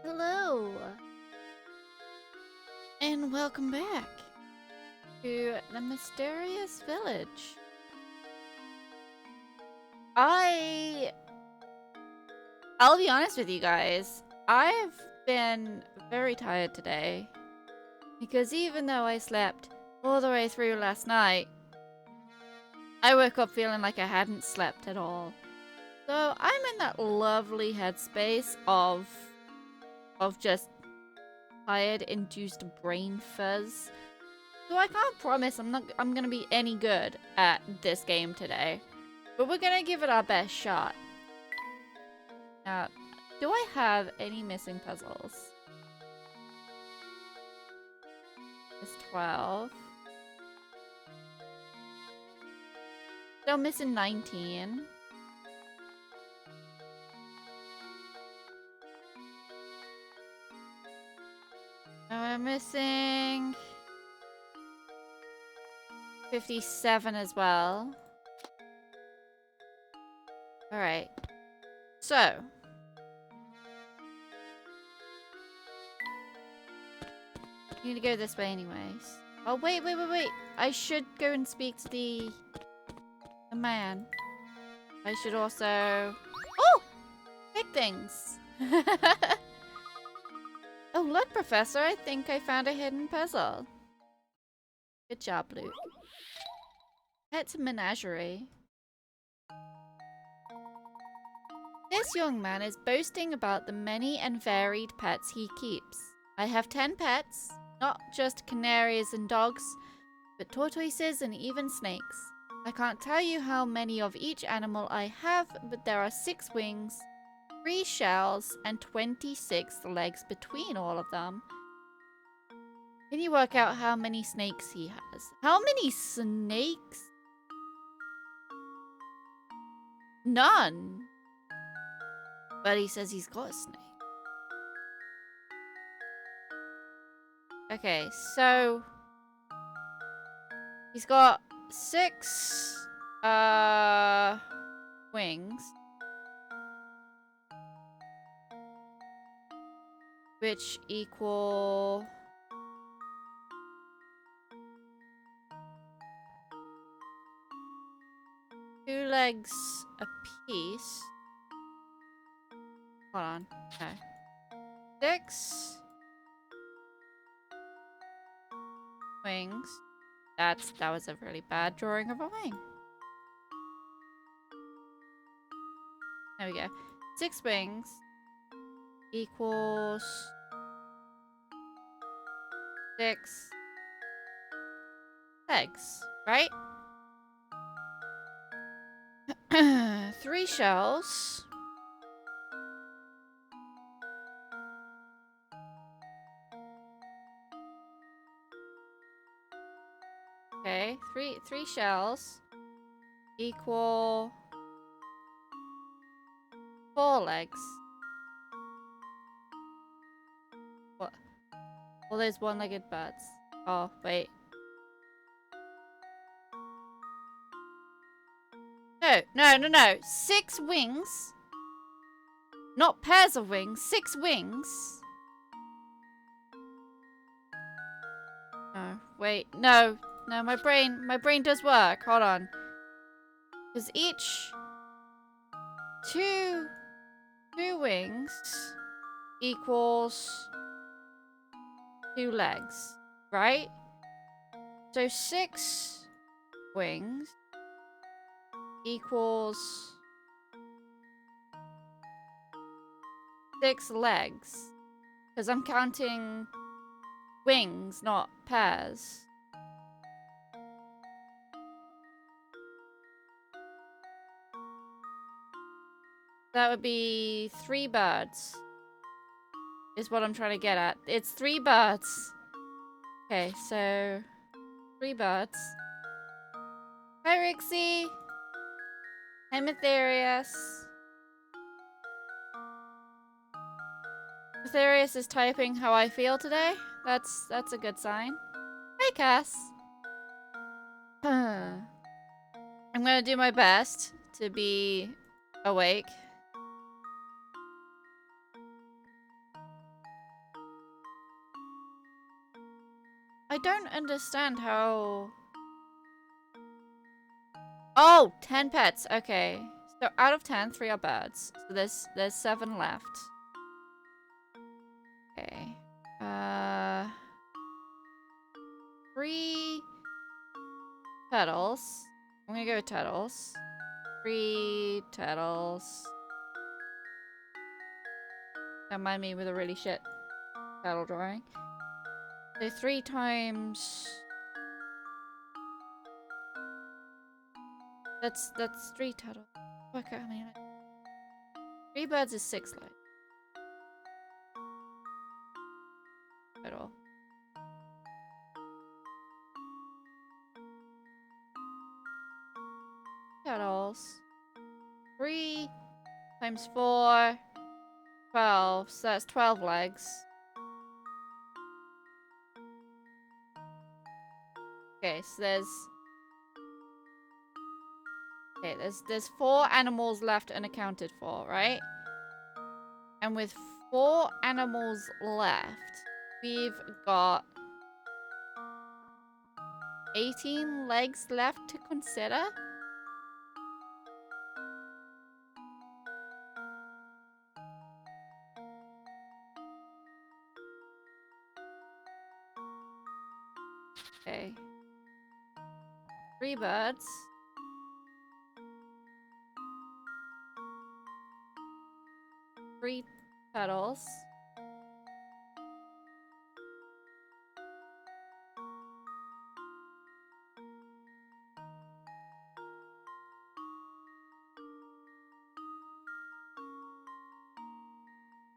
Hello, and welcome back to the mysterious village. I'll be honest with you guys, I've been very tired today because even though I slept all the way through last night, I woke up feeling like I hadn't slept at all. So I'm in that lovely headspace of just tired induced brain fuzz. So I can't promise I'm gonna be any good at this game today. But we're gonna give it our best shot. Now, do I have any missing puzzles? It's 12. Still missing 19. Now I'm missing 57 as well. Alright. So. Need to go this way anyways. Oh, wait. I should go and speak to the man. I should also... Oh! Big things! Oh, look, Professor. I think I found a hidden puzzle. Good job, Luke. Pet menagerie. This young man is boasting about the many and varied pets he keeps. I have 10 pets, not just canaries and dogs, but tortoises and even snakes. I can't tell you how many of each animal I have, but there are 6 wings, 3 shells, and 26 legs between all of them. Can you work out how many snakes he has? How many snakes? None. But he says he's got a snake. Okay, so he's got 6 wings, which equal 2 legs apiece. Hold on. Okay. 6 wings. That was a really bad drawing of a wing. There we go. 6 wings equals 6 legs, right? 3 shells. Okay, three shells equal 4 legs. What? Well, there's one-legged birds. Oh, wait. No. 6 wings. Not pairs of wings. 6 wings. Oh, wait. No, my brain does work. Hold on. Because each 2 wings equals 2 legs, right? So 6 wings equals 6 legs. Because I'm counting wings, not pairs. That would be 3 birds. Is what I'm trying to get at. It's 3 birds. Okay, so 3 birds. Hi, Rixie. Hi, Matherius. Matherius is typing how I feel today. That's a good sign. Hi, Cass. I'm gonna do my best to be awake. I don't understand how... Oh, 10 pets. Okay. So out of 10, 3 are birds. So there's 7 left. Okay. 3 turtles. I'm gonna go with turtles. 3 turtles. Don't mind me with a really shit turtle drawing. So 3 times... That's 3 turtles. Work out how many legs. 3 birds is 6 legs. Total. Turtles. 3 times 4. 12. So that's 12 legs. Okay, so there's... Okay, there's 4 animals left unaccounted for, right? And with 4 animals left, we've got 18 legs left to consider. Okay. 3 birds. 3 turtles.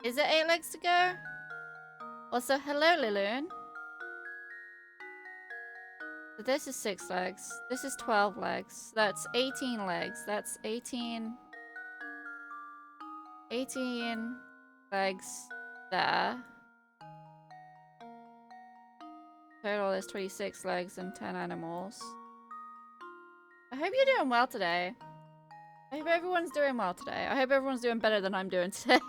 Is it 8 legs to go? Also, hello, Liloon. So this is 6 legs. This is 12 legs. That's 18 legs. That's 18 legs there. Total is 26 legs and 10 animals. I hope you're doing well today. I hope everyone's doing well today. I hope everyone's doing better than I'm doing today.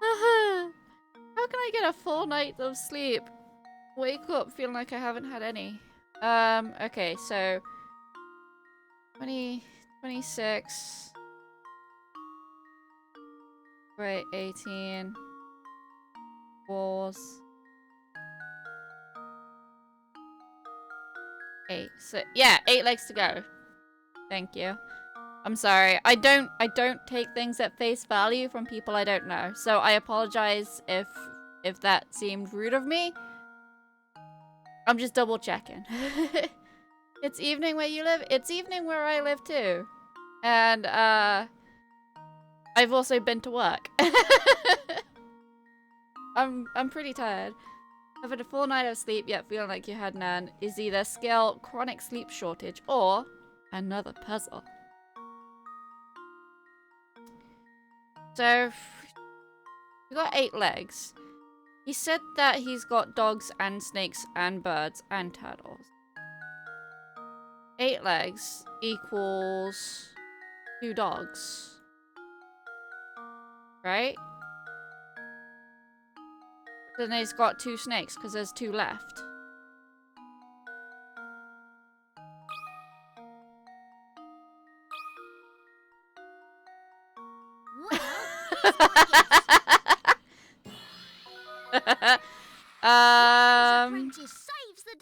How can I get a full night of sleep? Wake up feeling like I haven't had any. Okay, so 20, 26. Wait, 18. Wars. 8. So yeah, 8 legs to go. Thank you. I'm sorry. I don't take things at face value from people I don't know. So I apologize if that seemed rude of me. I'm just double checking. It's evening where you live. It's evening where I live too. And I've also been to work. I'm pretty tired. Having a full night of sleep yet feeling like you had none is either skill, chronic sleep shortage, or another puzzle. So, we got 8 legs. He said that he's got dogs and snakes and birds and turtles. 8 legs equals 2 dogs. Right? Then he's got 2 snakes because there's 2 left.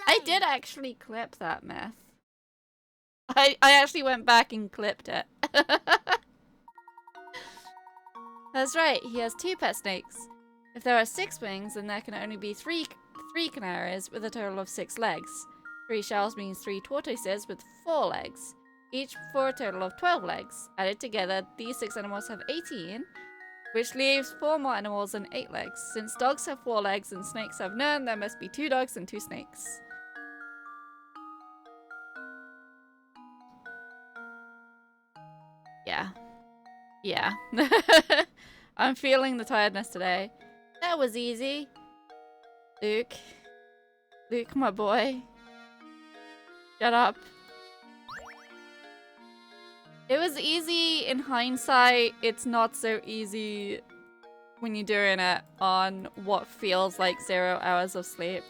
I did actually clip that myth. I actually went back and clipped it. That's right, he has 2 pet snakes. If there are 6 wings, then there can only be 3 canaries with a total of 6 legs. 3 shells means 3 tortoises with 4 legs, each for a total of 12 legs. Added together, these 6 animals have 18, which leaves 4 more animals and 8 legs. Since dogs have 4 legs and snakes have none, there must be 2 dogs and 2 snakes. Yeah. Yeah. I'm feeling the tiredness today. That was easy. Luke. Luke, my boy. Shut up. It was easy in hindsight. It's not so easy when you're doing it on what feels like 0 hours of sleep.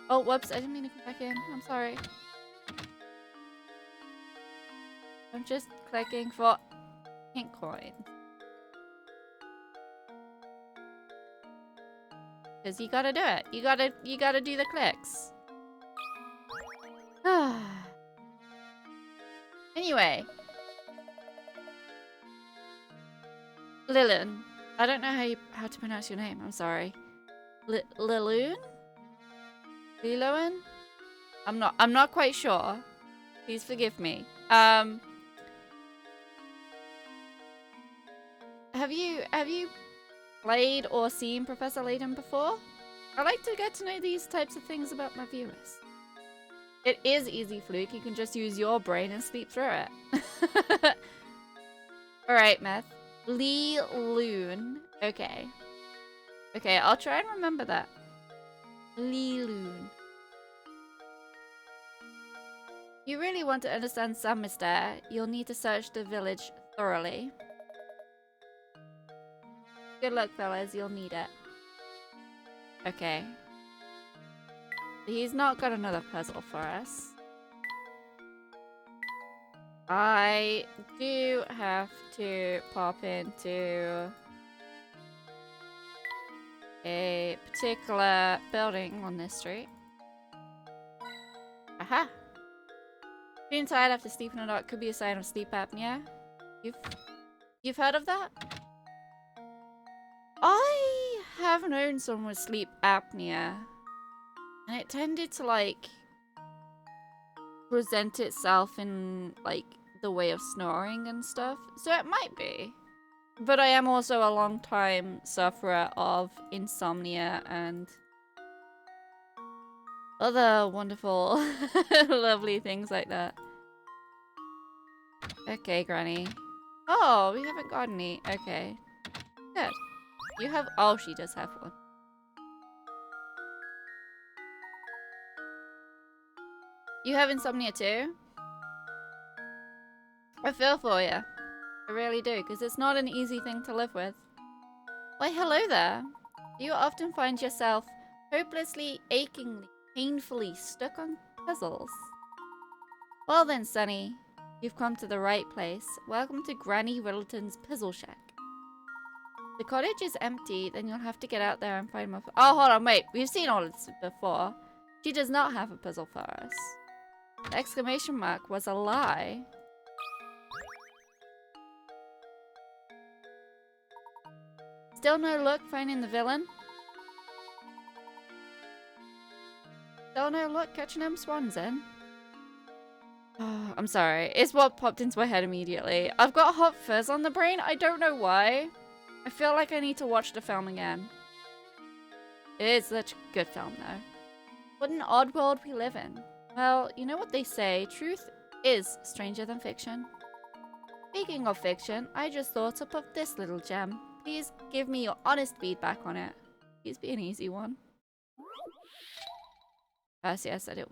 Oh, whoops. I didn't mean to come back in. I'm sorry. I'm just clicking for pink coin. Because you gotta do it. You gotta do the clicks. Anyway. Lilin. I don't know how to pronounce your name. I'm sorry. Liloon? Liloan? I'm not quite sure. Please forgive me. Have you played or seen Professor Layton before? I like to get to know these types of things about my viewers. It is easy, Fluke. You can just use your brain and sleep through it. Alright, Meth. Lee Loon. Okay. Okay, I'll try and remember that. Lee Loon. You really want to understand some Mystere, you'll need to search the village thoroughly. Good luck, fellas. You'll need it. Okay. He's not got another puzzle for us. I do have to pop into a particular building on this street. Aha! Being tired after sleeping a lot could be a sign of sleep apnea. You've heard of that? I have known someone with sleep apnea. And it tended to, like, present itself in, like, the way of snoring and stuff. So it might be. But I am also a long time sufferer of insomnia and other wonderful, lovely things like that. Okay, Granny. Oh, we haven't got any. Okay. Good. You have... Oh, she does have one. You have insomnia too? I feel for you. I really do, because it's not an easy thing to live with. Why, hello there. Do you often find yourself hopelessly, achingly, painfully stuck on puzzles? Well then, Sonny, you've come to the right place. Welcome to Granny Riddleton's Puzzle Shack. The cottage is empty, then you'll have to get out there and find more... Oh, hold on, wait. We've seen all this before. She does not have a puzzle for us. The exclamation mark was a lie. Still no luck finding the villain? Still no luck catching them swans in? Oh, I'm sorry. It's what popped into my head immediately. I've got hot fuzz on the brain. I don't know why. I feel like I need to watch the film again. It is such a good film, though. What an odd world we live in. Well, you know what they say. Truth is stranger than fiction. Speaking of fiction, I just thought up of this little gem. Please give me your honest feedback on it. Please be an easy one. See, I said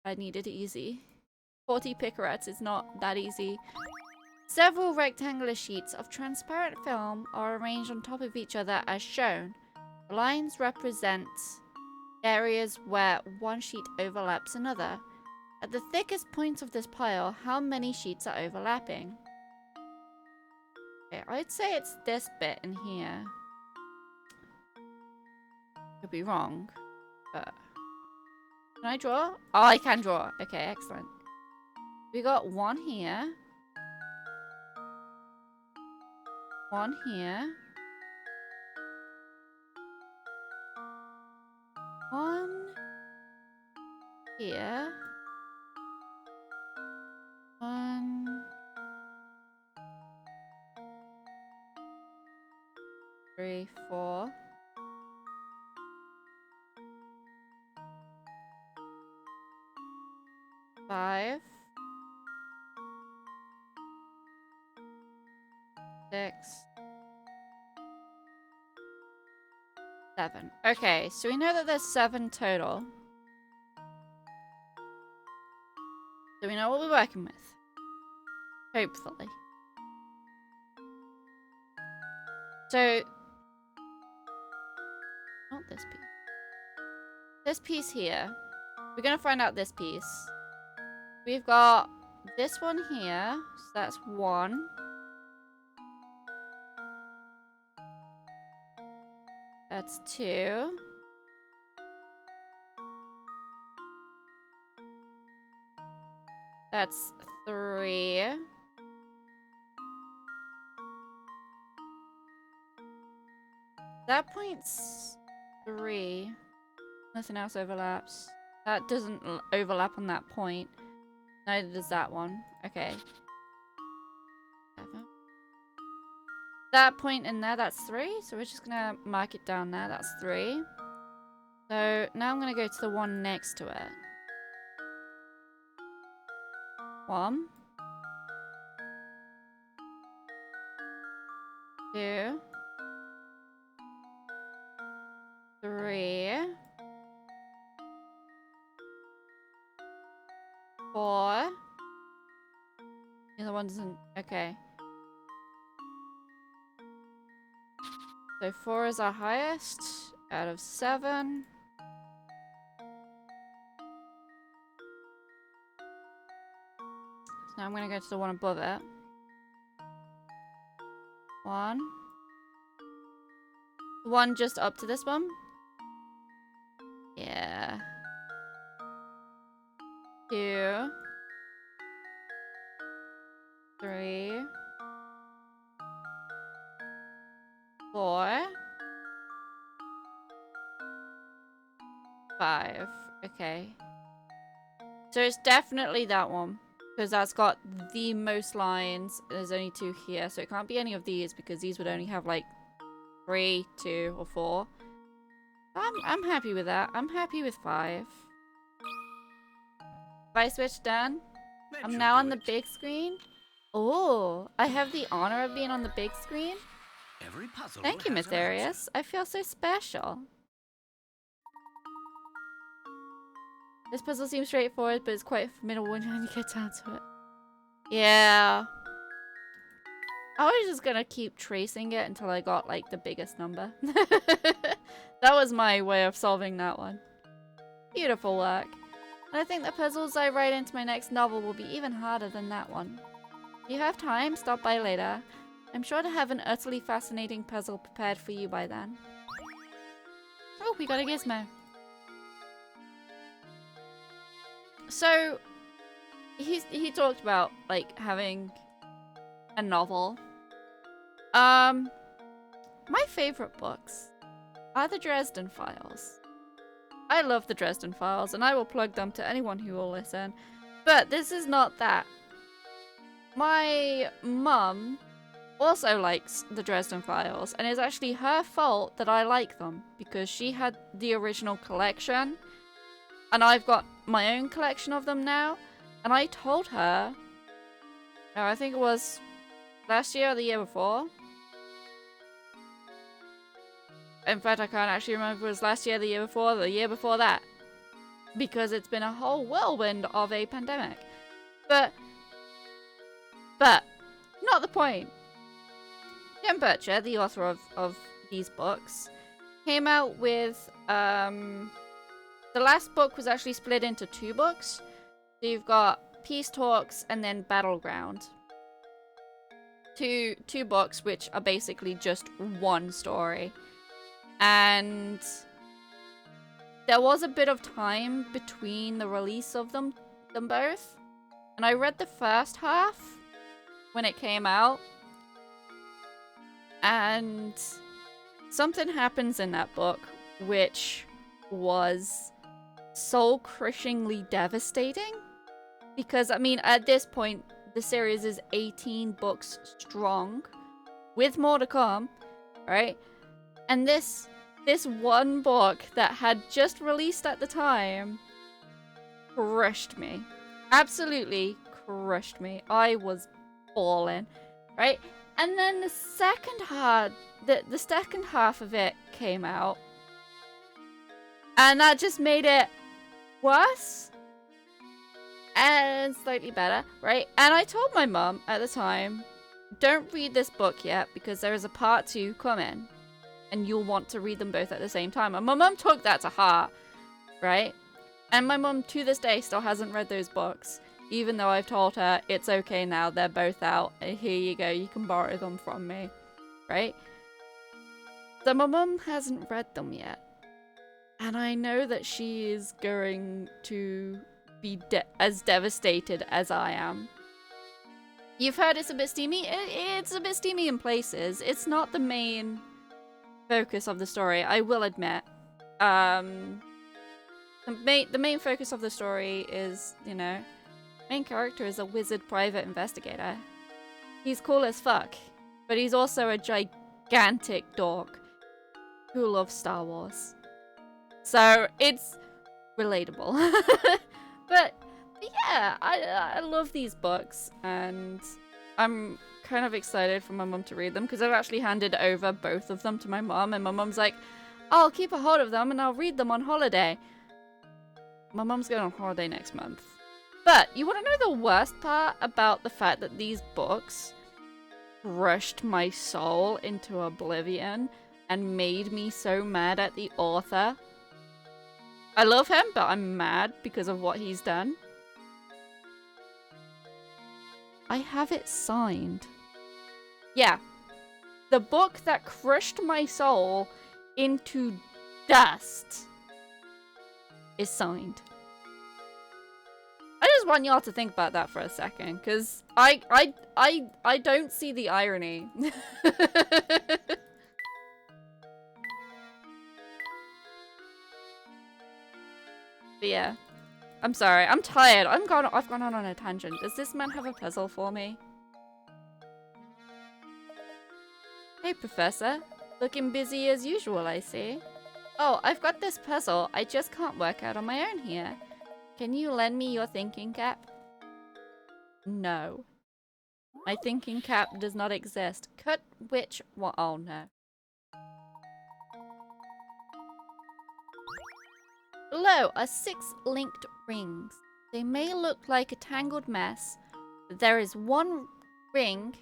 I needed easy. 40 picarats is not that easy. Several rectangular sheets of transparent film are arranged on top of each other as shown. The lines represent areas where one sheet overlaps another. At the thickest point of this pile, how many sheets are overlapping? Okay, I'd say it's this bit in here. Could be wrong, but... Can I draw? Oh, I can draw. Okay, excellent. We got one here. One here. One here. One. 3, 4. 5. 6. 7. Okay, so we know that there's 7 total. So we know what we're working with. Hopefully. So... Not this piece. This piece here We're gonna find out this piece. We've got this one here, so that's 1. That's 2. That's 3. That point's 3. Nothing else overlaps. That doesn't overlap on that point. Neither does that one. Okay. 7. That point in there, that's 3. So we're just gonna mark it down there. That's 3. So now I'm gonna go to the one next to it. 1. 2. 3. 4. The other one doesn't. Okay. So 4 is our highest out of 7. So now I'm going to go to the one above it. 1. The one just up to this one? Yeah. 2. 3. 4. 5. Okay. So it's definitely that one. Because that's got the most lines. There's only 2 here. So it can't be any of these because these would only have like 3, 2, or 4. I'm happy with that. I'm happy with 5. If I switch done, I'm now on the big screen. Oh, I have the honor of being on the big screen. Thank you, Mysterious. I feel so special. This puzzle seems straightforward, but it's quite formidable when you get down to it. Yeah. I was just gonna keep tracing it until I got, like, the biggest number. That was my way of solving that one. Beautiful work. And I think the puzzles I write into my next novel will be even harder than that one. If you have time, stop by later. I'm sure to have an utterly fascinating puzzle prepared for you by then. Oh, we got a gizmo. So, he talked about, like, having a novel. My favorite books are the Dresden Files. I love the Dresden Files, and I will plug them to anyone who will listen. But this is not that. My mum also likes the Dresden Files, and it's actually her fault that I like them, because she had the original collection, and I've got my own collection of them now, and I told her, I think it was last year or the year before. In fact, I can't actually remember if it was last year, the year before, or the year before that, because it's been a whole whirlwind of a pandemic. But, not the point. Jim Butcher, the author of these books, came out with, the last book was actually split into 2 books. So you've got Peace Talks and then Battleground. Two books which are basically just one story. And there was a bit of time between the release of them both. And I read the first half when it came out. And something happens in that book which was soul-crushingly devastating. Because, I mean, at this point, the series is 18 books strong, with more to come, right? And this one book that had just released at the time crushed me. Absolutely crushed me. I was bawling, right? And then the second half of it came out, and that just made it worse and slightly better, right? And I told my mum at the time, don't read this book yet because there is a part 2 coming and you'll want to read them both at the same time. And my mum took that to heart, right? And my mum, to this day, still hasn't read those books. Even though I've told her, it's okay now, they're both out. Here you go, you can borrow them from me. Right? So my mum hasn't read them yet. And I know that she is going to be as devastated as I am. You've heard it's a bit steamy? It's a bit steamy in places. It's not the main focus of the story, I will admit. The main focus of the story is, you know, main character is a wizard private investigator. He's cool as fuck, but he's also a gigantic dork who loves Star Wars. So it's relatable. but yeah, I love these books, and I'm kind of excited for my mum to read them because I've actually handed over both of them to my mum, and my mum's like, I'll keep a hold of them and I'll read them on holiday. My mum's going on holiday next month. But you want to know the worst part about the fact that these books crushed my soul into oblivion and made me so mad at the author? I love him, but I'm mad because of what he's done. I have it signed. Yeah. The book that crushed my soul into dust is signed. I just want y'all to think about that for a second, because I don't see the irony. But yeah. I'm sorry. I'm tired. I've gone on a tangent. Does this man have a puzzle for me? Hey, Professor. Looking busy as usual, I see. Oh, I've got this puzzle I just can't work out on my own here. Can you lend me your thinking cap? No. My thinking cap does not exist. Cut which one? Oh, no. Below are 6 linked rings. They may look like a tangled mess, but there is one ring.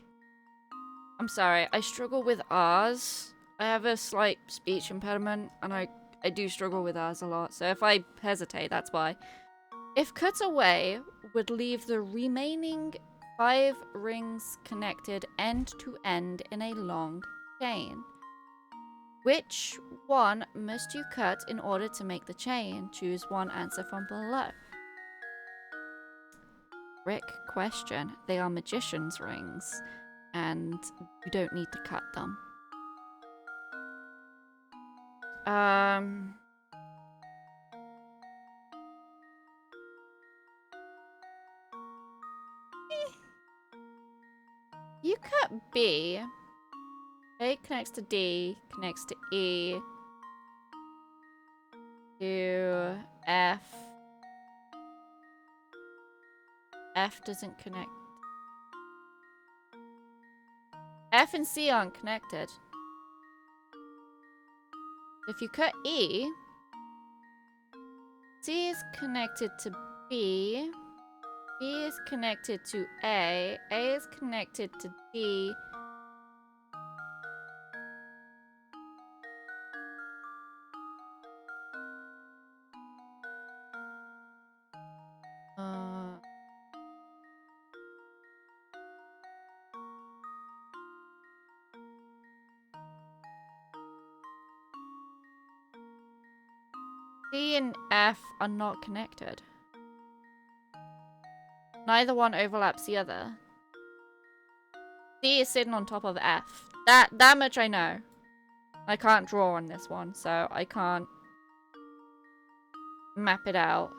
I'm sorry, I struggle with R's. I have a slight speech impediment, and I do struggle with R's a lot, so if I hesitate, that's why. If cut away, would leave the remaining 5 rings connected end to end in a long chain. Which one must you cut in order to make the chain? Choose one answer from below. Trick question. They are magician's rings, and you don't need to cut them. You cut B. A connects to D, connects to E, to F. F doesn't connect. F and C aren't connected. If you cut E, C is connected to B, B is connected to A is connected to D. C and F are not connected. Neither one overlaps the other. C is sitting on top of F. That much I know. I can't draw on this one, so I can't map it out.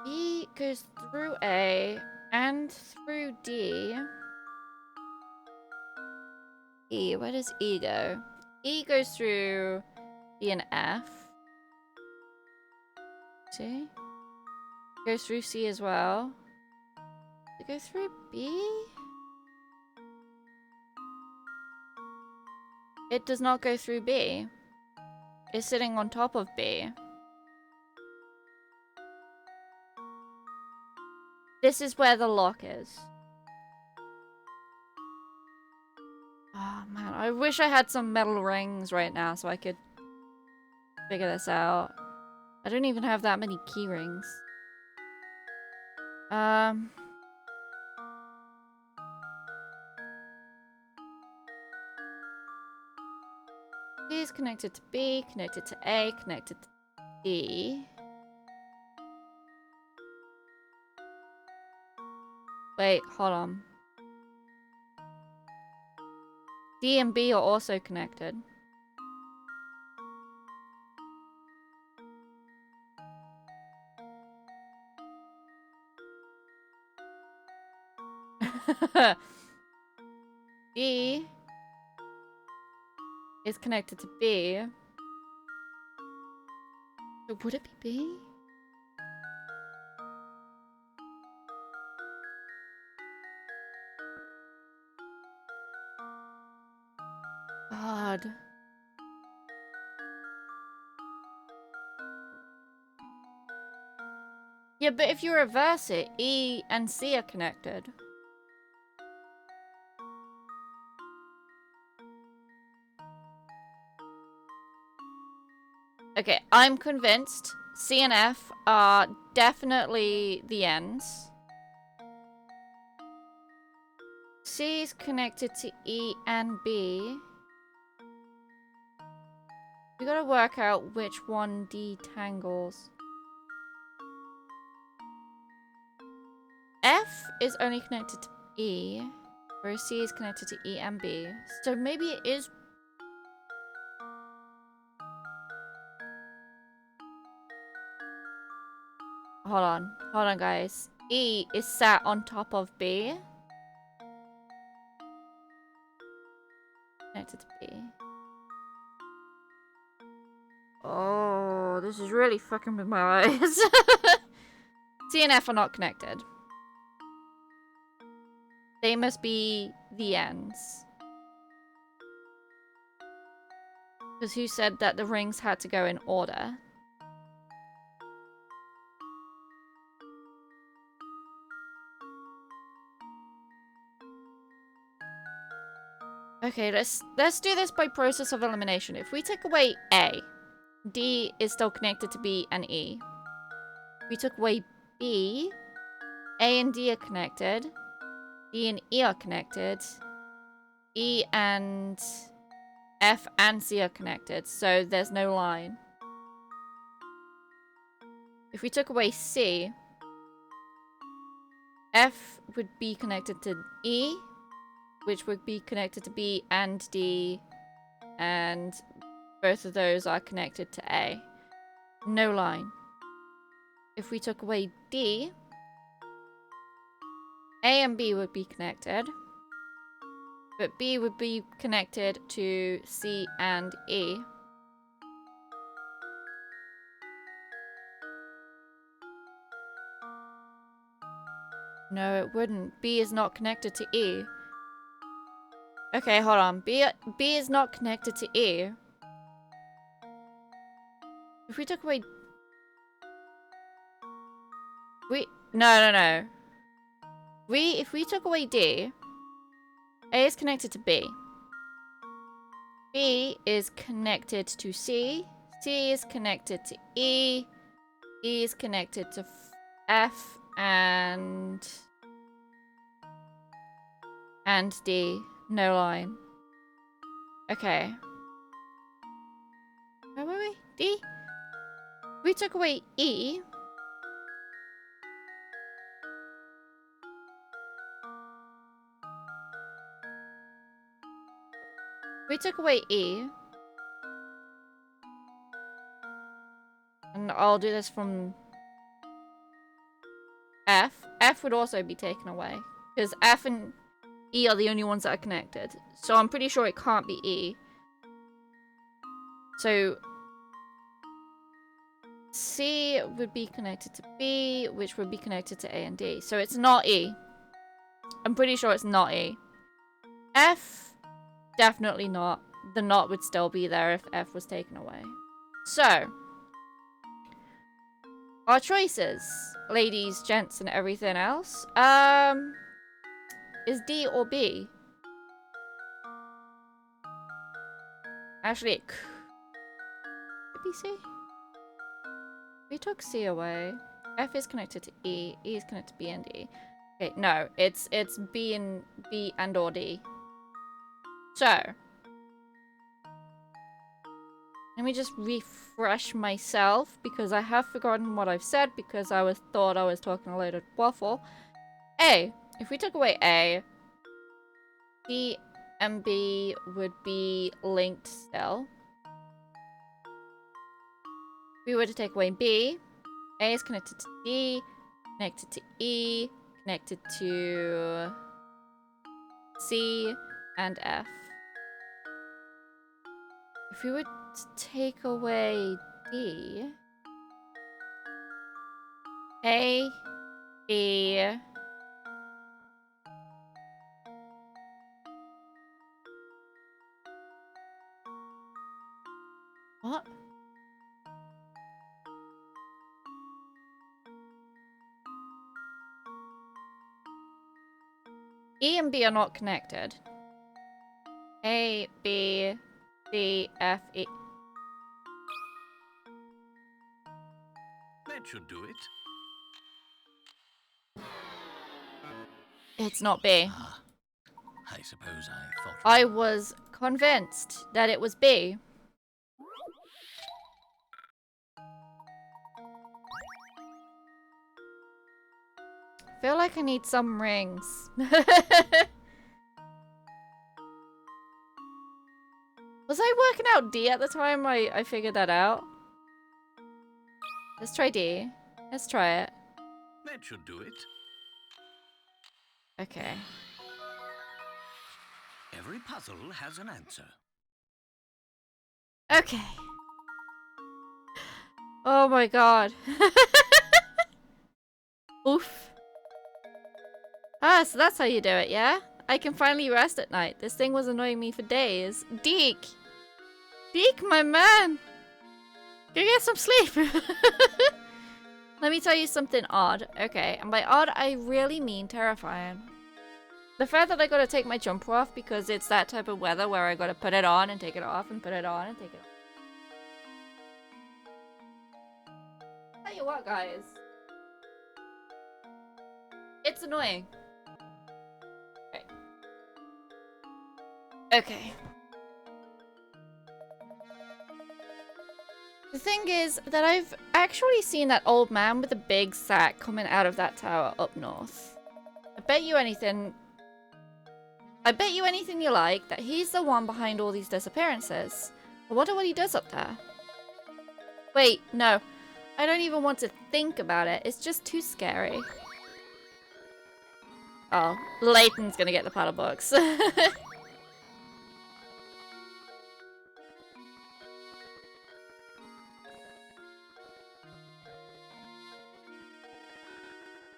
E goes through A and through D. E, where does E go? E goes through B and F. See? Goes through C as well. Does it go through B? It does not go through B. It's sitting on top of B. This is where the lock is. Oh man, I wish I had some metal rings right now so I could figure this out. I don't even have that many key rings. C is connected to B, connected to A, connected to D. Wait, hold on. D and B are also connected. D is connected to B. So would it be B? God. Yeah, but if you reverse it, E and C are connected. Okay, I'm convinced C and F are definitely the ends. C is connected to E and B. We gotta work out which one detangles. F is only connected to E, whereas C is connected to E and B. So maybe it is... Hold on guys. E is sat on top of B. Connected to B. Oh, this is really fucking with my eyes. C and F are not connected. They must be the ends. Because who said that the rings had to go in order? Okay, let's do this by process of elimination. If we take away A, D is still connected to B and E. If we took away B, A and D are connected. D and E are connected. E and F and C are connected, so there's no line. If we took away C, F would be connected to E, which would be connected to B and D, and both of those are connected to A. No line. If we took away D, A and B would be connected, but B would be connected to C and E. No, it wouldn't. B is not connected to E. Okay, hold on. B is not connected to E. If we took away... No. If we took away D, A is connected to B. B is connected to C. C is connected to E. E is connected to F and D. No line. Okay. Where were we? D? We took away E. We took away E. And I'll do this from F. F would also be taken away. Because F and E are the only ones that are connected. So I'm pretty sure it can't be E. So C would be connected to B, which would be connected to A and D. So it's not E. I'm pretty sure it's not E. F, definitely not. The knot would still be there if F was taken away. So, our choices, ladies, gents, and everything else, is D or B? Actually, it could be C. We took C away. F is connected to E. E is connected to B and D. Okay, no, it's B and or D. So let me just refresh myself because I have forgotten what I've said because I thought I was talking a load of waffle. A. If we took away A, D and B would be linked still. If we were to take away B, A is connected to D, connected to E, connected to C and F. If we were to take away D, A, B, what? E and B are not connected. A, B, C, F, E. That should do it. It's not B. I suppose I thought... I was convinced that it was B. Feel like I need some rings. Was I working out D at the time I figured that out? Let's try D. Let's try it. That should do it. Okay. Every puzzle has an answer. Okay. Oh my god. Oof. Ah, so that's how you do it, yeah? I can finally rest at night. This thing was annoying me for days. Deke! Deke, my man! Go get some sleep! Let me tell you something odd. Okay, and by odd, I really mean terrifying. The fact that I gotta take my jumper off because it's that type of weather where I gotta put it on and take it off and put it on and take it off. Tell you what, guys. It's annoying. Okay. Okay. The thing is that I've actually seen that old man with a big sack coming out of that tower up north. I bet you anything you like that he's the one behind all these disappearances. I wonder what he does up there. Wait, no. I don't even want to think about it. It's just too scary. Oh, Layton's gonna get the paddle books.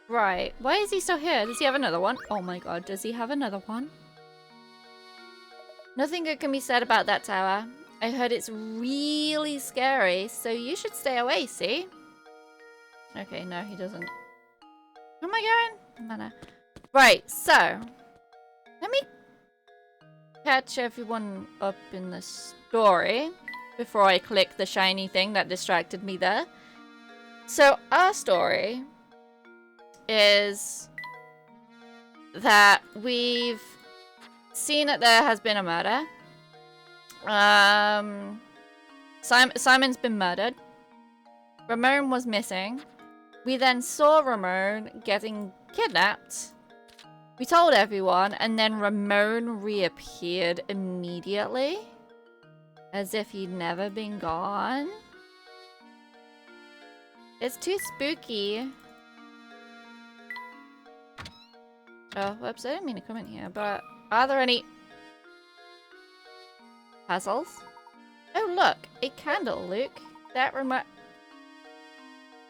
Right. Why is he still here? Does he have another one? Oh my god, does he have another one? Nothing good can be said about that tower. I heard it's really scary, so you should stay away, see? Okay, no, he doesn't. Where am I going? No, no. Right, so. Let me catch everyone up in the story before I click the shiny thing that distracted me there. So, our story is that we've seen that there has been a murder. Simon's been murdered. Ramon was missing. We then saw Ramon getting kidnapped. We told everyone, and then Ramon reappeared immediately. As if he'd never been gone. It's too spooky. Oh, whoops, I didn't mean to come in here, but are there any puzzles? Oh, look, a candle, Luke. That remote.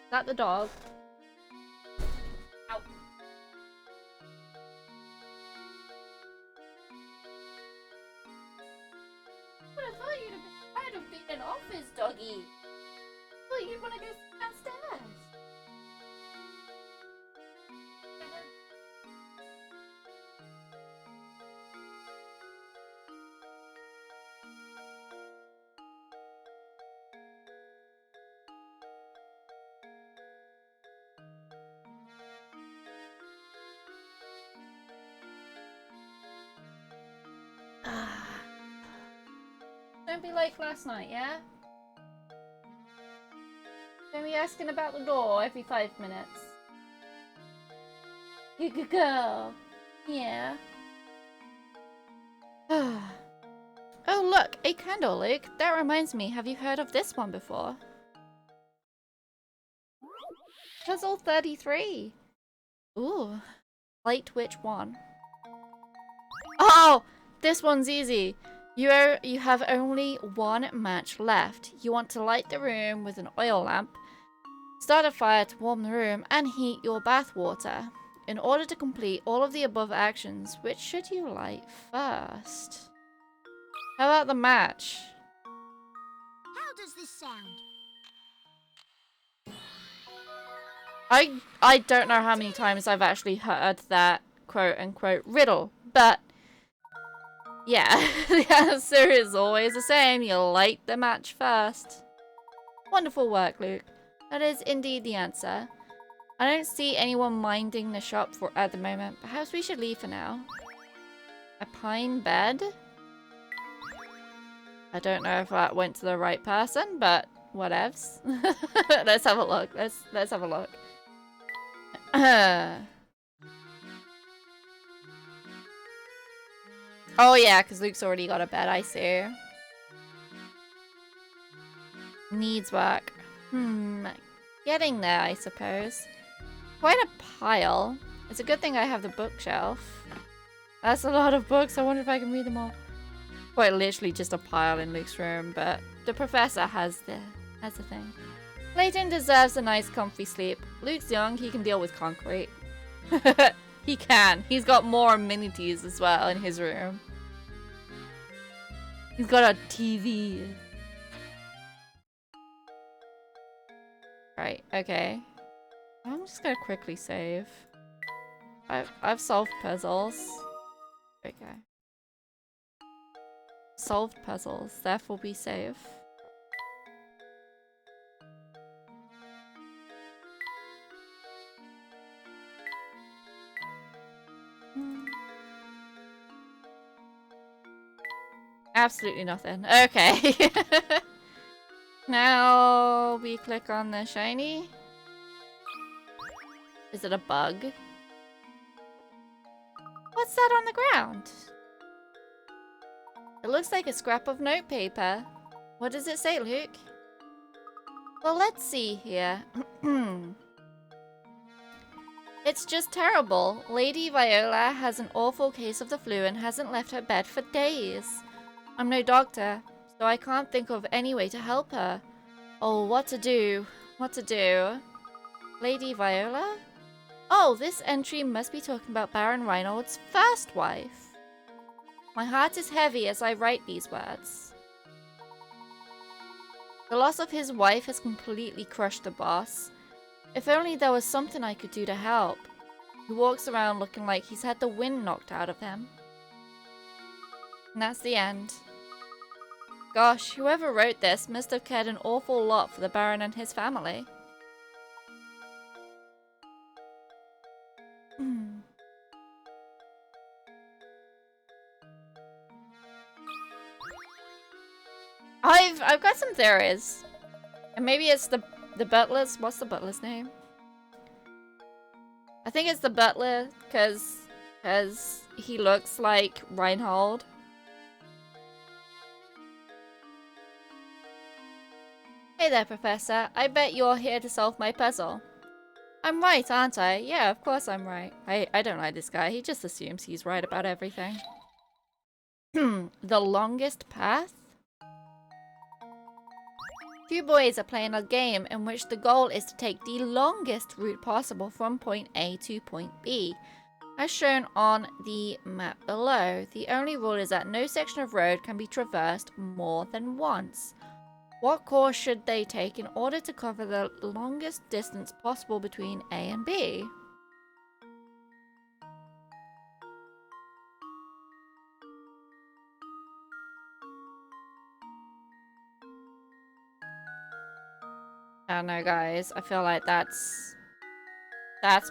Is that the dog? Ow. But I thought you'd have been tired of being an office doggy. I thought you'd want to go downstairs. Don't be like last night, yeah? Don't be asking about the door every 5 minutes. You could go. Yeah. Oh, look, a candle, Luke. That reminds me, have you heard of this one before? Puzzle 33. Ooh. Light which one? Oh! This one's easy. You have only one match left. You want to light the room with an oil lamp, start a fire to warm the room, and heat your bath water. In order to complete all of the above actions, which should you light first? How about the match? How does this sound? I don't know how many times I've actually heard that quote-unquote riddle, but yeah, the answer is always the same. You light the match first. Wonderful work, Luke. That is indeed the answer. I don't see anyone minding the shop at the moment. Perhaps we should leave for now. A pine bed? I don't know if that went to the right person, but whatevs. Let's have a look. Let's have a look. Oh yeah, because Luke's already got a bed, I see. Needs work. Getting there, I suppose. Quite a pile. It's a good thing I have the bookshelf. That's a lot of books. I wonder if I can read them all. Quite literally just a pile in Luke's room, but the professor has the thing. Layton deserves a nice comfy sleep. Luke's young, he can deal with concrete. He can. He's got more amenities as well in his room. He's got a TV. Right, okay. I'm just gonna quickly save. I've solved puzzles. Okay. Solved puzzles, therefore we save. Absolutely nothing. Okay. Now we click on the shiny. Is it a bug? What's that on the ground? It looks like a scrap of notepaper. What does it say, Luke? Well, let's see here. It's just terrible. Lady Viola has an awful case of the flu and hasn't left her bed for days. I'm no doctor, so I can't think of any way to help her. Oh, what to do? What to do? Lady Viola? Oh, this entry must be talking about Baron Reinald's first wife. My heart is heavy as I write these words. The loss of his wife has completely crushed the boss. If only there was something I could do to help. He walks around looking like he's had the wind knocked out of him. And that's the end. Gosh, whoever wrote this must have cared an awful lot for the Baron and his family. I've got some theories. And maybe it's the butler's... What's the butler's name? I think it's the butler, because he looks like Reinhold. Hey there, Professor. I bet you're here to solve my puzzle. I'm right, aren't I? Yeah, of course I'm right. I don't like this guy. He just assumes he's right about everything. The longest path? Two boys are playing a game in which the goal is to take the longest route possible from point A to point B, as shown on the map below. The only rule is that no section of road can be traversed more than once. What course should they take in order to cover the longest distance possible between A and B? I don't know, guys. I feel like that's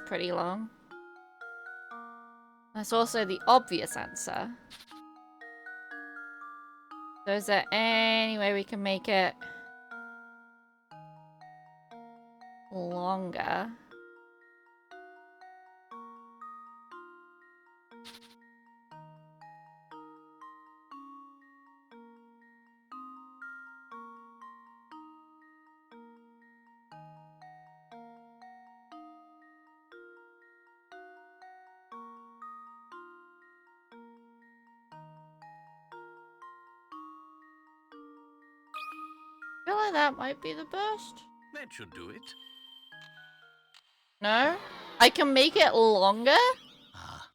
pretty long. That's also the obvious answer. So is there any way we can make it longer? I feel like that might be the best. That should do it. No? I can make it longer? Ah,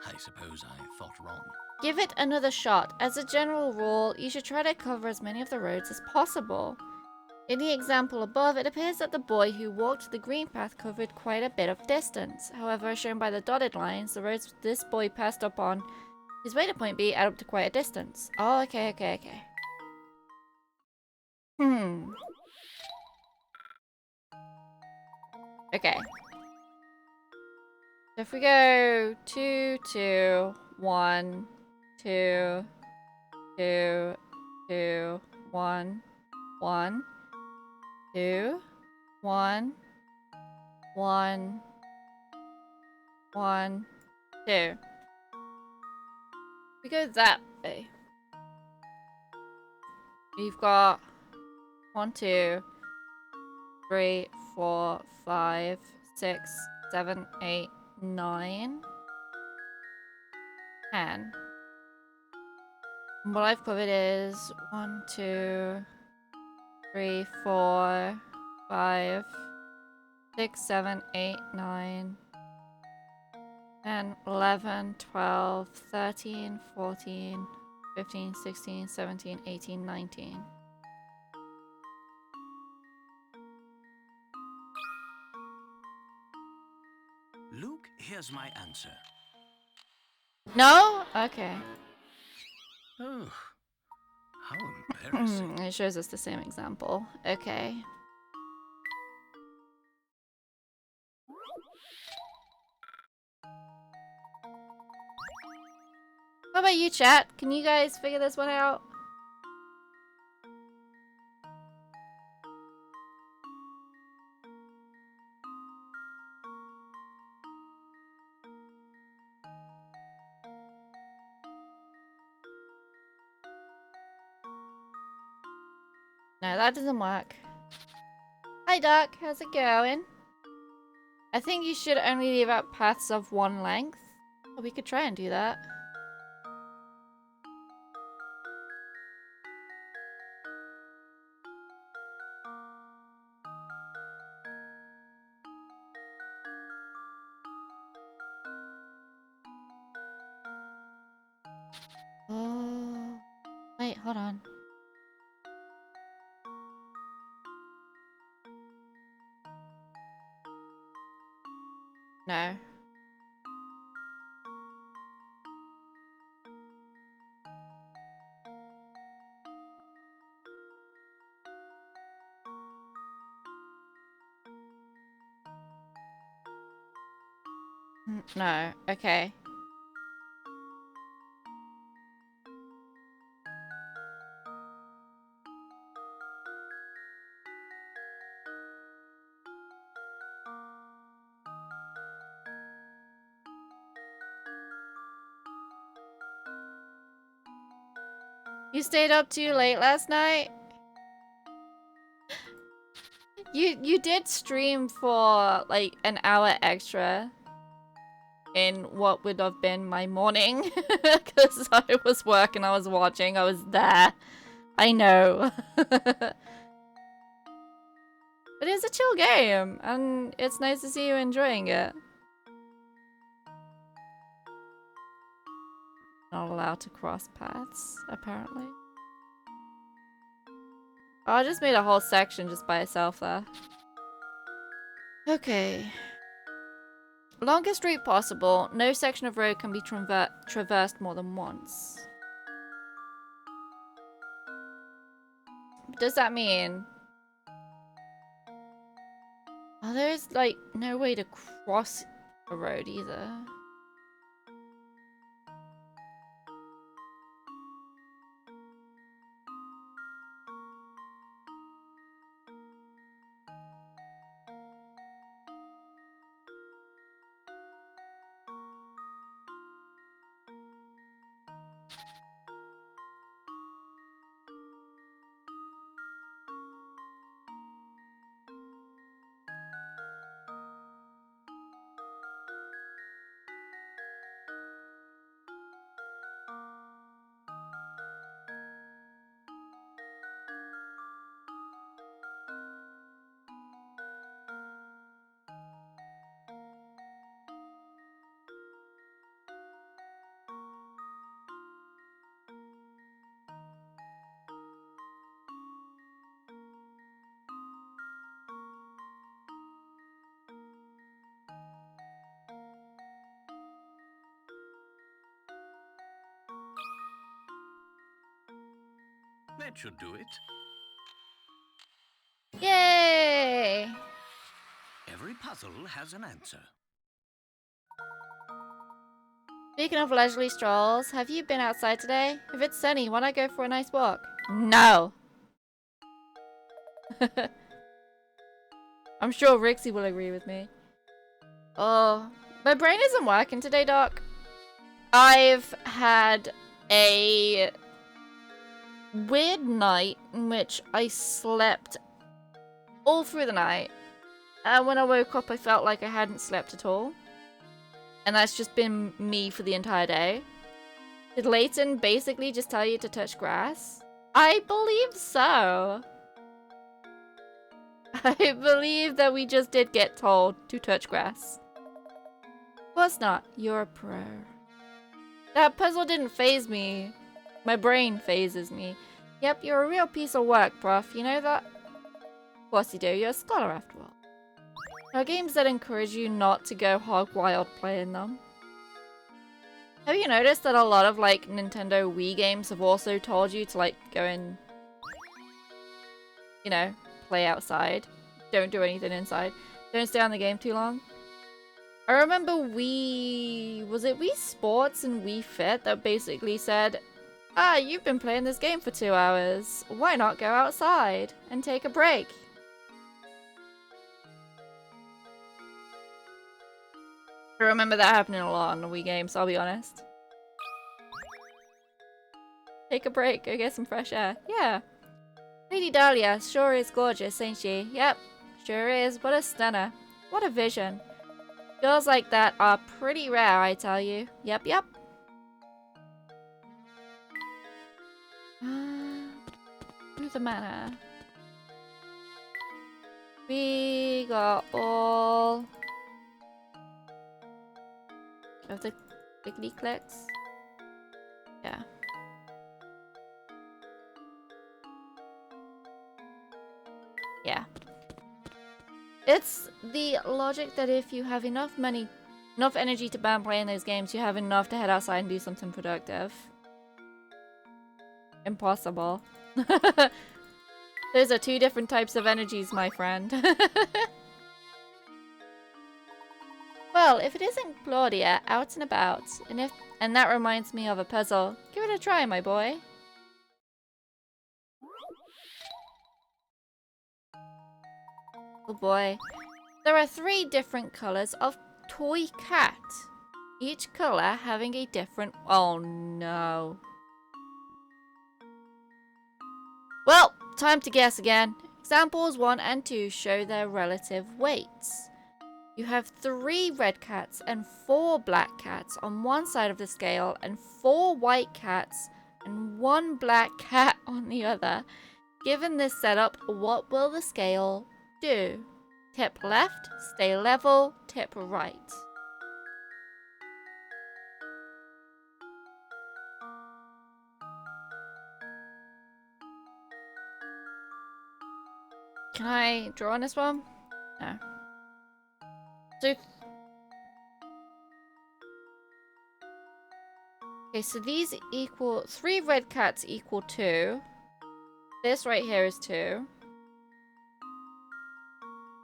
I suppose I thought wrong. Give it another shot. As a general rule, you should try to cover as many of the roads as possible. In the example above, it appears that the boy who walked the green path covered quite a bit of distance. However, as shown by the dotted lines, the roads this boy passed up on his way to point B add up to quite a distance. Oh, okay. Okay. So if we go 2, 2, 1, 2, 2, 2, 1, 1, 2, 1, 1, 1, 2. We go that way. We've got 1, 2, 3, 4, 5, 6, 7, 8, 9, 10. And what I've covered is 1, 2, 3, 4, 5, 6, 7, 8, 9, 10, 11, 12, 13, 14, 15, 16, 17, 18, 19. Luke, here's my answer. No? Okay. Oh, how embarrassing. It shows us the same example. Okay. How about you, chat? Can you guys figure this one out? No, that doesn't work. Hi, Duck. How's it going? I think you should only leave out paths of one length. Oh, we could try and do that. Oh. Wait, hold on. No. No. Okay. You stayed up too late last night? You did stream for like an hour extra in what would have been my morning because I was working, I was watching, I was there. I know. But it's a chill game and it's nice to see you enjoying it. Not allowed to cross paths, apparently. Oh, I just made a whole section just by itself there. Okay. Longest route possible. No section of road can be traversed more than once. Does that mean... Oh, there's like no way to cross a road either. That should do it. Yay! Every puzzle has an answer. Speaking of leisurely strolls, have you been outside today? If it's sunny, why not go for a nice walk? No! I'm sure Rixie will agree with me. Oh, my brain isn't working today, Doc. I've had a weird night in which I slept all through the night. And when I woke up, I felt like I hadn't slept at all. And that's just been me for the entire day. Did Layton basically just tell you to touch grass? I believe so. I believe that we just did get told to touch grass. Of course not. You're a pro. That puzzle didn't faze me. My brain phases me. Yep, you're a real piece of work, prof. You know that? Of course you do. You're a scholar after all. There are games that encourage you not to go hog wild playing them. Have you noticed that a lot of like Nintendo Wii games have also told you to like go and, you know, play outside. Don't do anything inside. Don't stay on the game too long. I remember was it Wii Sports and Wii Fit that basically said, ah, you've been playing this game for 2 hours. Why not go outside and take a break? I remember that happening a lot on the Wii games, I'll be honest. Take a break, go get some fresh air. Yeah. Lady Dahlia sure is gorgeous, ain't she? Yep, sure is. What a stunner. What a vision. Girls like that are pretty rare, I tell you. Yep, yep. To the manor. We got all of the clickety clicks. Yeah. Yeah. It's the logic that if you have enough money, enough energy to burn playing those games, you have enough to head outside and do something productive. Impossible. Those are two different types of energies, my friend. Well, if it isn't Claudia, out and about, and that reminds me of a puzzle, give it a try, my boy. Oh boy. There are 3 different colors of toy cat. Each color having a different... Oh no. Well, time to guess again. Examples 1 and 2 show their relative weights. You have 3 red cats and 4 black cats on one side of the scale and 4 white cats and 1 black cat on the other. Given this setup, what will the scale do? Tip left, stay level, tip right. Can I draw on this one? No. So... Okay, so these equal... 3 red cats equal 2. This right here is 2.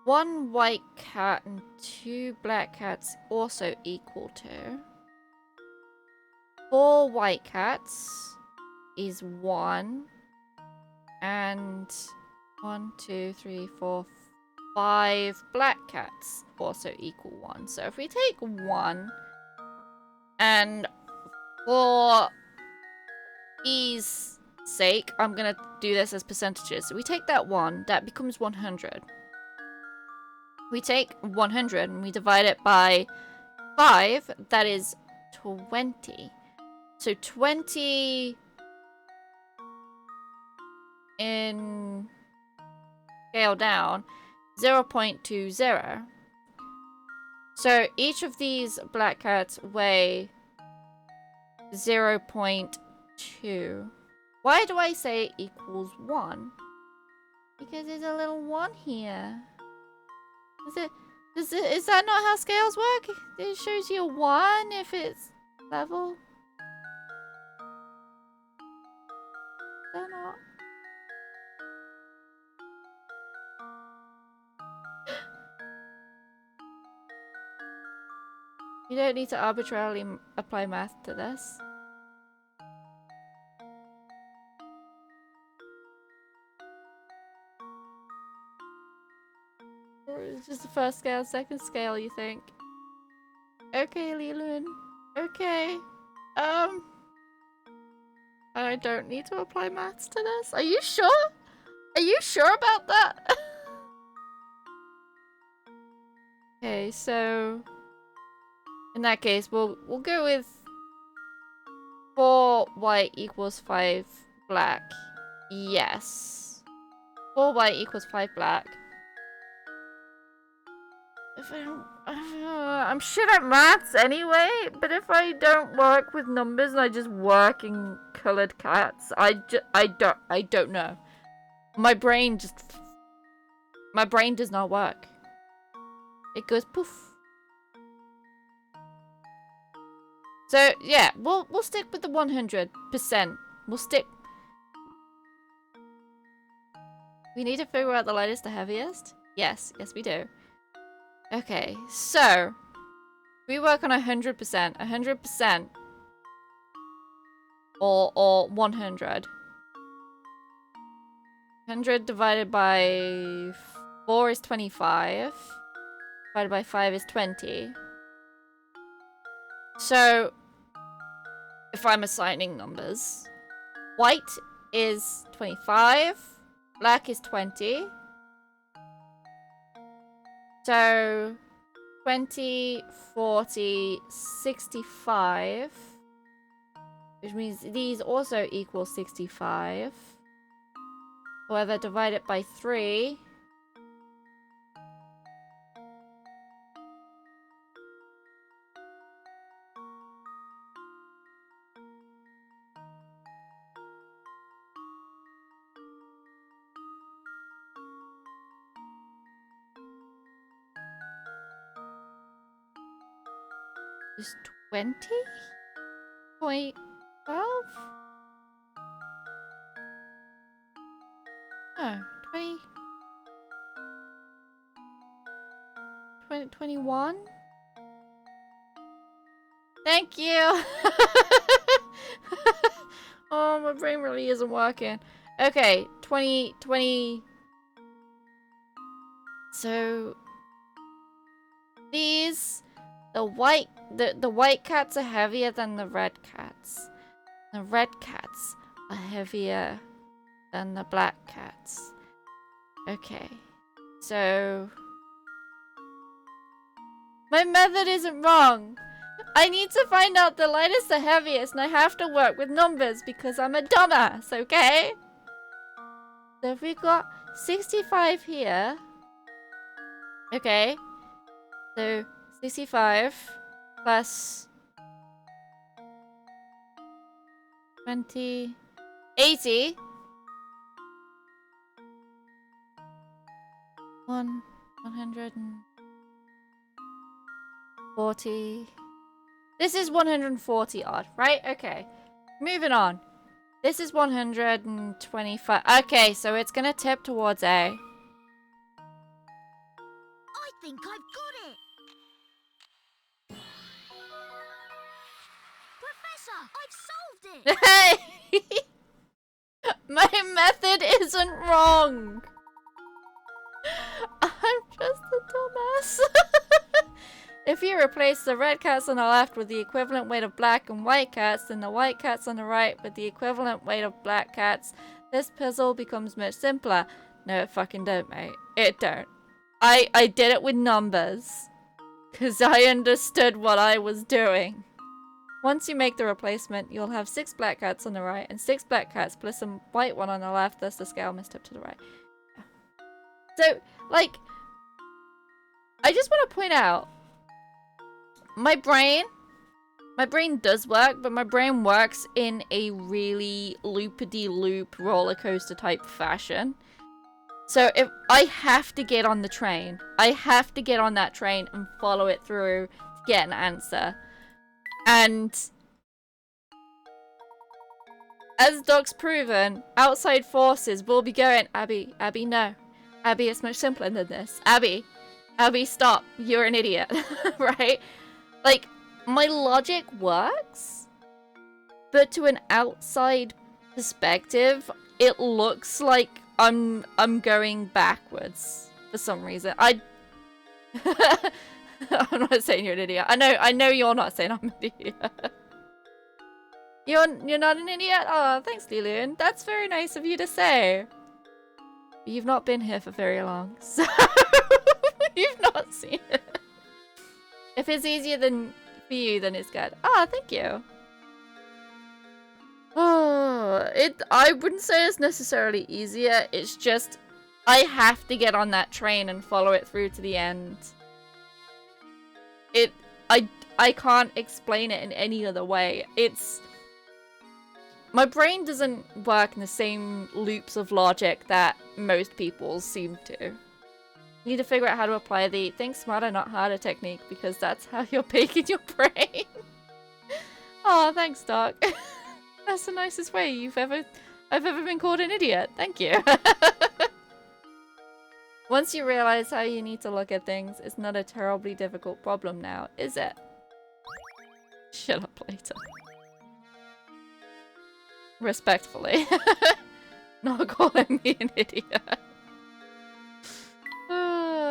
1 white cat and 2 black cats also equal 2. 4 white cats is 1. And 1, 2, 3, 4, 5 black cats also equal 1. So if we take 1 and for ease sake, I'm gonna do this as percentages. So we take that 1, that becomes 100. We take 100 and we divide it by 5, that is 20. So 20 in scale down, 0.20. So each of these black cats weigh 0.2. Why do I say it equals 1? Because there's a little 1 here. Is that not how scales work? It shows you a 1 if it's level. Is that not? You don't need to arbitrarily apply math to this. Or it's just the first scale, second scale, you think? Okay, Leland. Okay. I don't need to apply maths to this. Are you sure? Are you sure about that? Okay, so in that case, we'll go with 4 white equals 5 black. Yes. 4 white equals 5 black. If I don't, I'm shit at maths anyway, but if I don't work with numbers and I just work in colored cats, I don't know. My brain does not work. It goes poof. So yeah, we'll stick with the 100%. We'll stick. We need to figure out the lightest, the heaviest. Yes, we do. Okay, so we work on 100%, 100%, or 100. 100 divided by 4 is 25. Divided by 5 is 20. So, if I'm assigning numbers, white is 25, black is 20. So, 20, 40, 65, which means these also equal 65. However, divide it by 3. Is 20.12? Oh, 21? Thank you! Oh, my brain really isn't working. Okay, 20. So, these... The white cats are heavier than the red cats. The red cats are heavier than the black cats. Okay. So my method isn't wrong. I need to find out the lightest, the heaviest, and I have to work with numbers because I'm a dumbass, okay? So if we got 65 here. Okay. So 65 plus 20, 80. 140. This is 140 odd, right? Okay. Moving on. This is 125. Okay, so it's gonna tip towards A. I think I've got it. Professor, I've solved it. Hey! My method isn't wrong. I'm just a dumbass. If you replace the red cats on the left with the equivalent weight of black and white cats, then the white cats on the right with the equivalent weight of black cats, this puzzle becomes much simpler. No, it fucking don't, mate. It don't. I did it with numbers. Because I understood what I was doing. Once you make the replacement, you'll have 6 black cats on the right and 6 black cats plus a white one on the left, thus the scale must tip to the right. So, like, I just want to point out, my brain does work, but my brain works in a really loopity-loop roller coaster type fashion. So if I have to get on the train, I have to get on that train and follow it through to get an answer. And as Doc's proven, outside forces will be going, Abby, no. Abby, it's much simpler than this. Abby, stop. You're an idiot. Right? Like, my logic works, but to an outside perspective, it looks like I'm going backwards for some reason. I'm not saying you're an idiot. I know you're not saying I'm an idiot. You're not an idiot? Oh, thanks, Lillian. That's very nice of you to say. You've not been here for very long, so you've not seen it. If it's easier for you, then it's good. Oh, thank you. Oh, I wouldn't say it's necessarily easier. It's just I have to get on that train and follow it through to the end. I can't explain it in any other way. My brain doesn't work in the same loops of logic that most people seem to. You need to figure out how to apply the think smarter, not harder technique, because that's how you're baking your brain. Oh, thanks, Doc. That's the nicest way I've ever been called an idiot. Thank you. Once you realize how you need to look at things, it's not a terribly difficult problem now, is it? Shut up, Layton. Respectfully. Not calling me an idiot.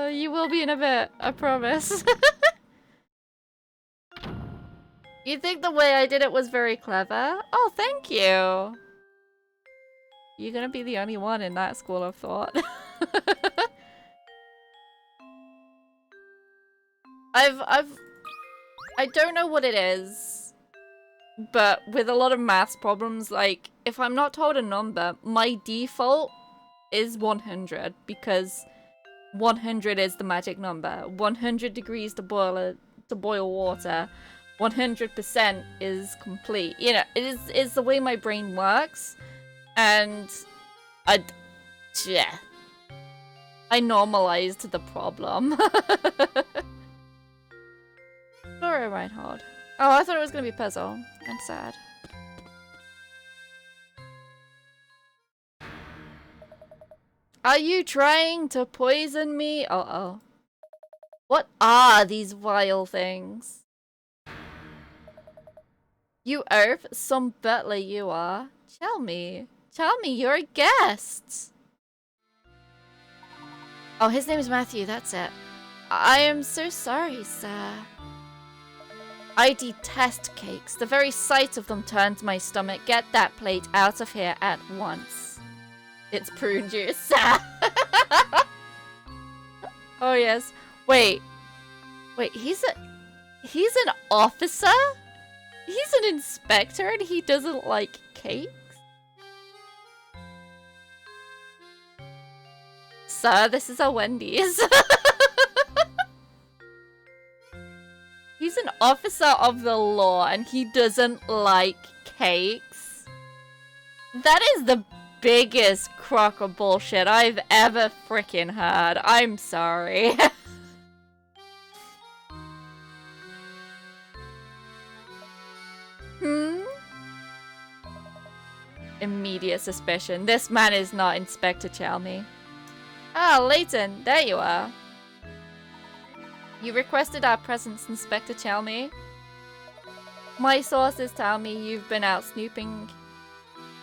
You will be in a bit, I promise. You think the way I did it was very clever? Oh, thank you. You're gonna be the only one in that school of thought. I don't know what it is, but with a lot of maths problems, like, if I'm not told a number, my default is 100, because 100 is the magic number. 100 degrees to boil water. 100% is complete. You know, it's the way my brain works, and I normalized the problem. Laura Reinhardt. Oh, I thought it was gonna be a puzzle. I'm sad. Are you trying to poison me? Uh-oh. What are these vile things? You Earth, some butler you are. Tell me you're a guest. Oh, his name is Matthew, that's it. I am so sorry, sir. I detest cakes. The very sight of them turns my stomach. Get that plate out of here at once. It's prune juice. Oh, yes. Wait, he's an officer? He's an inspector and he doesn't like cakes? Sir, this is a Wendy's. He's an officer of the law and he doesn't like cakes? That is the biggest crock of bullshit I've ever frickin' heard. I'm sorry. Immediate suspicion. This man is not Inspector Chalmy. Ah, Layton, there you are. You requested our presence, Inspector Chalmy. My sources tell me you've been out snooping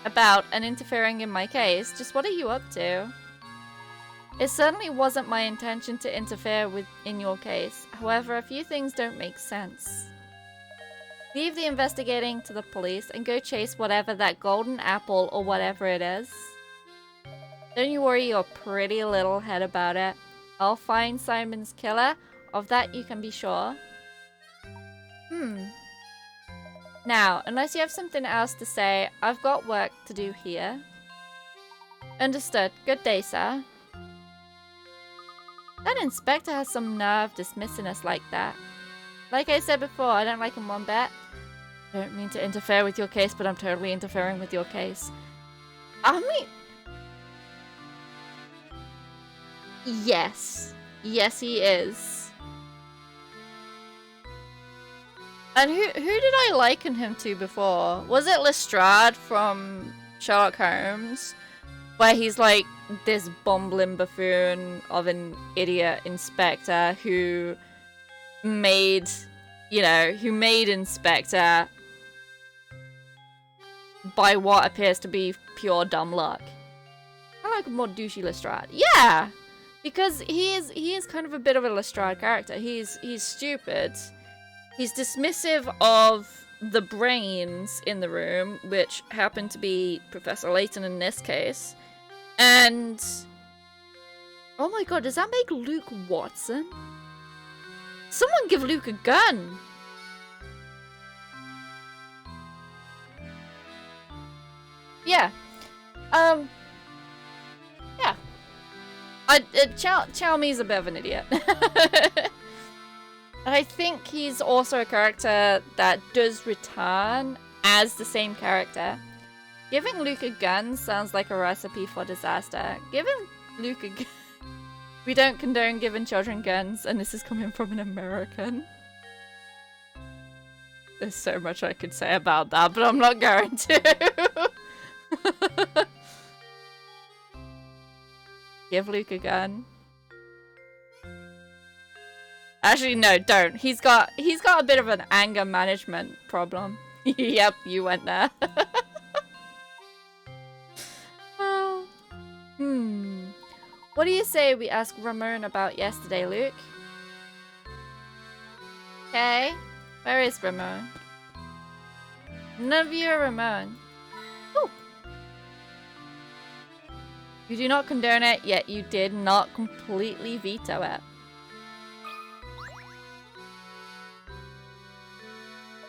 about and interfering in my case. Just what are you up to? It certainly wasn't my intention to interfere in your case. However, a few things don't make sense. Leave the investigating to the police and go chase whatever that golden apple or whatever it is. Don't you worry your pretty little head about it. I'll find Simon's killer. Of that you can be sure. Now, unless you have something else to say, I've got work to do here. Understood. Good day, sir. That inspector has some nerve dismissing us like that. Like I said before, I don't like him one bit. I don't mean to interfere with your case, but I'm totally interfering with your case. I mean... Yes. Yes, he is. And who did I liken him to before? Was it Lestrade from Sherlock Holmes? Where he's like this bumbling buffoon of an idiot inspector who made, you know, who made Inspector by what appears to be pure dumb luck. I like a more douchey Lestrade. Yeah! Because he is kind of a bit of a Lestrade character. He's stupid. He's dismissive of the brains in the room, which happen to be Professor Layton in this case. And oh my god, does that make Luke Watson? Someone give Luke a gun! Yeah. Yeah. Chow Mi's a bit of an idiot. I think he's also a character that does return as the same character. Giving Luke a gun sounds like a recipe for disaster. Giving Luke a gun... We don't condone giving children guns, and this is coming from an American. There's so much I could say about that, but I'm not going to. Give Luke a gun. Actually, no, don't. He's got a bit of an anger management problem. Yep, you went there. What do you say we ask Ramon about yesterday, Luke? Okay. Where is Ramon? None of you are Ramon. Ooh. You do not condone it, yet you did not completely veto it.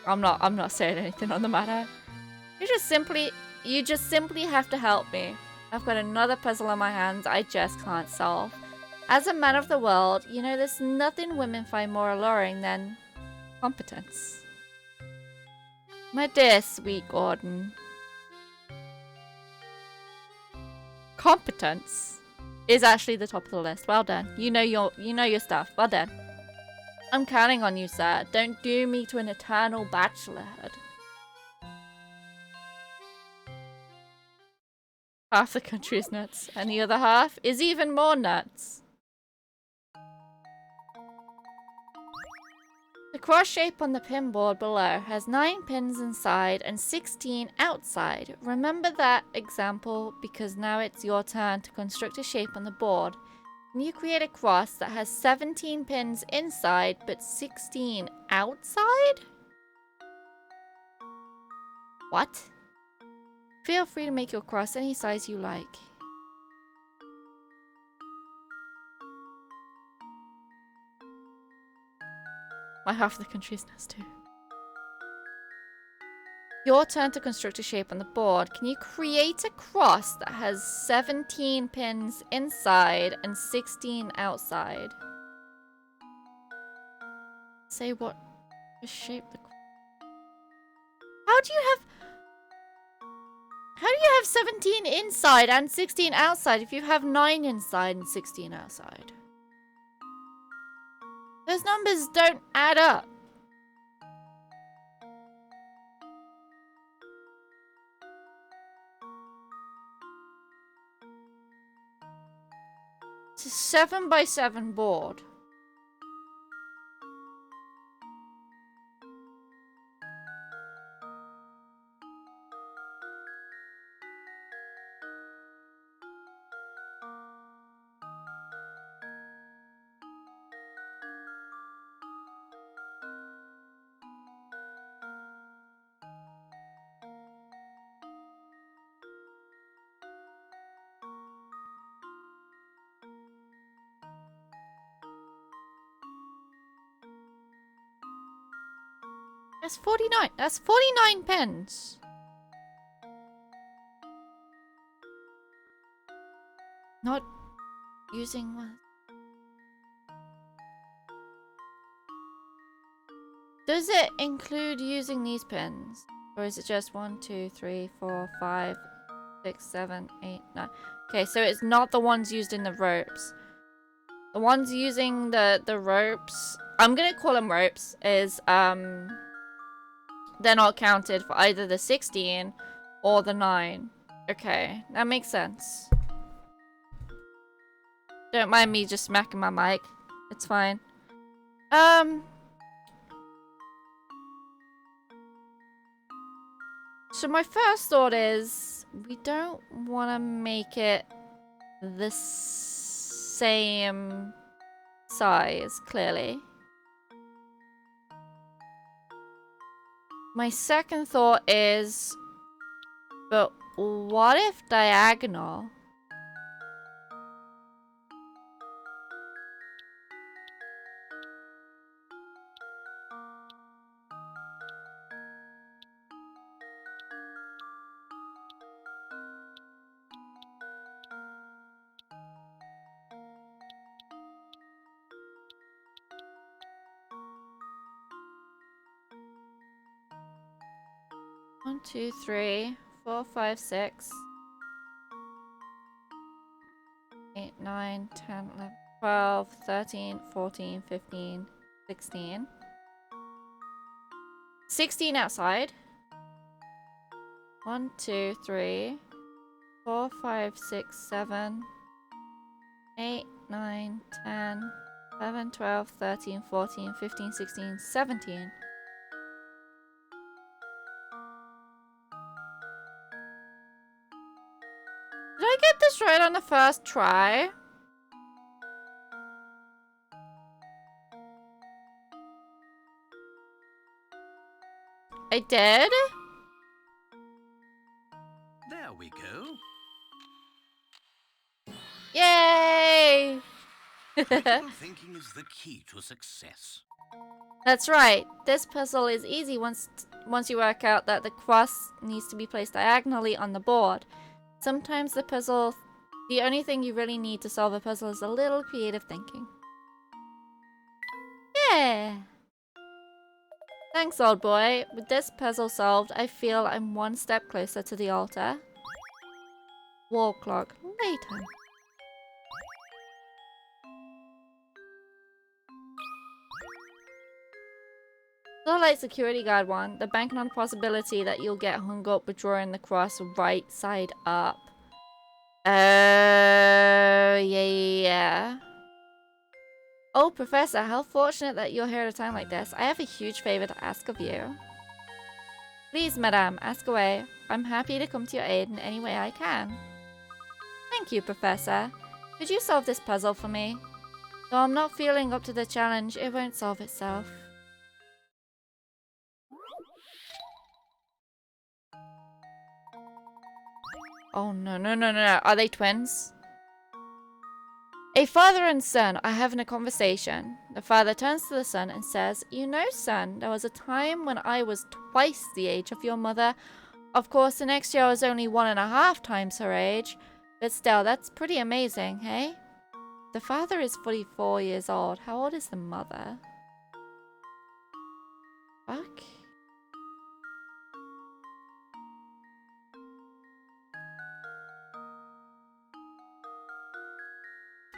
I'm not saying anything on the matter. You just simply have to help me. I've got another puzzle on my hands I just can't solve. As a man of the world, you know there's nothing women find more alluring than competence. My dear sweet Gordon. Competence is actually the top of the list. Well done. You know your stuff. Well done. I'm counting on you, sir. Don't doom me to an eternal bachelorhood. Half the country is nuts, and the other half is even more nuts. The cross shape on the pin board below has 9 pins inside and 16 outside. Remember that example because now it's your turn to construct a shape on the board. Can you create a cross that has 17 pins inside but 16 outside? What? Feel free to make your cross any size you like. My half of the country is nuts too. Your turn to construct a shape on the board. Can you create a cross that has 17 pins inside and 16 outside? Say what shape the... How do you have 17 inside and 16 outside if you have 9 inside and 16 outside? Those numbers don't add up. It's a 7x7 board. That's 49. That's 49 pens. Not using one. Does it include using these pens? Or is it just 1, 2, 3, 4, 5, 6, 7, 8, 9? Okay, so it's not the ones used in the ropes. The ones using the ropes, I'm gonna call them ropes, is they're not counted for either the 16 or the 9. Okay, that makes sense. Don't mind me just smacking my mic. It's fine. So my first thought is we don't want to make it the same size, clearly. My second thought is, but what if diagonal? One, two, three, 4, 5, 6, 8, 9, 10, 11, 12, 13, 14, 15, 16. 16 outside. 1, 2, 3, 4, 5, 6, 7, 8, 9, 10, 11, 12, 13, 14, 15, 16, 17. Did I get this right on the first try? I did? There we go. Yay! Critical thinking is the key to success. That's right. This puzzle is easy once you work out that the cross needs to be placed diagonally on the board. Sometimes the only thing you really need to solve a puzzle is a little creative thinking. Yeah! Thanks, old boy. With this puzzle solved, I feel I'm one step closer to the altar. Wall clock. Layton. Still like security guard one, the banking on the possibility that you'll get hung up with drawing the cross right side up. Yeah. Oh, Professor, how fortunate that you're here at a time like this. I have a huge favor to ask of you. Please, madame, ask away. I'm happy to come to your aid in any way I can. Thank you, Professor. Could you solve this puzzle for me? Though I'm not feeling up to the challenge, it won't solve itself. Oh, no, no, no, no. Are they twins? A father and son are having a conversation. The father turns to the son and says, "You know, son, there was a time when I was twice the age of your mother. Of course, the next year I was only 1.5 times her age. But still, that's pretty amazing, hey?" The father is 44 years old. How old is the mother? Fuck.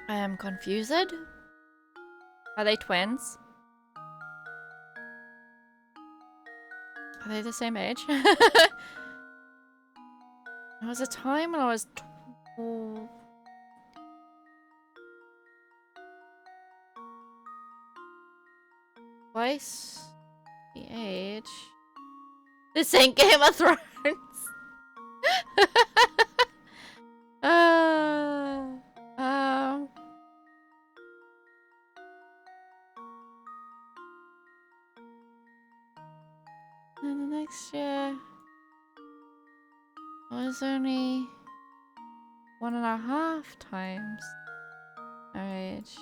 I am confused. Are they twins? Are they the same age? There was a time when I was twice the age. This ain't Game of Thrones. Um. And the next year I was only 1.5 times her age.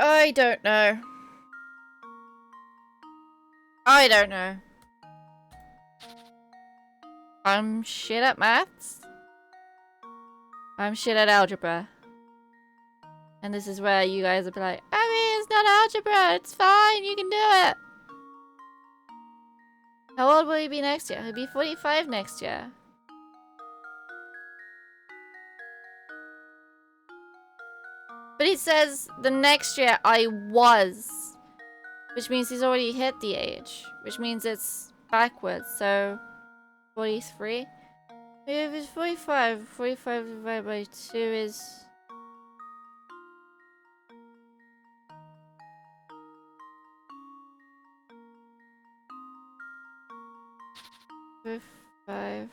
I don't know. I don't know. I'm shit at maths. I'm shit at algebra. And this is where you guys will be like, I mean, it's not algebra. It's fine. You can do it. How old will he be next year? He'll be 45 next year. But he says the next year I was. Which means he's already hit the age. Which means it's backwards. So 43. If it's 45, 45 divided by 2 is... Five,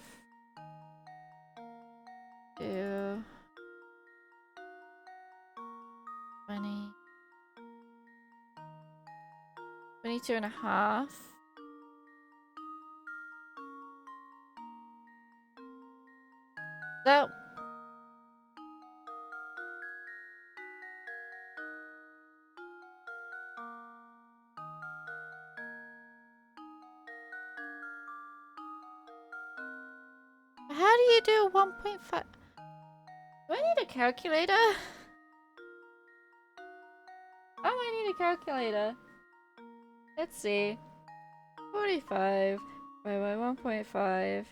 2, 20, 22 and a half. So, how do you do 1.5? Do I need a calculator? Oh, I need a calculator. Let's see. 45 by 1.5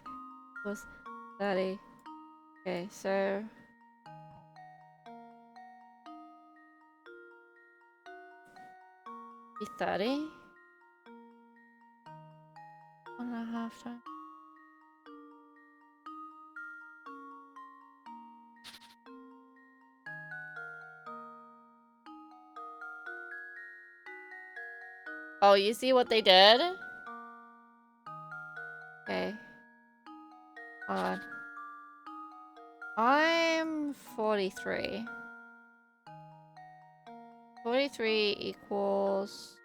plus 30. Okay, so... be 30? 1.5 times. Oh, you see what they did? Okay. Hold on. I'm 43. 43 equals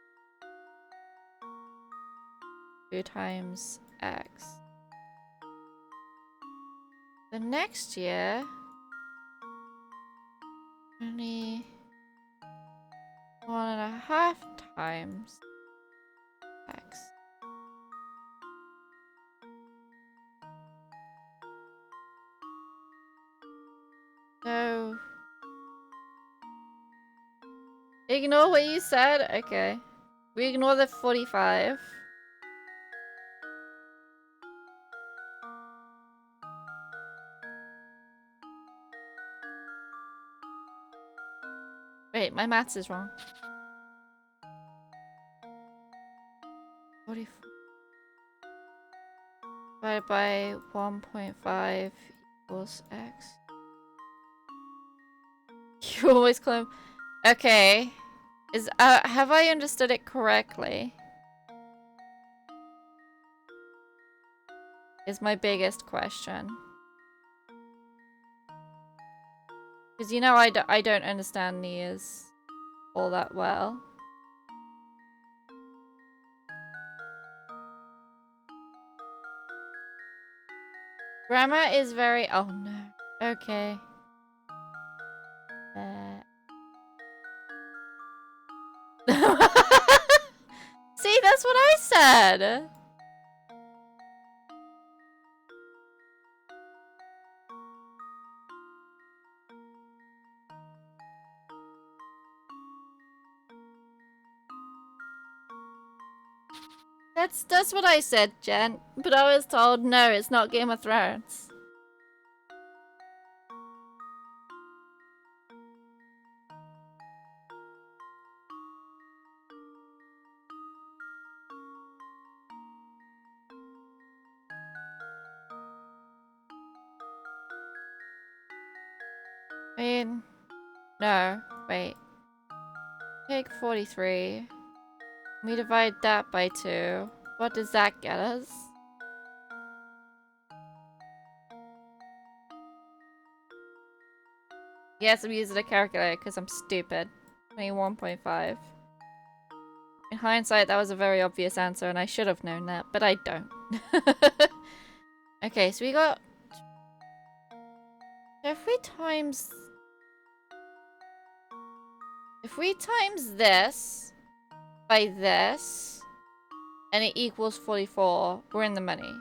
2 times x. The next year, only 1.5 times x. So, ignore what you said? Okay. We ignore the 45. Wait, my maths is wrong. 44 divided by 1.5 equals x. You always claim. Okay. Have I understood it correctly? Is my biggest question. Because you know I don't understand these all that well. Grammar is very... oh no. Okay. See, that's what I said! That's what I said, Jen. But I was told, no, it's not Game of Thrones. I mean... no, wait. Take 43. We divide that by 2. What does that get us? Yes, I'm using a calculator because I'm stupid. 21.5. In hindsight, that was a very obvious answer and I should have known that, but I don't. Okay, so we got... if we times... if If we times this by this, and it equals 44, we're in the money.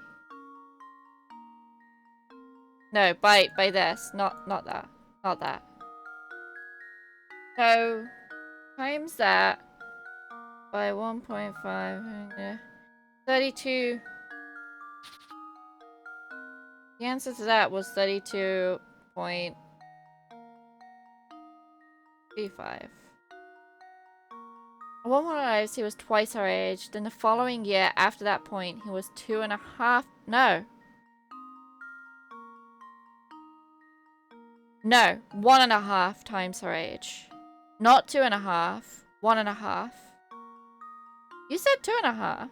No, by this, not that. Not that. So, times that by 1.5, 32. The answer to that was 32.35. One more lives, he was twice our age. Then the following year, after that point, he was 2.5. No. No, 1.5 times her age. Not 2.5. 1.5. You said 2.5.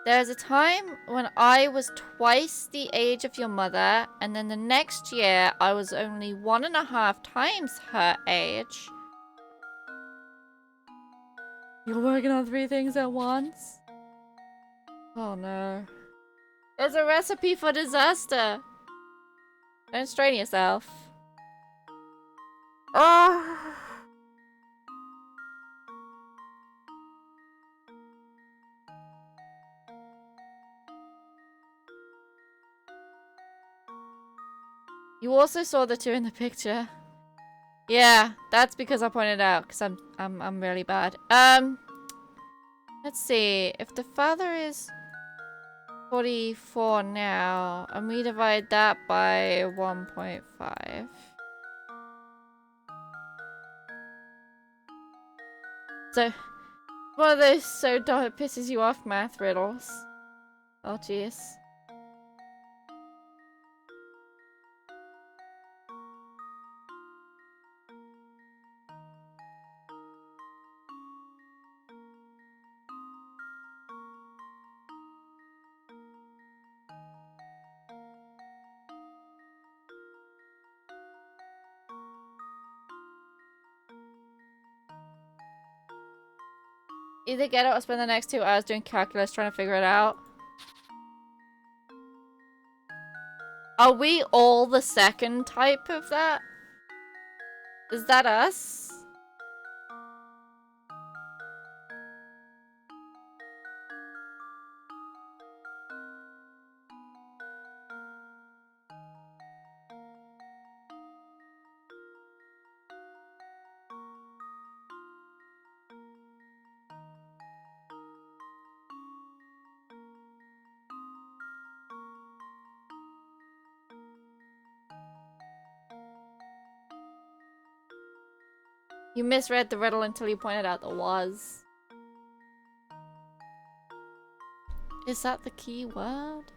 There was a time when I was twice the age of your mother, and then the next year I was only 1.5 times her age. You're working on 3 things at once? Oh no. There's a recipe for disaster. Don't strain yourself. Oh. You also saw the 2 in the picture. Yeah, that's because I pointed out, because I'm really bad. Let's see. If the father is 44 now, and we divide that by 1.5. So, one of those so dumb it pisses you off math riddles. Oh, jeez. Either get it or spend the next 2 hours doing calculus trying to figure it out. Are we all the second type of that? Is that us? You misread the riddle until you pointed out the was. Is that the key word?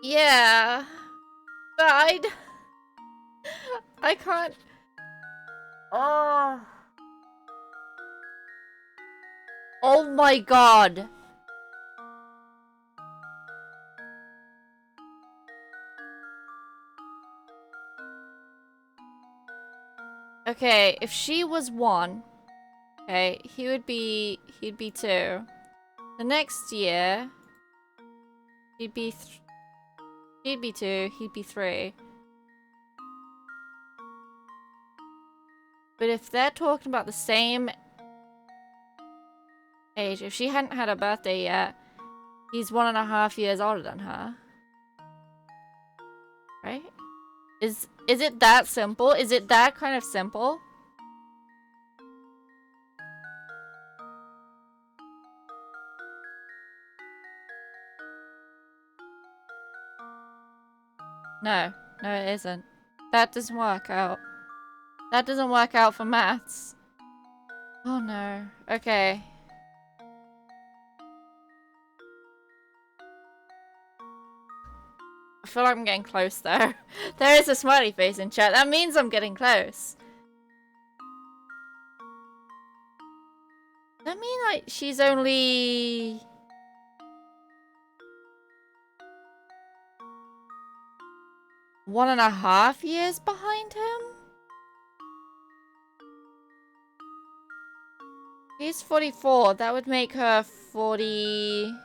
Yeah. But I can't. Oh. Oh my god. Okay, if she was 1, okay, he'd be 2. The next year, she'd be 2, he'd be 3. But if they're talking about the same age, if she hadn't had a birthday yet, he's 1.5 years older than her. Right? Is it that simple? Is it that kind of simple? No. No, it isn't. That doesn't work out. That doesn't work out for maths. Oh no. Okay. I feel like I'm getting close though. There is a smiley face in chat. That means I'm getting close. Does that mean like she's only... one and a half years behind him? He's 44. That would make her 42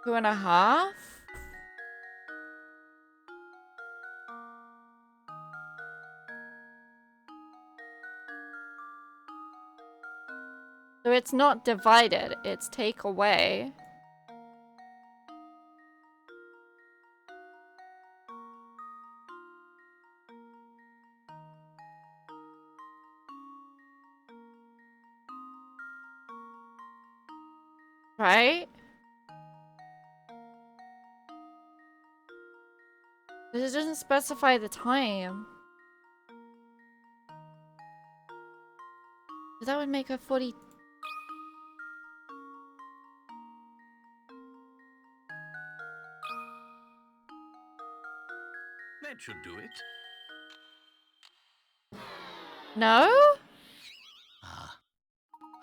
and a half? So it's not divided, it's take away. Right? This doesn't specify the time. So that would make her 40. That should do it. No? Ah,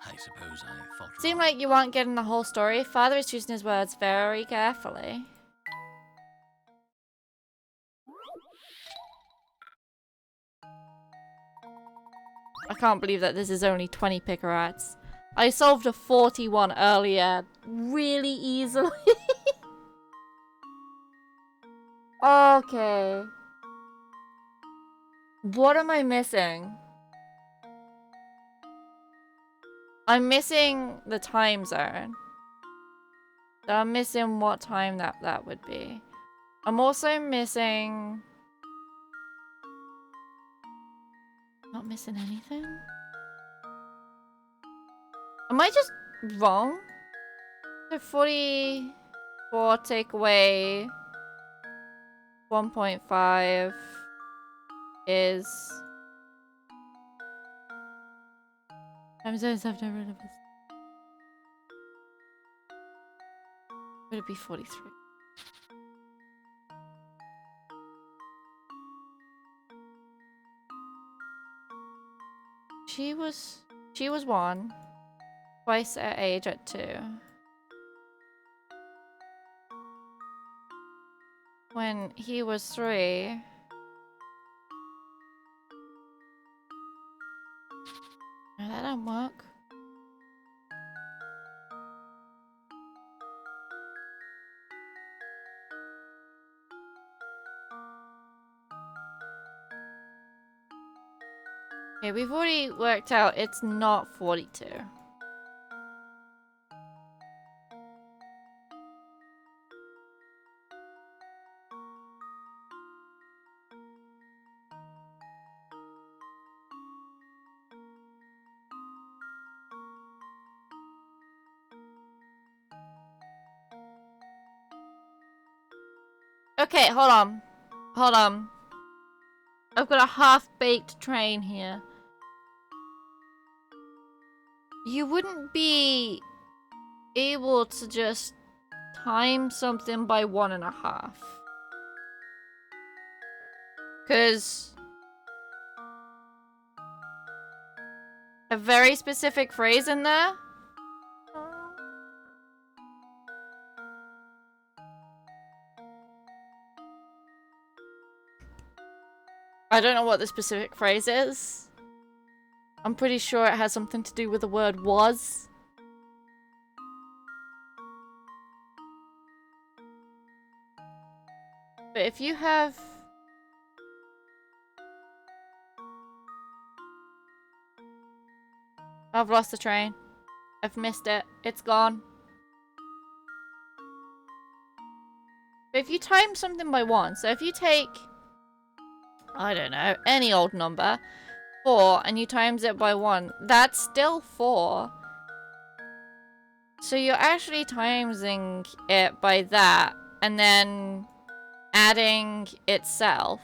I suppose I thought Seemed wrong. like you weren't getting the whole story. Father is choosing his words very carefully. I can't believe that this is only 20 picarats. I solved a 41 earlier really easily. Okay. What am I missing? I'm missing the time zone. So I'm missing what time that would be. I'm also missing... Not missing anything? Am I just wrong? So 44 take away 1.5 is... Time zones have no relevance. Would it be 43? She was 1. Twice her age at 2. When he was 3. No, that didn't work. Okay, we've already worked out it's not 42. Okay, hold on. Hold on. I've got a half-baked train here. You wouldn't be able to just time something by 1.5. Because a very specific phrase in there. I don't know what the specific phrase is. I'm pretty sure it has something to do with the word was. But if you have... I've lost the train. I've missed it. It's gone. But if you time something by 1, so if you take... I don't know, any old number, 4, and you times it by 1, that's still 4. So you're actually timesing it by that, and then adding itself.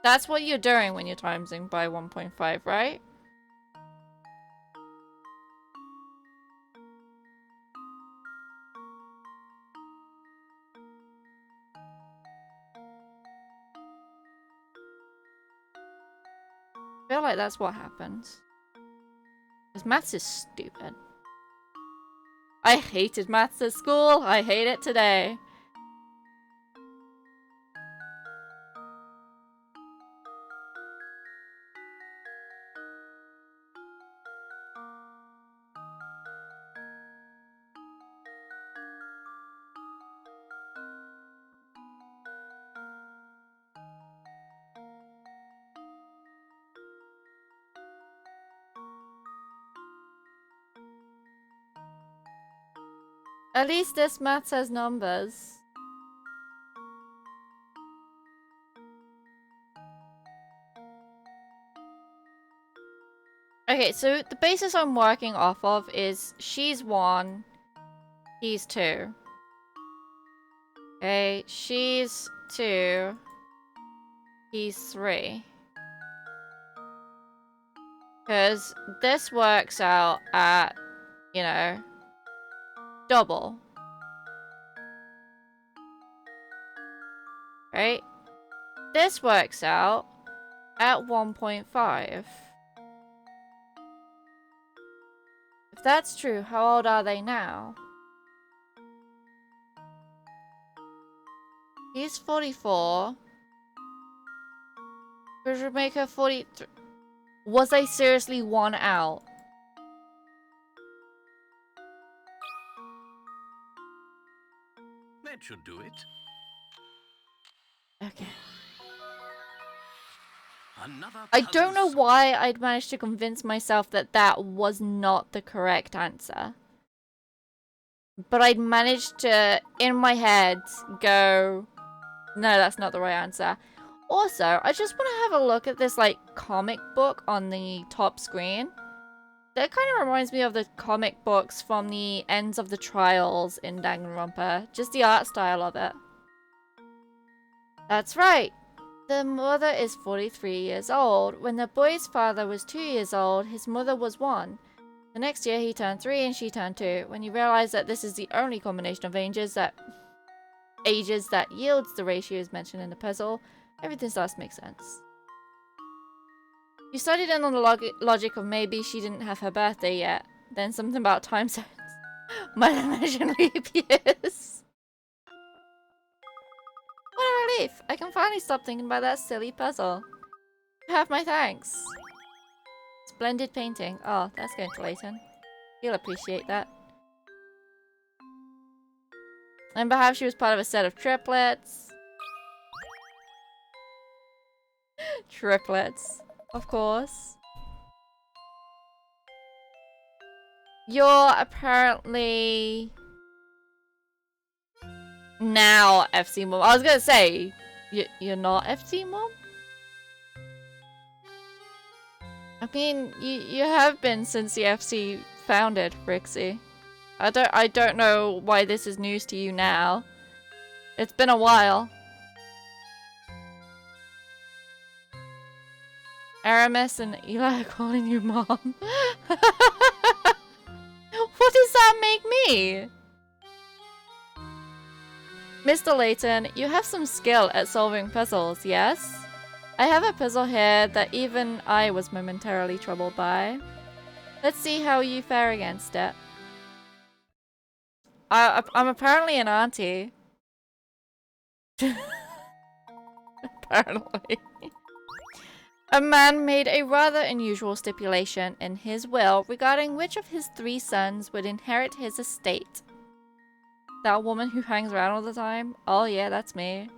That's what you're doing when you're timesing by 1.5, right? I feel like that's what happens. Because maths is stupid. I hated maths at school. I hate it today. At least this math has numbers. Okay, so the basis I'm working off of is she's 1, he's 2. Okay, she's 2, he's 3. Because this works out at, you know, double. Right? This works out at 1.5. If that's true, how old are they now? He's 44. Which would make her 43. Was I seriously 1 out? That should do it. Okay. Another I don't know puzzle why I'd managed to convince myself that that was not the correct answer. But I'd managed to, in my head, go, no, that's not the right answer. Also, I just want to have a look at this, like, comic book on the top screen. That kind of reminds me of the comic books from the ends of the trials in Danganronpa. Just the art style of it. That's right. The mother is 43 years old. When the boy's father was 2 years old, his mother was 1. The next year he turned 3 and she turned 2. When you realize that this is the only combination of ages that yields the ratios mentioned in the puzzle, everything starts to make sense. You studied in on the logic of maybe she didn't have her birthday yet. Then something about time zones. Might have mentioned leap years. What a relief! I can finally stop thinking about that silly puzzle. You have my thanks. Splendid painting. Oh, that's going to Layton. He'll appreciate that. And perhaps she was part of a set of triplets. Triplets. Of course. You're apparently now FC Mom. I was gonna say, you're not FC Mom? I mean, you have been since the FC founded, Rixie. I don't know why this is news to you now. It's been a while. Aramis and Eli are calling you mom. What does that make me? Mr. Layton, you have some skill at solving puzzles, yes? I have a puzzle here that even I was momentarily troubled by. Let's see how you fare against it. I'm apparently an auntie. Apparently. A man made a rather unusual stipulation in his will regarding which of his 3 sons would inherit his estate. That woman who hangs around all the time? Oh yeah, that's me.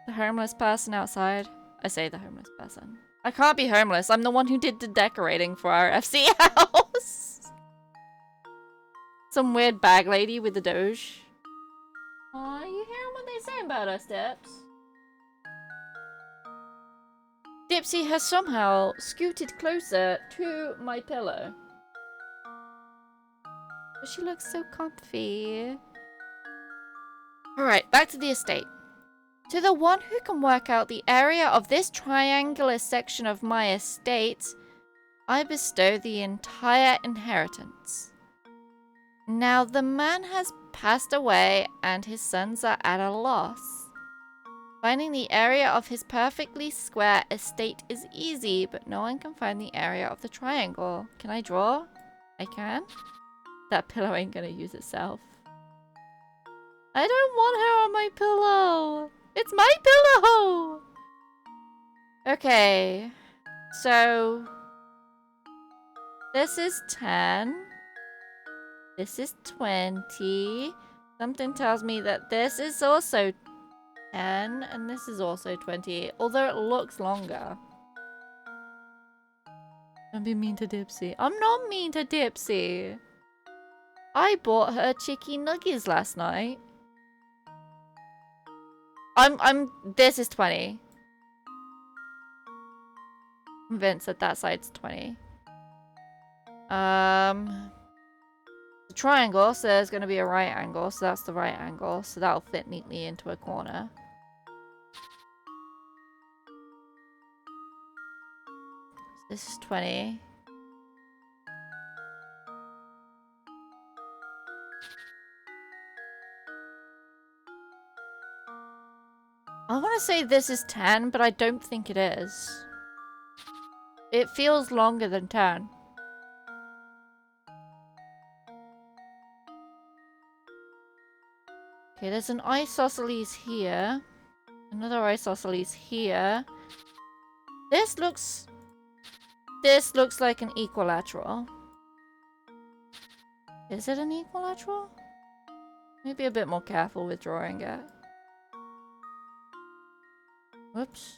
The homeless person outside. I say the homeless person. I can't be homeless. I'm the one who did the decorating for our FC house. Some weird bag lady with the doge. Aw, you hearing what they say about us, Dips? Dipsy has somehow scooted closer to my pillow. But she looks so comfy. Alright, back to the estate. To the one who can work out the area of this triangular section of my estate, I bestow the entire inheritance. Now the man has passed away and his sons are at a loss. Finding the area of his perfectly square estate is easy, but no one can find the area of the triangle. Can I draw? I can? That pillow ain't gonna use itself. I don't want her on my pillow! It's my pillow! Okay. So... this is 10. This is 20. Something tells me that this is also 10. And this is also 20. Although it looks longer. Don't be mean to Dipsy. I'm not mean to Dipsy. I bought her chicky nuggies last night. This is 20. I'm convinced that that side's 20. The triangle, so there's going to be a right angle, so that's the right angle, so that'll fit neatly into a corner. This is 20. I want to say this is 10, but I don't think it is. It feels longer than 10. Okay, there's an isosceles here. Another isosceles here. This looks like an equilateral. Is it an equilateral? Maybe a bit more careful with drawing it. Whoops.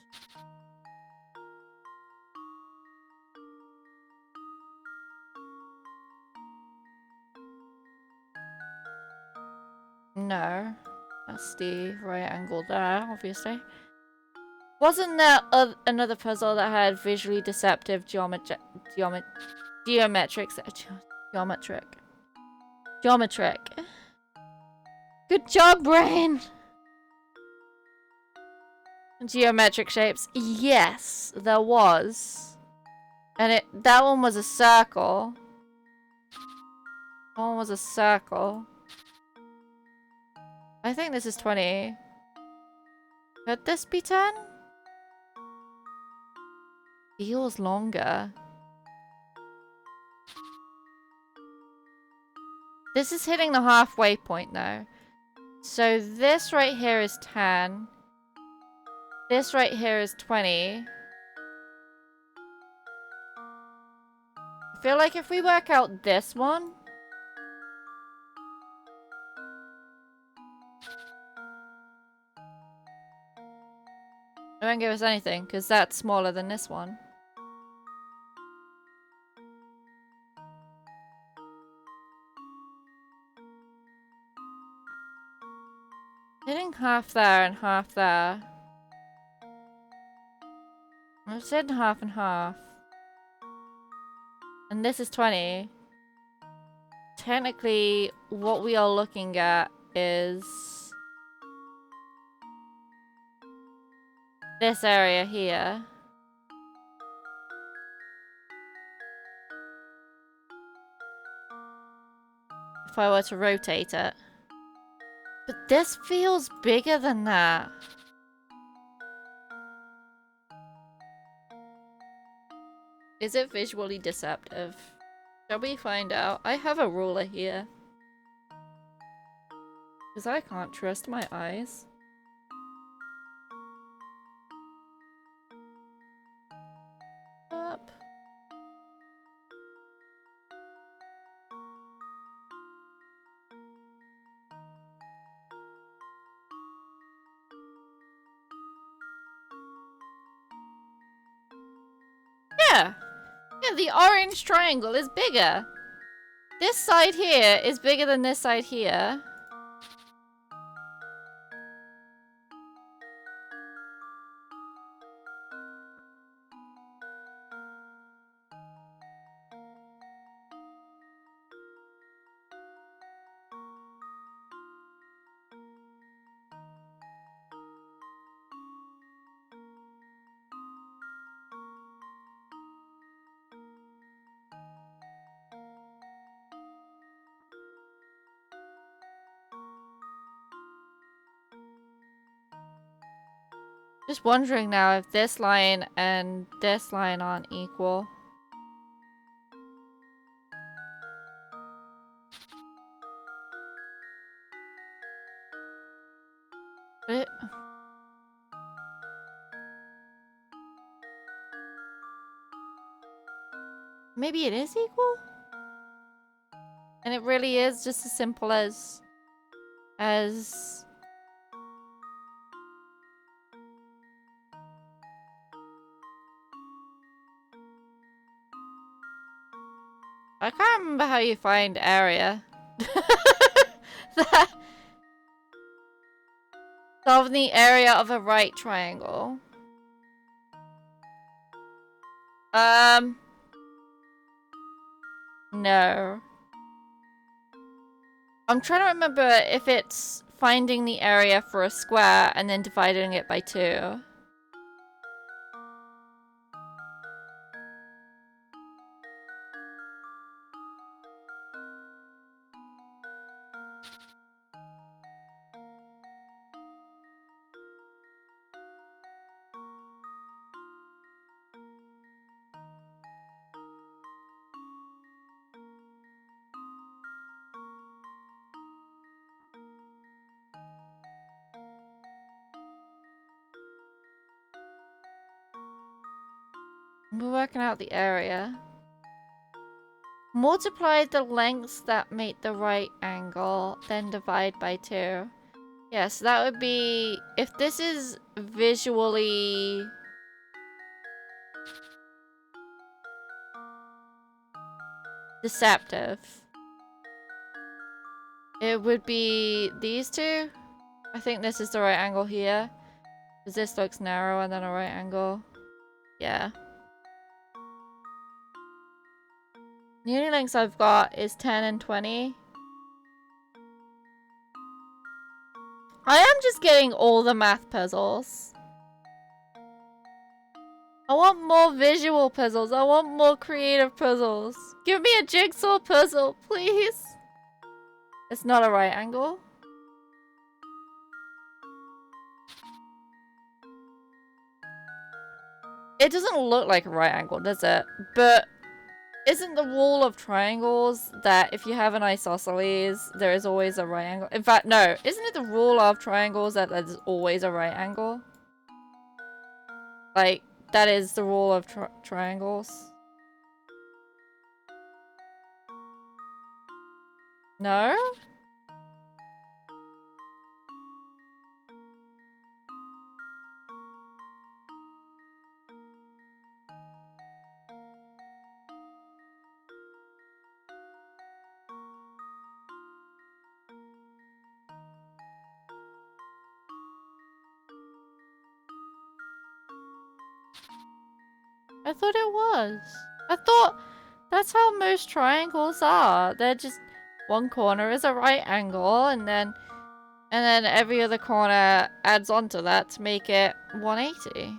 No. That's the right angle there, obviously. Wasn't there another puzzle that had visually deceptive geometric. Good job, brain! Geometric shapes. Yes, there was. And that one was a circle. That one was a circle. I think this is 20. Could this be 10? Feels longer. This is hitting the halfway point now. So this right here is 10. This right here is 20. I feel like if we work out this one... it won't give us anything, because that's smaller than this one. Hitting half there and half there. I've said half and half. And this is 20. Technically, what we are looking at is... this area here. If I were to rotate it. But this feels bigger than that. Is it visually deceptive? Shall we find out? I have a ruler here. Because I can't trust my eyes. Up. Yeah. Yeah, the orange triangle is bigger. This side here is bigger than this side here. Just wondering now if this line and this line aren't equal. But maybe it is equal? And it really is just as simple as I can't remember how you find area. Solve the area of a right triangle. No. I'm trying to remember if it's finding the area for a square and then dividing it by 2. We're working out the area. Multiply the lengths that make the right angle, then divide by 2. Yes, that would be... If this is visually... deceptive, it would be these two. I think this is the right angle here. Because this looks narrow and then a right angle. Yeah. The only lengths I've got is 10 and 20. I am just getting all the math puzzles. I want more visual puzzles. I want more creative puzzles. Give me a jigsaw puzzle, please. It's not a right angle. It doesn't look like a right angle, does it? But isn't the rule of triangles that if you have an isosceles, there is always a right angle? In fact, no. Isn't it the rule of triangles that there's always a right angle? Like, that is the rule of triangles. No? I thought it was. I thought that's how most triangles are. They're just one corner is a right angle and then every other corner adds on to that to make it 180.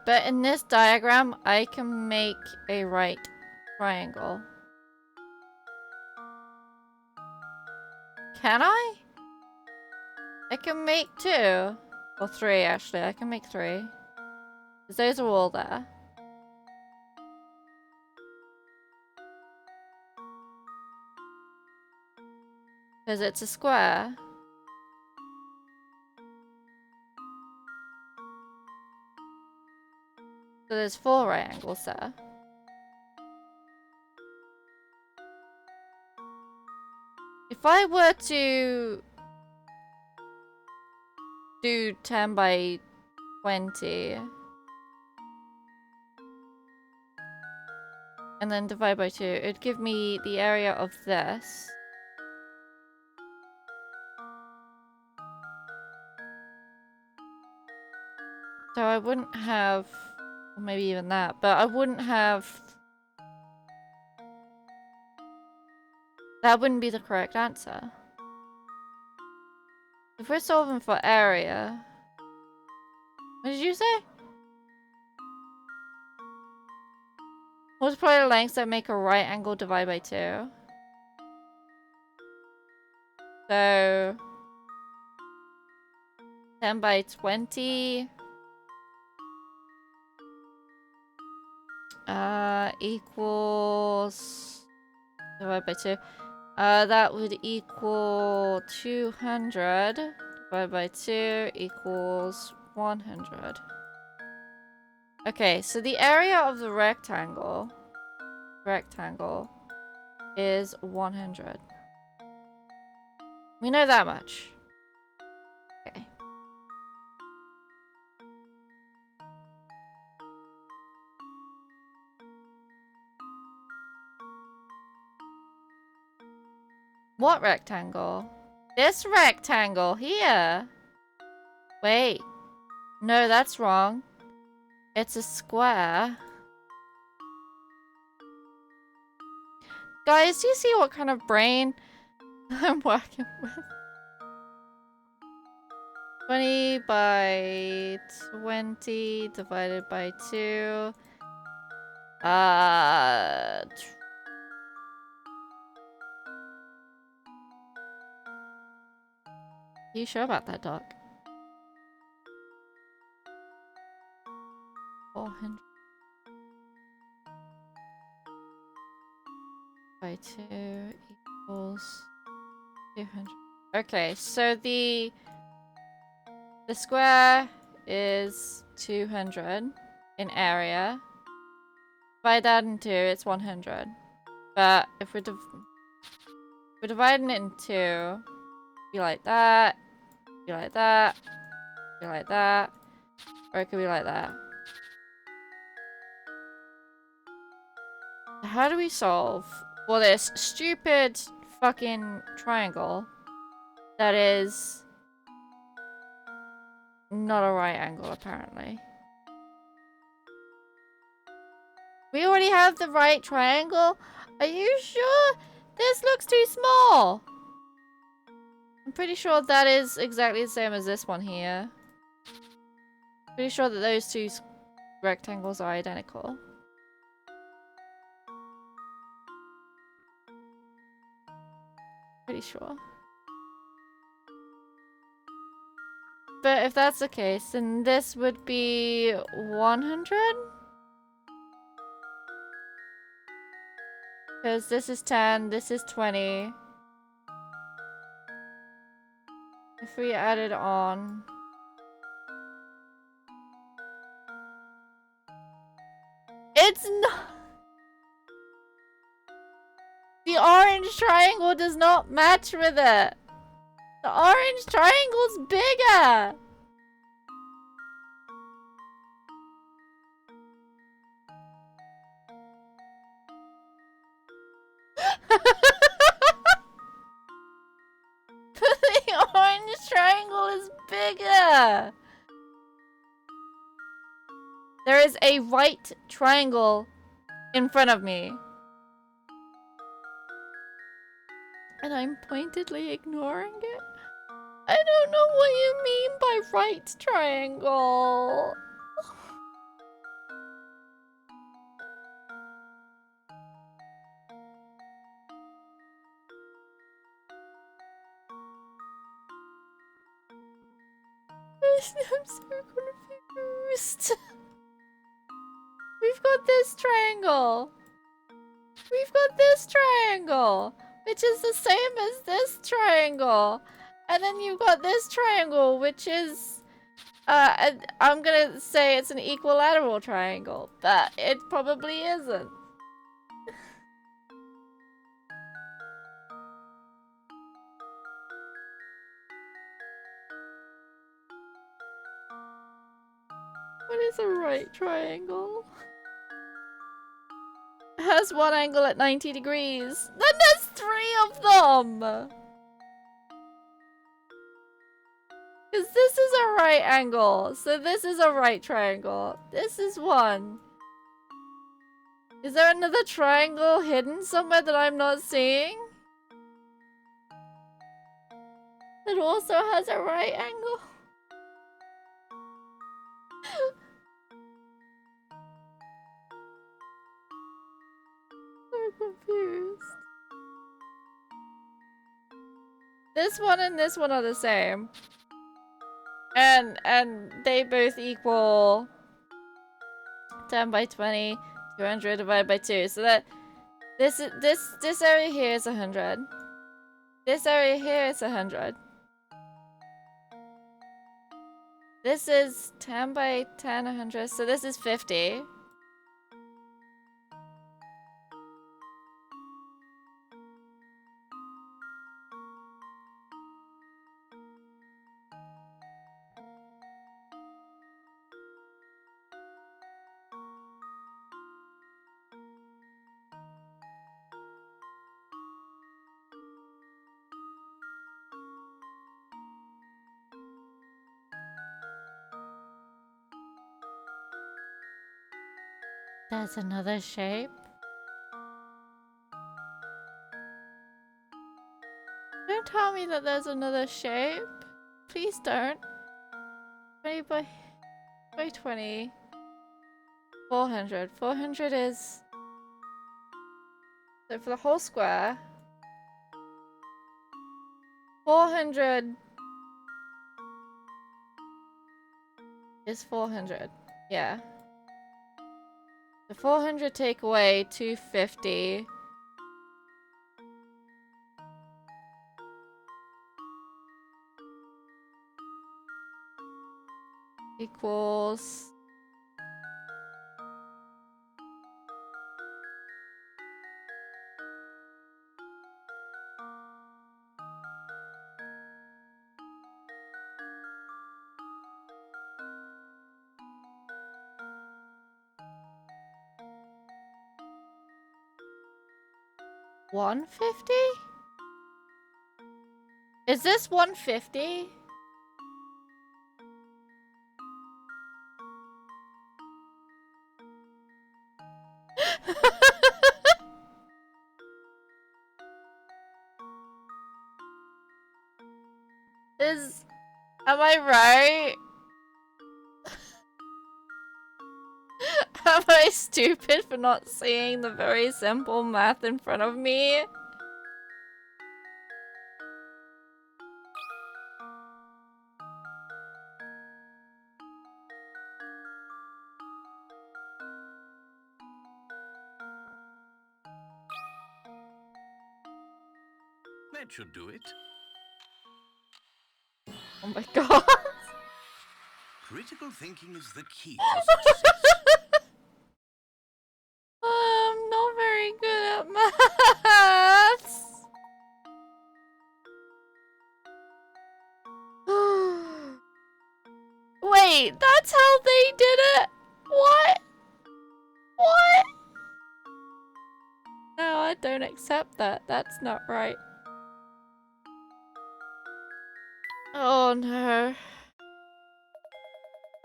But in this diagram, I can make a right triangle. Can I? I can make 2. Or 3, actually. I can make 3. Because those are all there. Because it's a square. So there's 4 right angles there. If I were to do 10 by 20 and then divide by 2, it'd give me the area of this. So I wouldn't have, or maybe even that, but I wouldn't have, that wouldn't be the correct answer. If we're solving for area, what did you say? Multiply the lengths that make a right angle divide by 2. So 10 by 20 equals divide by 2. That would equal 200 divided by 2 equals 100. Okay, so the area of the rectangle is 100. We know that much. Okay. What rectangle? This rectangle here. Wait. No, that's wrong. It's a square. Guys, do you see what kind of brain I'm working with? 20 by 20 divided by 2. Are you sure about that, Doc? 400 by 2 equals 200. Okay, so the square is 200 in area. Divide that in 2, it's 100. But if we're dividing it in 2, be like that, be like that, be like that, or it could be like that. How do we solve for this stupid fucking triangle that is not a right angle, apparently? We already have the right triangle? Are you sure? This looks too small. I'm pretty sure that is exactly the same as this one here. Pretty sure that those two rectangles are identical. Pretty sure. But if that's the case, then this would be 100? Because this is 10, this is 20. If we add it on... It's not... The orange triangle does not match with it. The orange triangle's bigger. The orange triangle is bigger. There is a right triangle in front of me. And I'm pointedly ignoring it? I don't know what you mean by right triangle. I'm so confused. We've got this triangle. We've got this triangle, which is the same as this triangle. And then you've got this triangle, which is... I'm gonna say it's an equilateral triangle, but it probably isn't. What is a right triangle? It has one angle at 90 degrees. Then there's 3 of them! Because this is a right angle. So this is a right triangle. This is one. Is there another triangle hidden somewhere that I'm not seeing? That also has a right angle? So confused. This one and this one are the same. And they both equal 10 by 20, 200 divided by 2. So that this area here is 100. This area here is 100. This is 10 by 10, 100. So this is 50. That's another shape. Don't tell me that there's another shape. Please don't. 20 by 20. 400. 400 is... So for the whole square... 400... is 400. Yeah. The 400 take away 250. Equals... 150? Is this 150? Am I right? Am I stupid for not seeing the very simple math in front of me? That should do it. Oh my god. Critical thinking is the key to success. I'm not very good at maths. Wait, that's how they did it? What? What? No, I don't accept that. That's not right. Oh no.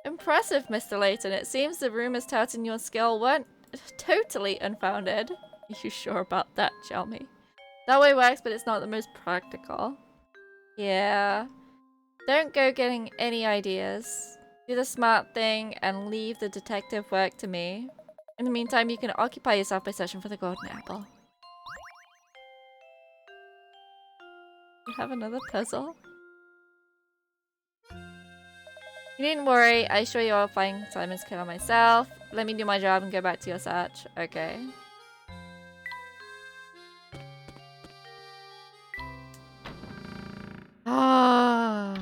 Impressive, Mr. Layton. It seems the rumors touting your skill weren't totally unfounded. Are you sure about that, Chelmy? That way works, but it's not the most practical. Yeah. Don't go getting any ideas. Do the smart thing and leave the detective work to me. In the meantime, you can occupy yourself by searching for the golden apple. You have another puzzle? You needn't worry, I assure you I'll find Simon's killer myself. Let me do my job and go back to your search. Okay. Ah.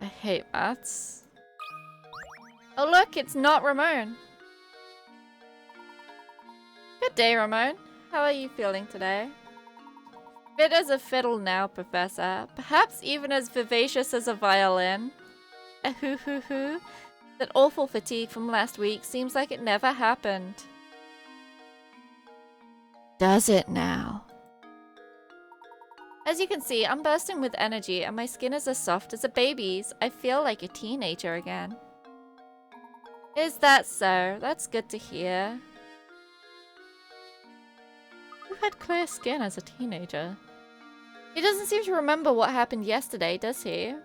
I hate maths. Oh look, it's not Ramon. Good day, Ramon. How are you feeling today? Fit as a fiddle now, Professor. Perhaps even as vivacious as a violin. Ahoo-hoo-hoo. That awful fatigue from last week seems like it never happened. Does it now? As you can see, I'm bursting with energy and my skin is as soft as a baby's. I feel like a teenager again. Is that so? That's good to hear. You had clear skin as a teenager. He doesn't seem to remember what happened yesterday, does he?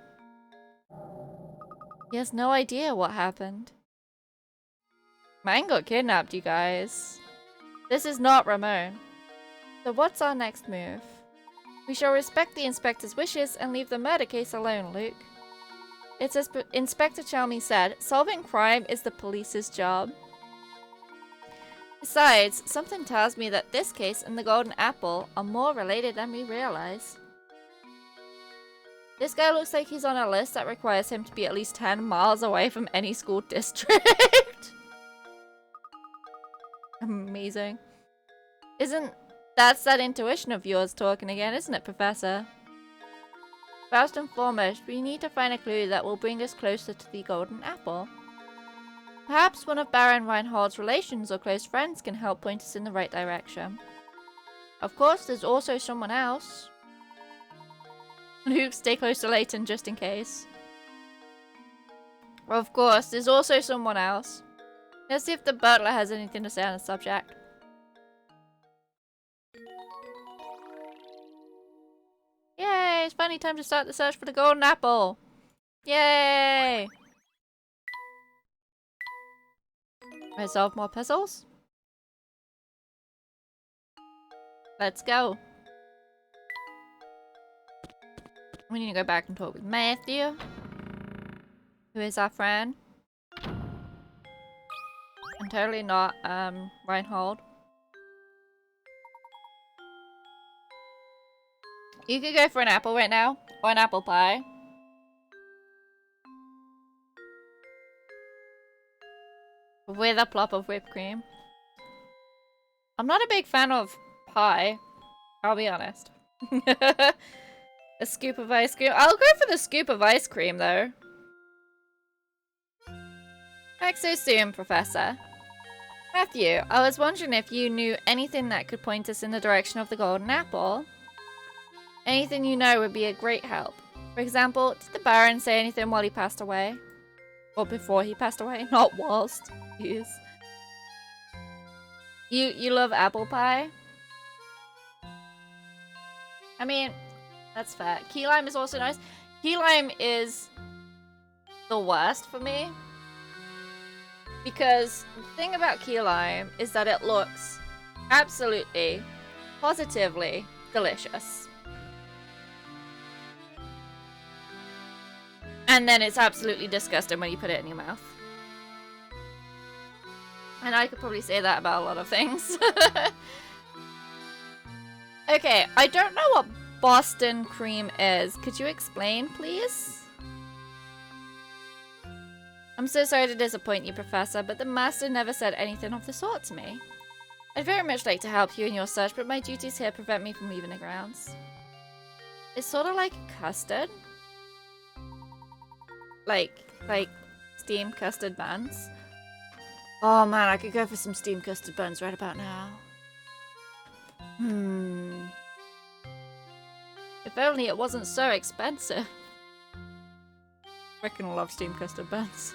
He has no idea what happened. Man got kidnapped, you guys. This is not Ramon. So what's our next move? We shall respect the inspector's wishes and leave the murder case alone, Luke. It's as Inspector Chalmers said, solving crime is the police's job. Besides, something tells me that this case and the Golden Apple are more related than we realize. This guy looks like he's on a list that requires him to be at least 10 miles away from any school district. Amazing. That's that intuition of yours talking again, isn't it, Professor? First and foremost, we need to find a clue that will bring us closer to the Golden Apple. Perhaps one of Baron Reinhold's relations or close friends can help point us in the right direction. Of course, there's also someone else. Luke, stay close to Layton just in case. Of course, there's also someone else. Let's see if the butler has anything to say on the subject. Yay! It's finally time to start the search for the Golden Apple! Yay! I solve more puzzles? Let's go. We need to go back and talk with Matthew, who is our friend. And totally not, Reinhold. You could go for an apple right now, or an apple pie. With a plop of whipped cream. I'm not a big fan of pie, I'll be honest. A scoop of ice cream. I'll go for the scoop of ice cream, though. Back so soon, Professor. Matthew, I was wondering if you knew anything that could point us in the direction of the Golden Apple. Anything you know would be a great help. For example, did the Baron say anything while he passed away? Or before he passed away? Not whilst. Jeez. You love apple pie? I mean, that's fair. Key lime is also nice. Key lime is the worst for me. Because the thing about key lime is that it looks absolutely, positively delicious. And then it's absolutely disgusting when you put it in your mouth. And I could probably say that about a lot of things. Okay, I don't know what Boston cream is. Could you explain, please? I'm so sorry to disappoint you, Professor, but the Master never said anything of the sort to me. I'd very much like to help you in your search, but my duties here prevent me from leaving the grounds. It's sort of like custard. Like steamed custard buns. Oh man, I could go for some steamed custard buns right about now. If only it wasn't so expensive. Freaking love steamed custard buns.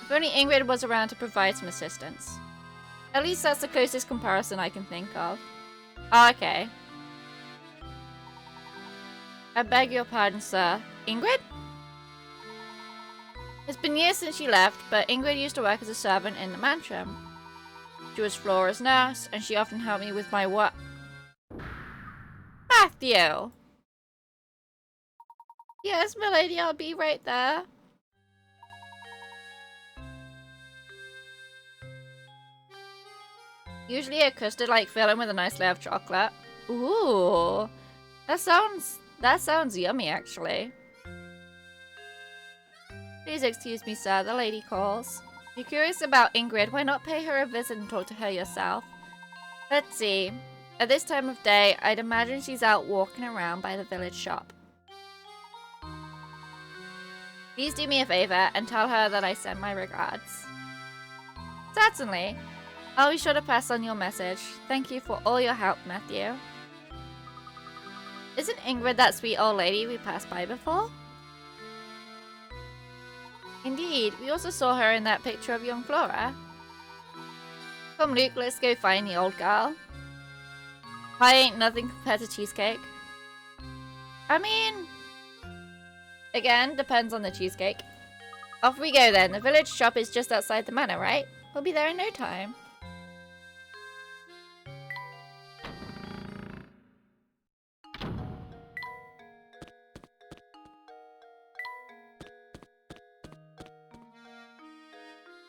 If only Ingrid was around to provide some assistance. At least that's the closest comparison I can think of. Oh, okay. I beg your pardon, sir. Ingrid? It's been years since she left, but Ingrid used to work as a servant in the mansion. She was Flora's nurse, and she often helped me with my work. Matthew! Yes, milady, I'll be right there. Usually a custard-like filling with a nice layer of chocolate. Ooh, that sounds yummy, actually. Please excuse me, sir. The lady calls. If you're curious about Ingrid, why not pay her a visit and talk to her yourself? Let's see. At this time of day, I'd imagine she's out walking around by the village shop. Please do me a favor and tell her that I send my regards. Certainly. I'll be sure to pass on your message. Thank you for all your help, Matthew. Isn't Ingrid that sweet old lady we passed by before? Indeed, we also saw her in that picture of young Flora. Come Luke, let's go find the old girl. Pie ain't nothing compared to cheesecake. I mean, again, depends on the cheesecake. Off we go then. The village shop is just outside the manor, right? We'll be there in no time.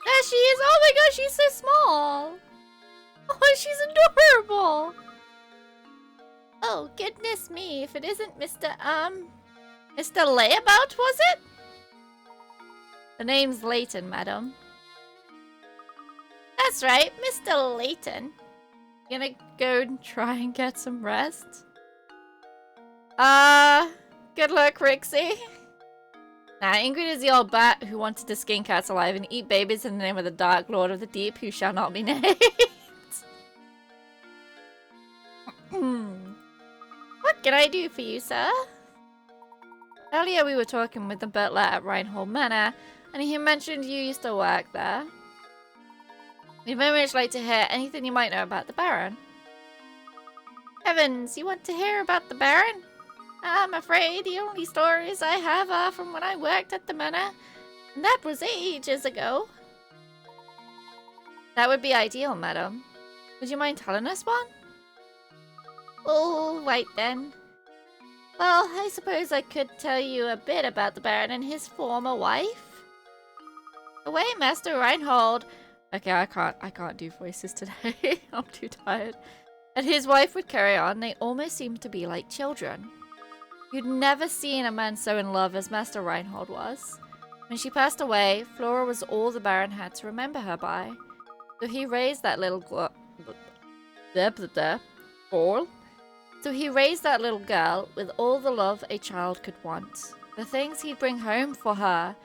There she is! Oh my gosh, she's so small! Oh, she's adorable! Oh, goodness me, if it isn't Mr. Layabout, was it? The name's Layton, madam. That's right, Mr. Layton. You gonna go and try and get some rest? Good luck, Rixie. Nah, Ingrid is the old bat who wanted to skin cats alive and eat babies in the name of the Dark Lord of the Deep, who shall not be named. What can I do for you, sir? Earlier we were talking with the butler at Reinhold Manor, and he mentioned you used to work there. We'd very much like to hear anything you might know about the Baron. Heavens, you want to hear about the Baron? I'm afraid the only stories I have are from when I worked at the manor, and that was ages ago. That would be ideal, madam. Would you mind telling us one? Oh, right then. Well, I suppose I could tell you a bit about the Baron and his former wife. The way Master Reinhold... Okay, I can't do voices today. I'm too tired. And his wife would carry on. They almost seemed to be like children. You'd never seen a man so in love as Master Reinhold was. When she passed away, Flora was all the Baron had to remember her by. So he raised that little girl with all the love a child could want. The things he'd bring home for her,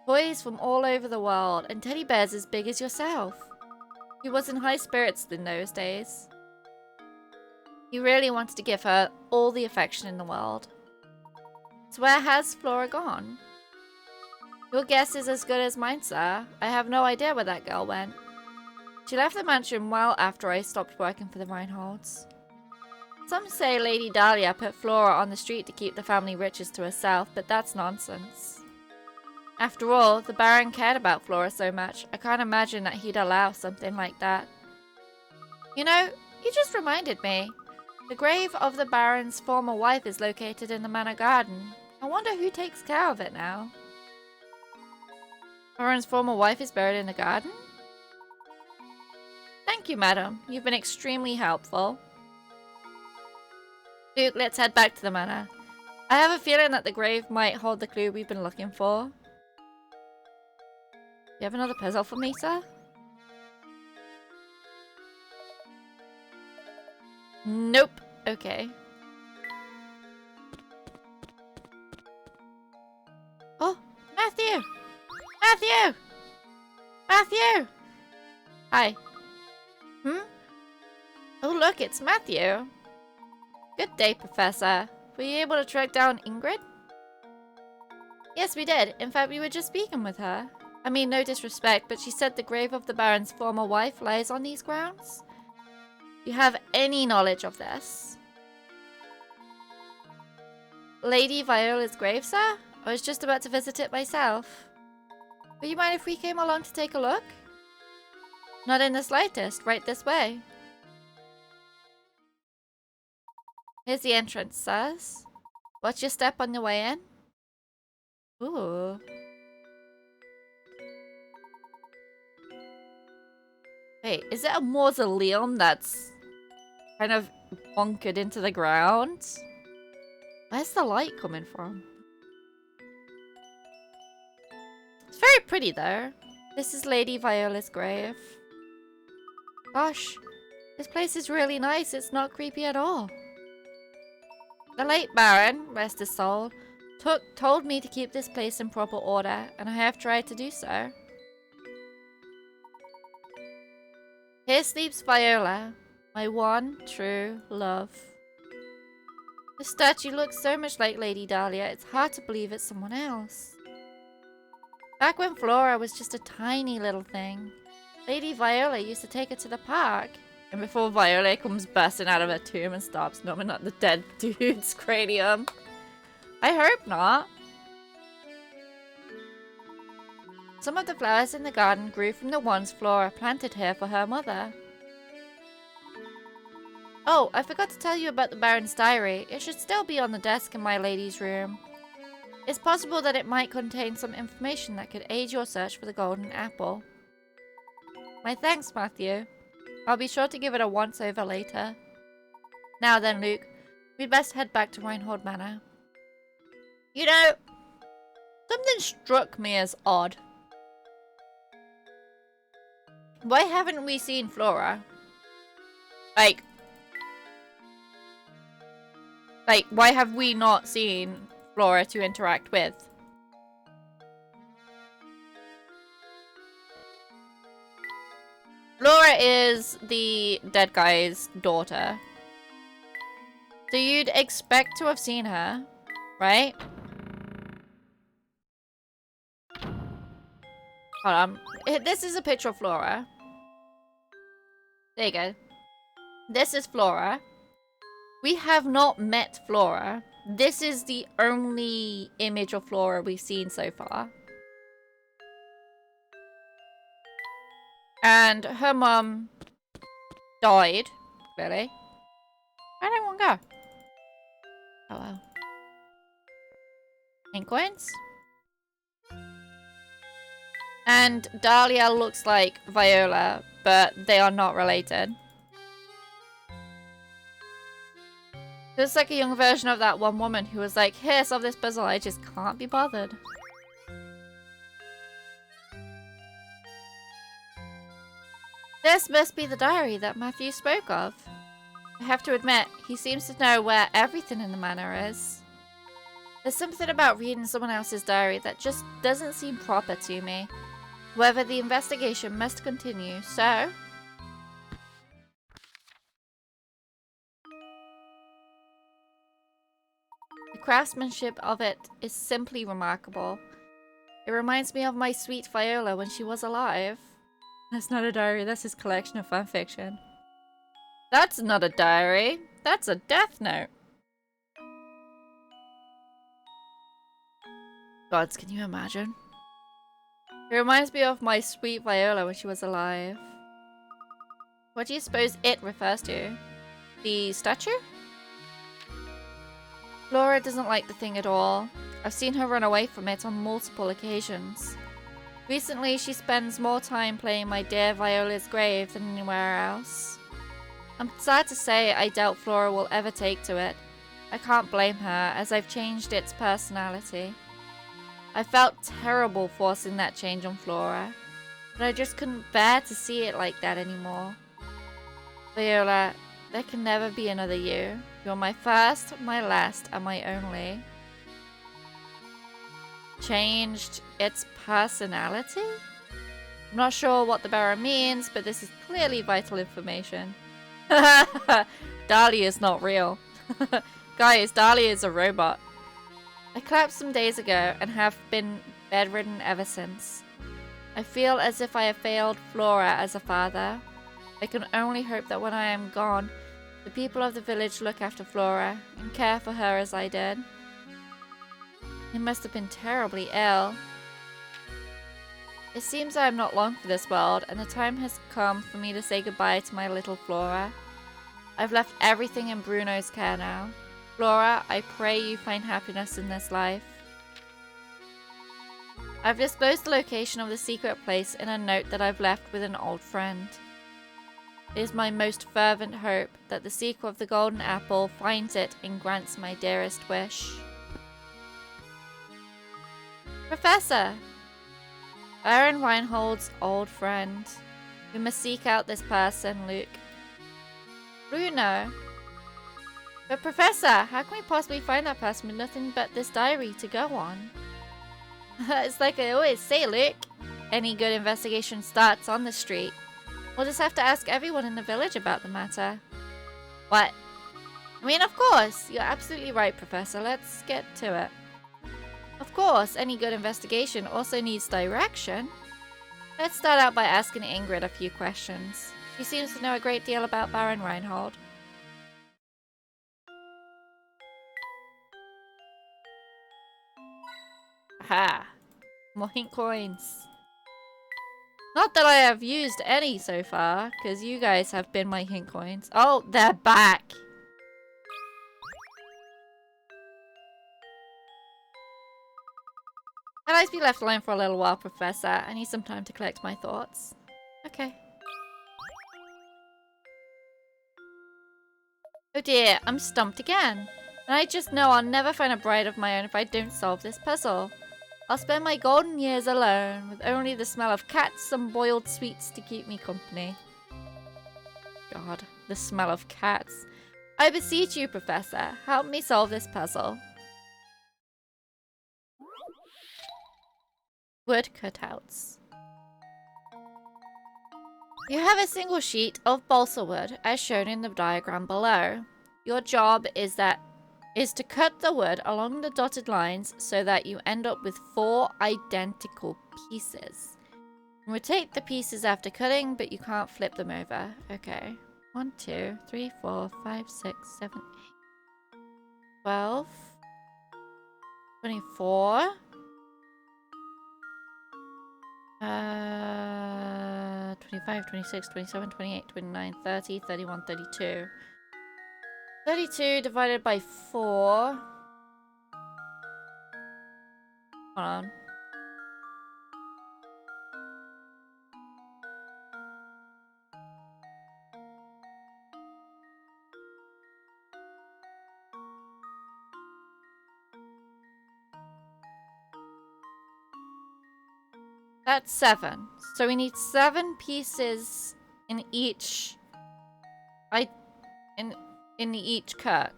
toys from all over the world, and teddy bears as big as yourself. He was in high spirits in those days. He really wanted to give her all the affection in the world. So where has Flora gone? Your guess is as good as mine, sir. I have no idea where that girl went. She left the mansion well after I stopped working for the Reinholds. Some say Lady Dahlia put Flora on the street to keep the family riches to herself, but that's nonsense. After all, the Baron cared about Flora so much, I can't imagine that he'd allow something like that. You know, you just reminded me. The grave of the Baron's former wife is located in the manor garden. I wonder who takes care of it now. Baron's former wife is buried in the garden? Thank you, madam. You've been extremely helpful. Luke, let's head back to the manor. I have a feeling that the grave might hold the clue we've been looking for. You have another puzzle for me, sir? Nope. Okay. Oh, Matthew! Matthew! Matthew! Hi. Oh look, it's Matthew. Good day, Professor. Were you able to track down Ingrid? Yes, we did. In fact, we were just speaking with her. I mean, no disrespect, but she said the grave of the Baron's former wife lies on these grounds. Do you have any knowledge of this? Lady Viola's grave, sir? I was just about to visit it myself. Would you mind if we came along to take a look? Not in the slightest. Right this way. Here's the entrance, sirs. Watch your step on the way in. Ooh. Wait, is it a mausoleum that's kind of bunkered into the ground? Where's the light coming from? It's very pretty though. This is Lady Viola's grave. Gosh, this place is really nice. It's not creepy at all. The late Baron, rest his soul, told me to keep this place in proper order, and I have tried to do so. Here sleeps Viola, my one true love. The statue looks so much like Lady Dahlia, it's hard to believe it's someone else. Back when Flora was just a tiny little thing, Lady Viola used to take her to the park. And before Viola comes bursting out of her tomb and starts gnawing at the dead dude's cranium. I hope not. Some of the flowers in the garden grew from the ones Flora planted here for her mother. Oh, I forgot to tell you about the Baron's diary. It should still be on the desk in my lady's room. It's possible that it might contain some information that could aid your search for the golden apple. My thanks, Matthew. I'll be sure to give it a once-over later. Now then, Luke, we'd best head back to Reinhold Manor. You know, something struck me as odd. Why haven't we seen Flora? Like, why have we not seen Flora to interact with? Flora is the dead guy's daughter. So you'd expect to have seen her, right? Hold on. This is a picture of Flora. There you go. This is Flora. We have not met Flora. This is the only image of Flora we've seen so far. And her mum died, clearly. Where'd everyone go? Oh well. Pink coins? And Dahlia looks like Viola, but they are not related. There's like a young version of that one woman who was like, here, solve this puzzle, I just can't be bothered. This must be the diary that Matthew spoke of. I have to admit, he seems to know where everything in the manor is. There's something about reading someone else's diary that just doesn't seem proper to me. However, the investigation must continue, so... The craftsmanship of it is simply remarkable. It reminds me of my sweet Viola when she was alive. That's not a diary, that's his collection of fanfiction. That's not a diary, that's a death note. Gods, can you imagine? It reminds me of my sweet Viola when she was alive. What do you suppose it refers to? The statue? Flora doesn't like the thing at all. I've seen her run away from it on multiple occasions. Recently, she spends more time playing my dear Viola's grave than anywhere else. I'm sad to say I doubt Flora will ever take to it. I can't blame her, as I've changed its personality. I felt terrible forcing that change on Flora, but I just couldn't bear to see it like that anymore. Viola, there can never be another you. You're my first, my last, and my only. Changed its personality? I'm not sure what the barrow means, but this is clearly vital information. Dahlia is not real. Guys, Dahlia is a robot. I collapsed some days ago and have been bedridden ever since. I feel as if I have failed Flora as a father. I can only hope that when I am gone, the people of the village look after Flora and care for her as I did. He must have been terribly ill. It seems I am not long for this world, and the time has come for me to say goodbye to my little Flora. I've left everything in Bruno's care now. Flora, I pray you find happiness in this life. I've disclosed the location of the secret place in a note that I've left with an old friend. It is my most fervent hope that the seeker of the golden apple finds it and grants my dearest wish. Professor! Baron Reinhold's old friend. We must seek out this person, Luke. Bruno! But Professor, how can we possibly find that person with nothing but this diary to go on? It's like I always say, Luke. Any good investigation starts on the street. We'll just have to ask everyone in the village about the matter. What? I mean, of course. You're absolutely right, Professor. Let's get to it. Of course, any good investigation also needs direction. Let's start out by asking Ingrid a few questions. She seems to know a great deal about Baron Reinhold. Aha! More hint coins. Not that I have used any so far, because you guys have been my hint coins. Oh, they're back! Can I be left alone for a little while, Professor? I need some time to collect my thoughts. Okay. Oh dear, I'm stumped again. And I just know I'll never find a bride of my own if I don't solve this puzzle. I'll spend my golden years alone, with only the smell of cats and boiled sweets to keep me company. God, the smell of cats. I beseech you, Professor, help me solve this puzzle. Wood cutouts. You have a single sheet of balsa wood, as shown in the diagram below. Your job is to cut the wood along the dotted lines so that you end up with 4 identical pieces. Rotate the pieces after cutting, but you can't flip them over. Okay. 1, 2, 3, 4, 5, 6, 7, 8, 12, 24. 25, 26, 27, 28, 29, 30, 31, 32. 32 divided by 4. Hold on. That's 7. So we need 7 pieces in each in each cut.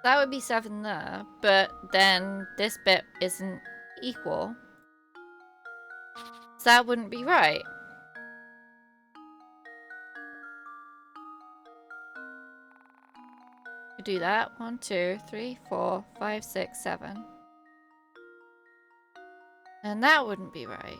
That would be 7 there, but then this bit isn't equal. So that wouldn't be right. Do that. 1, 2, 3, 4, 5, 6, 7. And that wouldn't be right.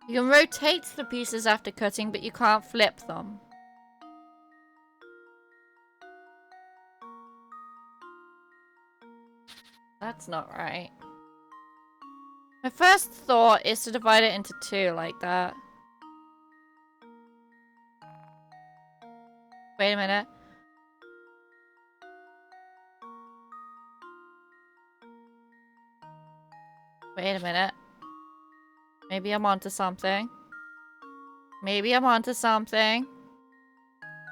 You can rotate the pieces after cutting, but you can't flip them. That's not right. My first thought is to divide it into 2 like that. Wait a minute. Wait a minute. Maybe I'm onto something. Maybe I'm onto something.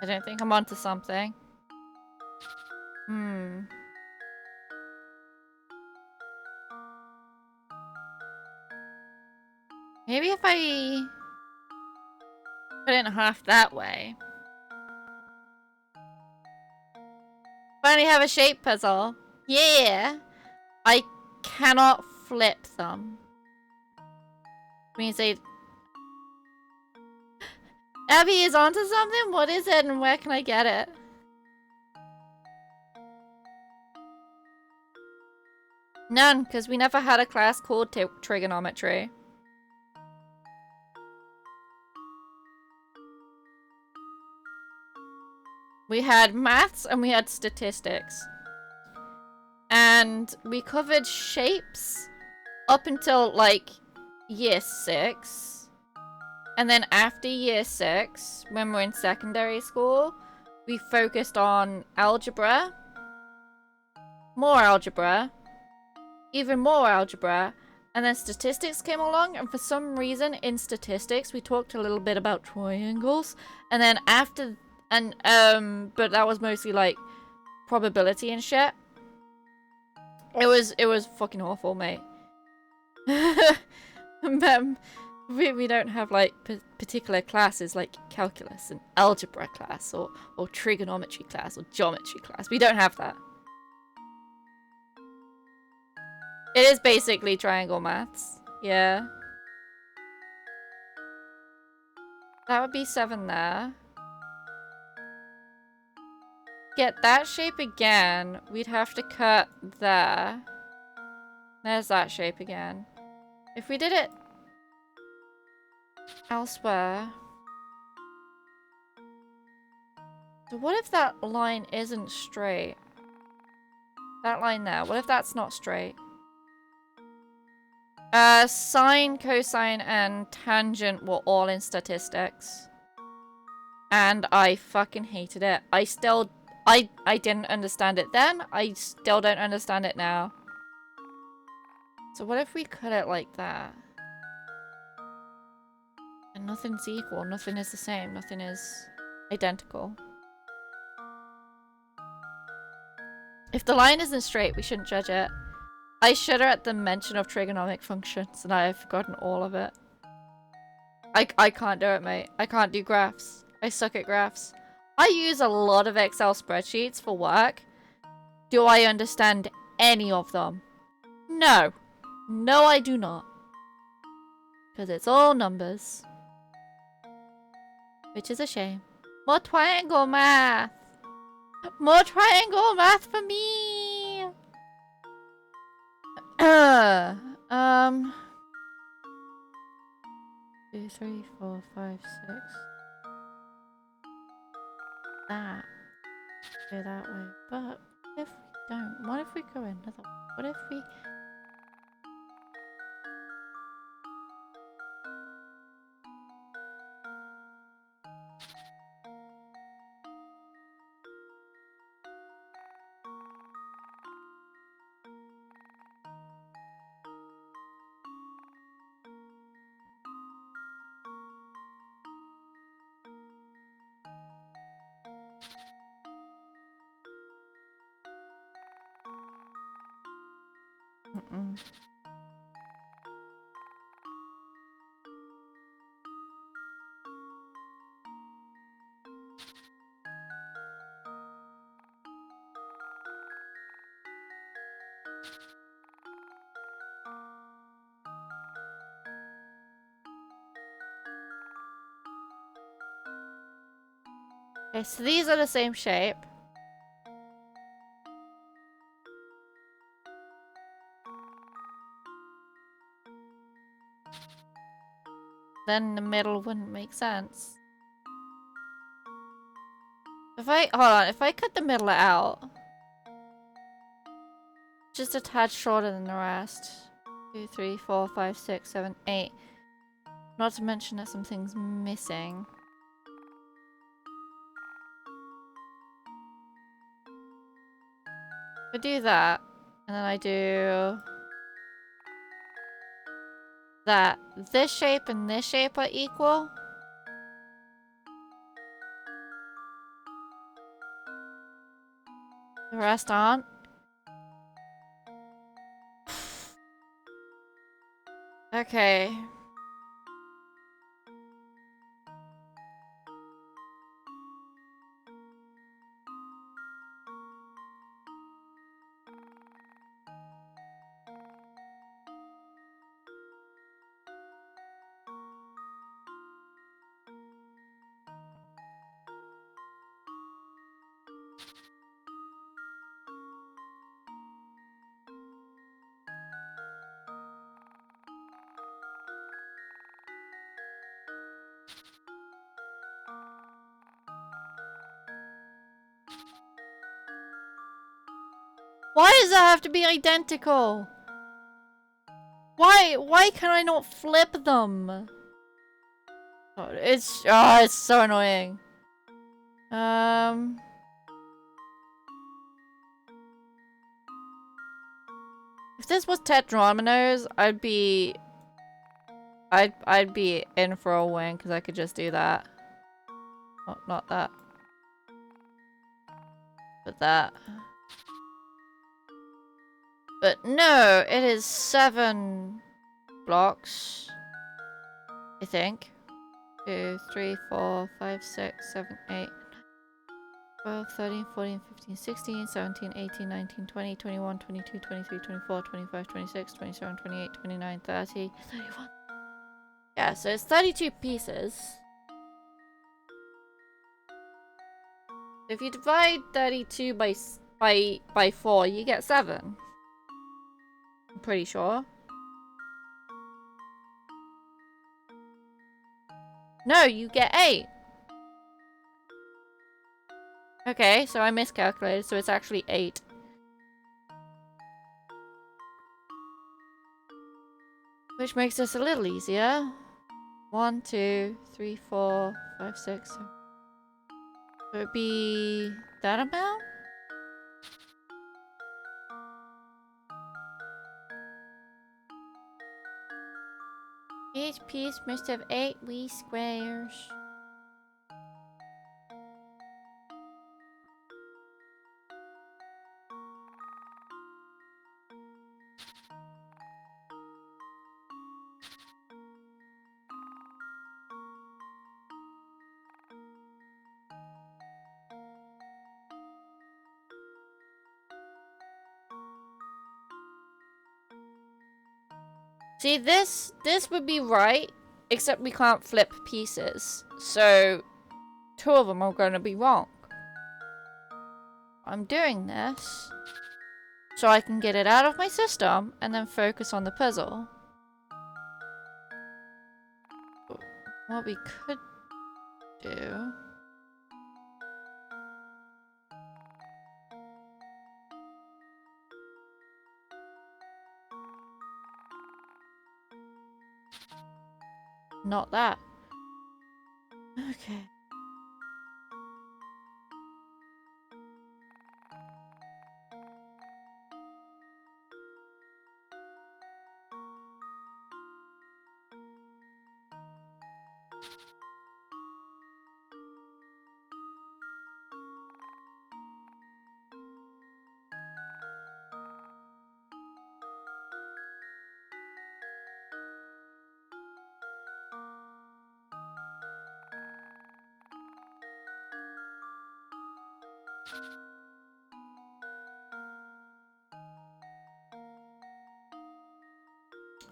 I don't think I'm onto something. Maybe if I put it in half that way. Finally have a shape puzzle. Yeah! I cannot flip them. Means they... Abby is onto something? What is it and where can I get it? None, because we never had a class called trigonometry. We had maths and we had statistics. And we covered shapes up until, like, year 6. And then after year 6, when we're in secondary school, we focused on algebra, more algebra, even more algebra, and then statistics came along, and for some reason in statistics we talked a little bit about triangles, and then after, but that was mostly like probability and shit. It was fucking awful, mate. We don't have like particular classes like calculus and algebra class or trigonometry class or geometry class. We don't have that. It is basically triangle maths. Yeah. That would be 7 there. Get that shape again, we'd have to cut there. There's that shape again. If we did it elsewhere. So what if that line isn't straight? That line there, what if that's not straight? Sine, cosine, and tangent were all in statistics. And I fucking hated it. I didn't understand it then. I still don't understand it now. So what if we cut it like that? And nothing's equal, nothing is the same, nothing is identical. If the line isn't straight, we shouldn't judge it. I shudder at the mention of trigonomic functions, and I have forgotten all of it. I can't do it, mate. I can't do graphs. I suck at graphs. I use a lot of Excel spreadsheets for work. Do I understand any of them? No. No, I do not. Because it's all numbers. Which is a shame. More triangle math! More triangle math for me! 2, 3, 4, 5, 6. That. Go that way. But if we don't, what if we go another way? What if we... Okay, so these are the same shape. Then the middle wouldn't make sense. If I, hold on, if I cut the middle out, just a tad shorter than the rest. 2, 3, 4, 5, 6, 7, 8. Not to mention that something's missing. I do that, and then I do that. This shape and this shape are equal. The rest aren't. Okay. Why does that have to be identical? Why can I not flip them? it's so annoying. If this was Tetrominoes, I'd be in for a win because I could just do that. Oh, not that. But that. But no, it is 7 blocks. I think. 2, 3, 4, 5, 6, 7, 8, 12, 13, 14, 15, 16, 17, 18, 19, 20, 21, 22, 23, 24, 25, 26, 27, 28, 29, 30, 31. Yeah, so it's 32 pieces. If you divide 32 by 4, you get 7. I'm pretty sure. No, you get 8. Okay, so I miscalculated, so it's actually 8. Which makes this a little easier. 1, 2, 3, 4, 5, 6, 7. So it'd be that amount? Each piece must have 8 wee squares. See, this would be right, except we can't flip pieces. So, 2 of them are going to be wrong. I'm doing this so I can get it out of my system and then focus on the puzzle. What we could do... Not that. Okay.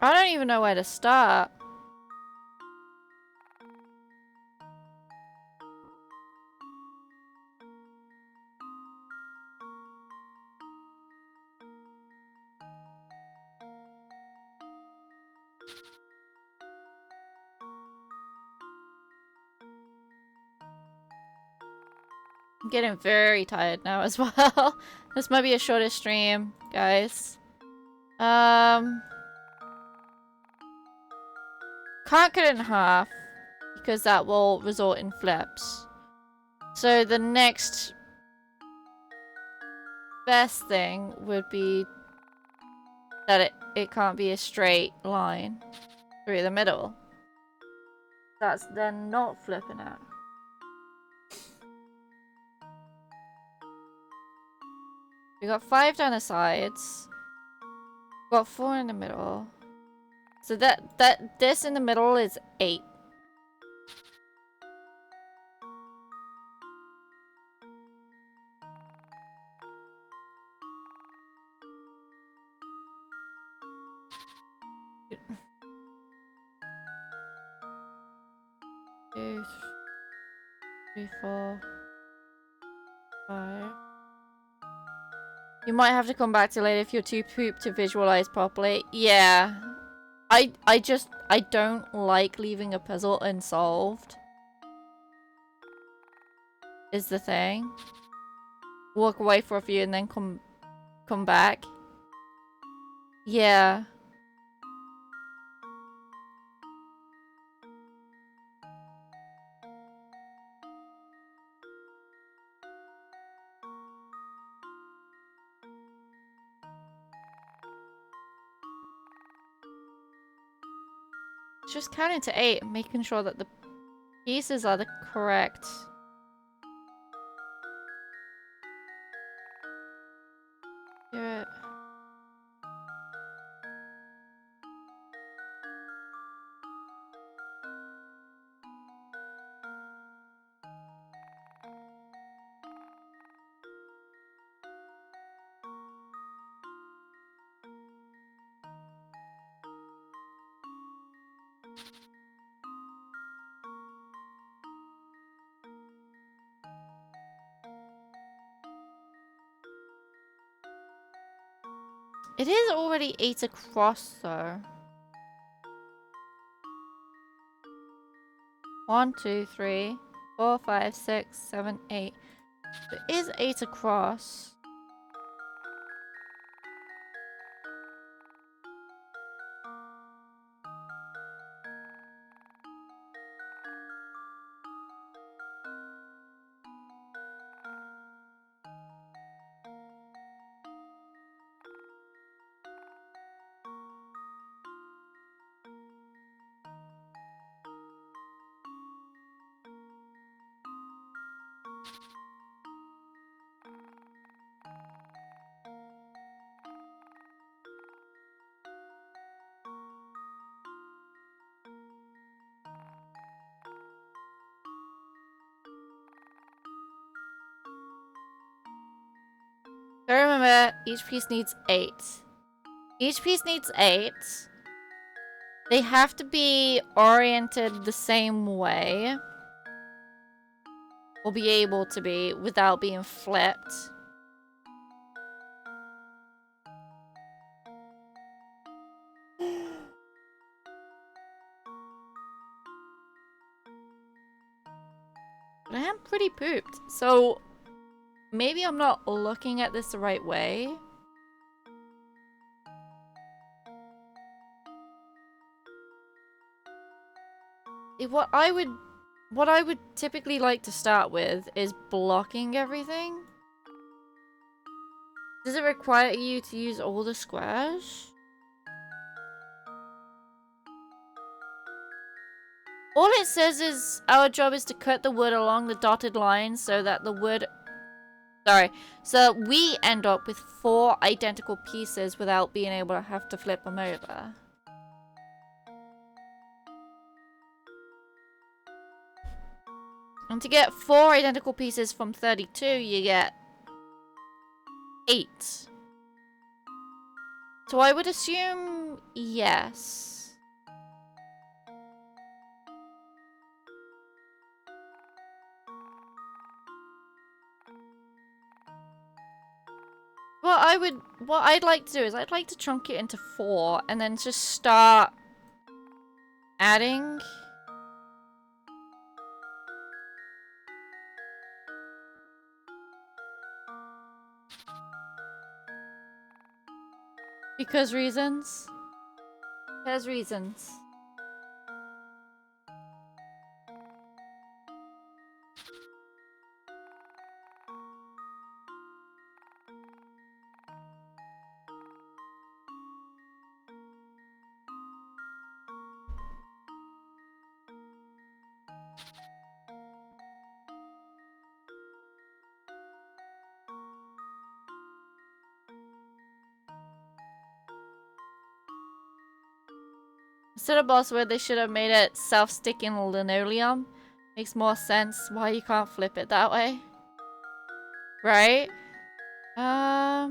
I don't even know where to start. I'm getting very tired now as well. This might be a shorter stream, guys. Can't cut it in half because that will result in flips. So the next best thing would be that it can't be a straight line through the middle. That's then not flipping it. We got 5 down the sides. Got 4 in the middle. So this in the middle is 8. Two, 3, 4, 5. You might have to come back to later if you're too pooped to visualize properly. Yeah. I don't like leaving a puzzle unsolved. Is the thing. Walk away for a few and then come back. Yeah. just counting to 8 and making sure that the pieces are the correct. Do it. It is already 8 across though. 1, 2, 3, 4, 5, 6, 7, 8. It is 8 across. So remember, each piece needs 8. Each piece needs 8. They have to be oriented the same way. Or be able to be without being flipped. But I am pretty pooped. So maybe I'm not looking at this the right way. What I would typically like to start with is blocking everything. Does it require you to use all the squares? All it says is our job is to cut the wood along the dotted lines so that the wood... Sorry. So we end up with 4 identical pieces without being able to have to flip them over. And to get 4 identical pieces from 32, you get 8. So I would assume yes. What I'd like to do is I'd like to chunk it into 4 and then just start adding. Because reasons. There's reasons. Instead of bosswood, they should have made it self-sticking linoleum. Makes more sense why you can't flip it that way. Right? I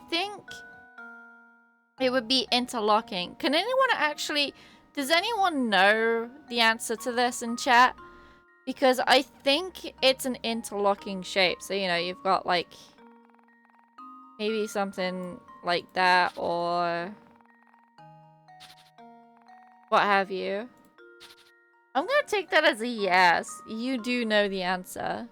think it would be interlocking. Can anyone actually... Does anyone know the answer to this in chat? Because I think it's an interlocking shape. So, you know, you've got like... Maybe something like that or... what have you. I'm gonna take that as a yes. You do know the answer.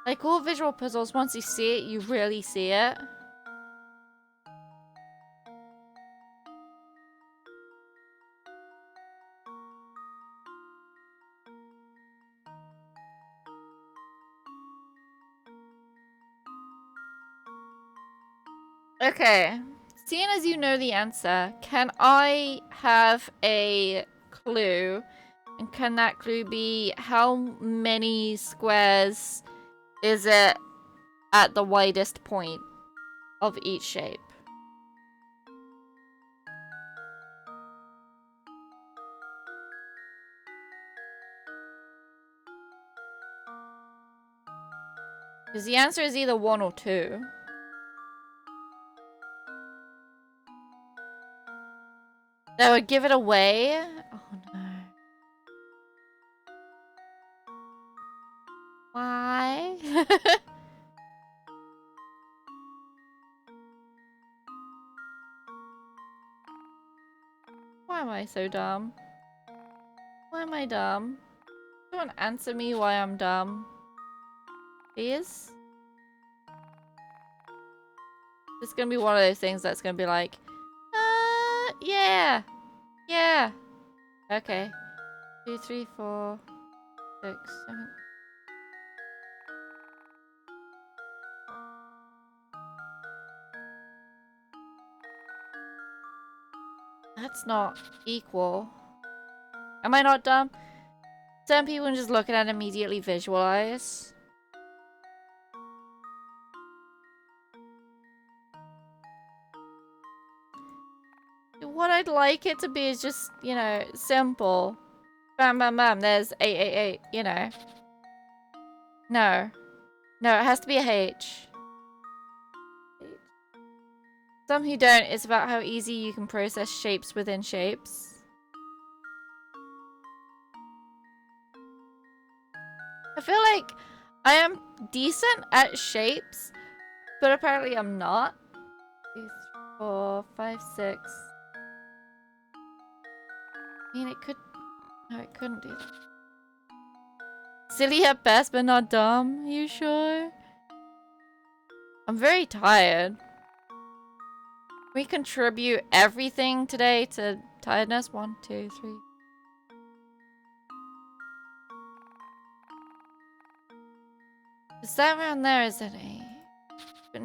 Like all visual puzzles, once you see it, you really see it. Okay. Seeing as you know the answer, can I have a clue? And can that clue be how many squares is it at the widest point of each shape? Because the answer is either 1 or 2. That would give it away? Oh no. Why? Why am I so dumb? Why am I dumb? Someone answer me why I'm dumb. Please? It's gonna be one of those things that's gonna be like, yeah. Yeah. Okay. 2, 3, 4, 6, 7. That's not equal. Am I not dumb? Some people can just look at it and immediately visualize. What I'd like it to be is just, you know, simple. Bam, bam, bam. There's 888, you know. No. No, it has to be a H. Some who don't, it's about how easy you can process shapes within shapes. I feel like I am decent at shapes, but apparently I'm not. 2, 3, 4, 5, 6. I mean, it could... No, it couldn't do that. Silly at best, but not dumb. Are you sure? I'm very tired. Can we contribute everything today to tiredness? 1, 2, 3. Is that around there? Is it a... But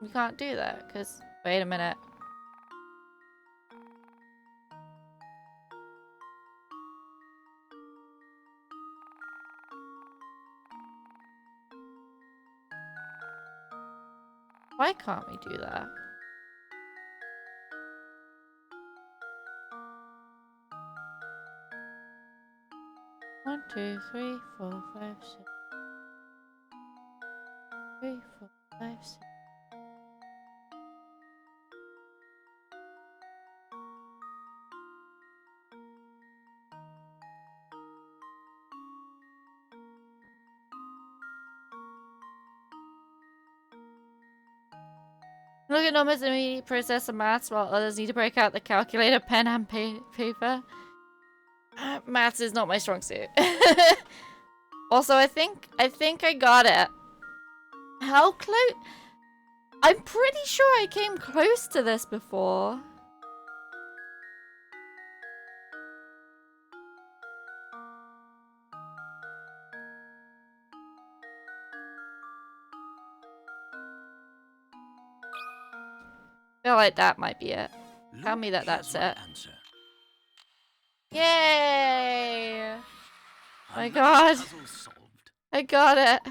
we can't do that, because... Wait a minute. Why can't we do that? One, 2, 3, 4, 5, 6. 3, 4, 5, 6. Look at numbers and we process the maths while others need to break out the calculator, pen, and paper. Maths is not my strong suit. Also, I think I got it. How close? I'm pretty sure I came close to this before. I feel like that might be it. Tell me that that's it. Answer. Yay! Oh my god. I got it.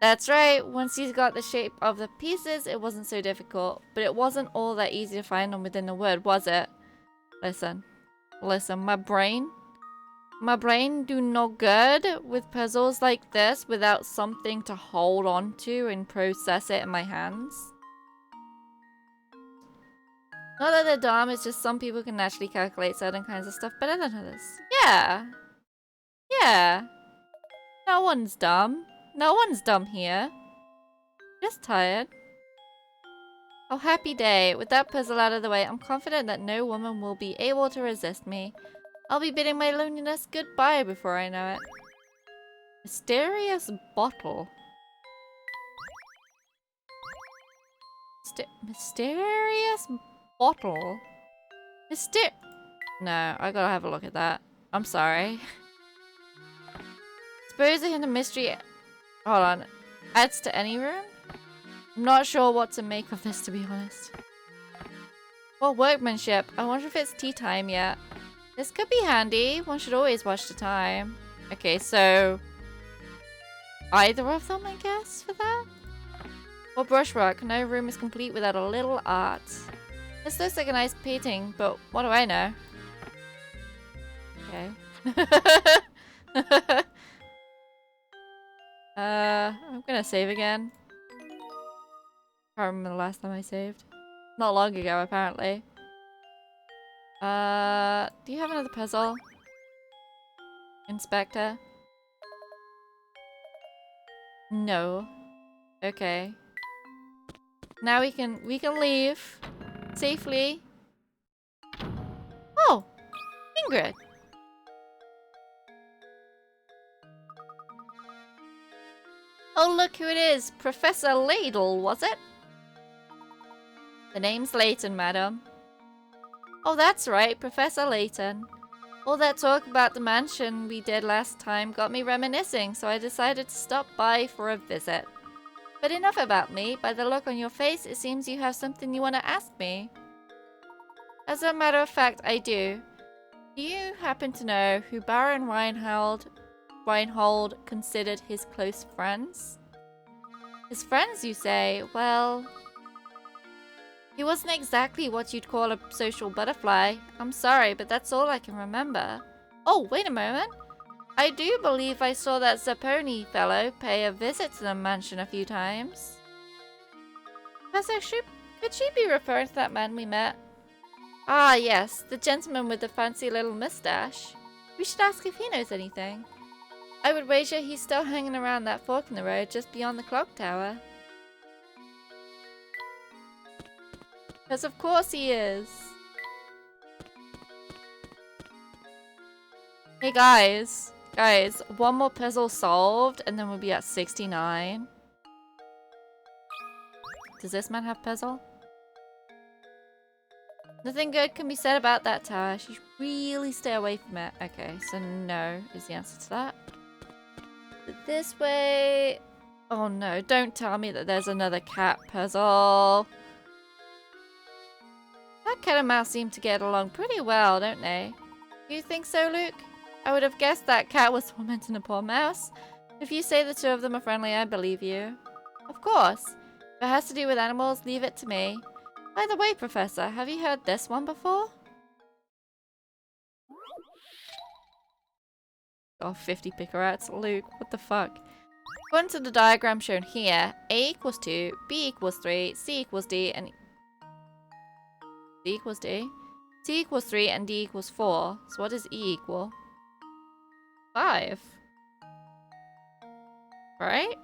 That's right. Once you got the shape of the pieces, it wasn't so difficult. But it wasn't all that easy to find them within the word, was it? Listen. Listen, my brain do no good with puzzles like this without something to hold on to and process it in my hands. Not that they're dumb, it's just some people can naturally calculate certain kinds of stuff better than others. Yeah. Yeah. No one's dumb. No one's dumb here. Just tired. Oh, happy day. With that puzzle out of the way, I'm confident that no woman will be able to resist me. I'll be bidding my loneliness goodbye before I know it. Mysterious bottle. Mysterious bottle? No, I gotta have a look at that. I'm sorry. Suppose a hint of mystery. Hold on. Adds to any room? I'm not sure what to make of this, to be honest. Well, workmanship. I wonder if it's tea time yet. This could be handy. One should always watch the time. Okay, so either of them, I guess, for that? Or brushwork. No room is complete without a little art. This looks like a nice painting, but what do I know? Okay. I'm gonna save again. Can't remember the last time I saved. Not long ago, apparently. Do you have another puzzle? Inspector? No. Okay. Now we can leave safely. Oh, Ingrid. Oh, look who it is. Professor Ladle, was it? The name's Layton, madam. Oh, that's right, Professor Layton. All that talk about the mansion we did last time got me reminiscing, so I decided to stop by for a visit. But enough about me. By the look on your face, it seems you have something you want to ask me. As a matter of fact, I do. Do you happen to know who Baron Reinhold considered his close friends? His friends, you say? Well, he wasn't exactly what you'd call a social butterfly. I'm sorry, but that's all I can remember. Oh, wait a moment. I do believe I saw that Zapponi fellow pay a visit to the mansion a few times. Professor, could she be referring to that man we met? Ah, yes, the gentleman with the fancy little mustache. We should ask if he knows anything. I would wager he's still hanging around that fork in the road just beyond the clock tower. Because of course he is. Hey guys. Guys, one more puzzle solved and then we'll be at 69. Does this man have puzzle? Nothing good can be said about that tower. She should really stay away from it. Okay, so no is the answer to that. This way. Oh no, don't tell me that there's another cat puzzle. That cat and mouse seem to get along pretty well, don't they? Do you think so, Luke? I would have guessed that cat was tormenting a poor mouse. If you say the two of them are friendly, I believe you. Of course. If it has to do with animals, leave it to me. By the way, Professor, have you heard this one before? Oh, 50 picarats. Luke, what the fuck? According to the diagram shown here, A equals 2, B equals 3, C equals D, and C equals D? C equals 3 and D equals 4. So what does E equal? 5. Right?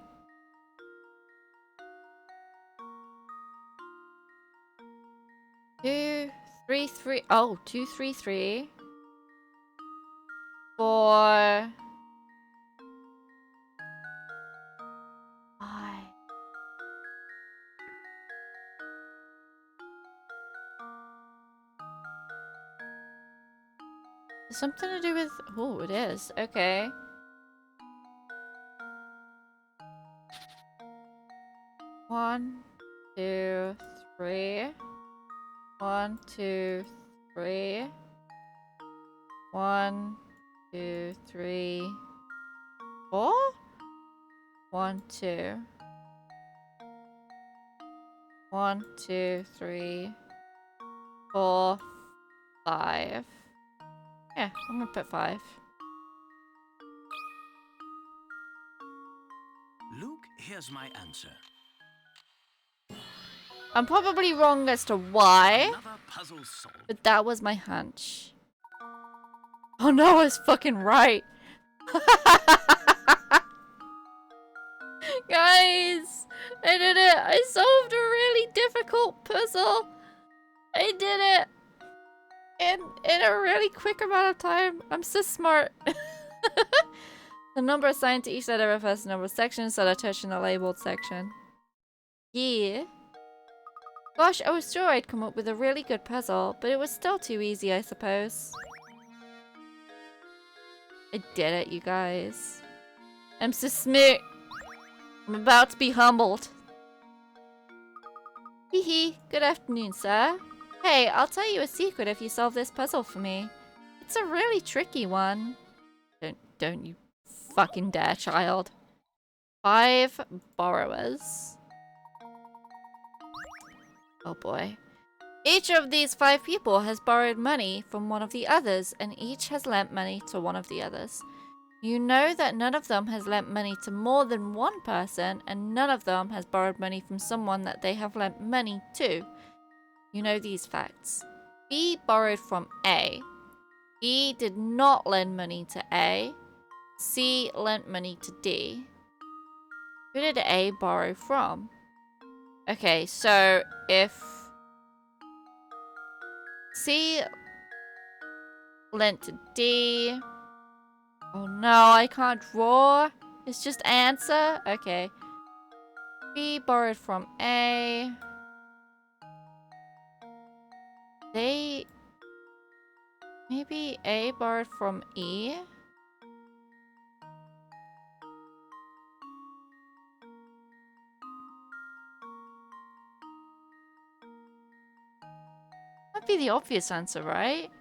Two, three, three. Oh, 2, 3, 3. 4. 5. Something to do with... Oh, it is. Okay. One, 2, 3. 1, 2, 3. 1, 2, 3. 4? 1, 2. 1, 2, 3. 4, 5. Yeah, I'm gonna put 5. Luke, here's my answer. I'm probably wrong as to why, Another puzzle solved. but that was my hunch. Oh no, I was fucking right. Guys, I did it. I solved a really difficult puzzle. I did it. In a really quick amount of time. I'm so smart. The number assigned to each letter refers to the number of sections that are touched in the labeled section. Yeah. Gosh, I was sure I'd come up with a really good puzzle, but it was still too easy, I suppose. I did it, you guys. I'm so smart. I'm about to be humbled. Hee hee. Good afternoon, sir. Hey, I'll tell you a secret if you solve this puzzle for me. It's a really tricky one. Don't you fucking dare, child. 5 borrowers. Oh boy. Each of these 5 people has borrowed money from one of the others, and each has lent money to one of the others. You know that none of them has lent money to more than one person, and none of them has borrowed money from someone that they have lent money to. You know these facts. B borrowed from A. E did not lend money to A. C lent money to D. Who did A borrow from? Okay, so if C lent to D. Oh no, I can't draw. It's just answer. Okay. B borrowed from A. Maybe A borrowed from E. That'd be the obvious answer, right?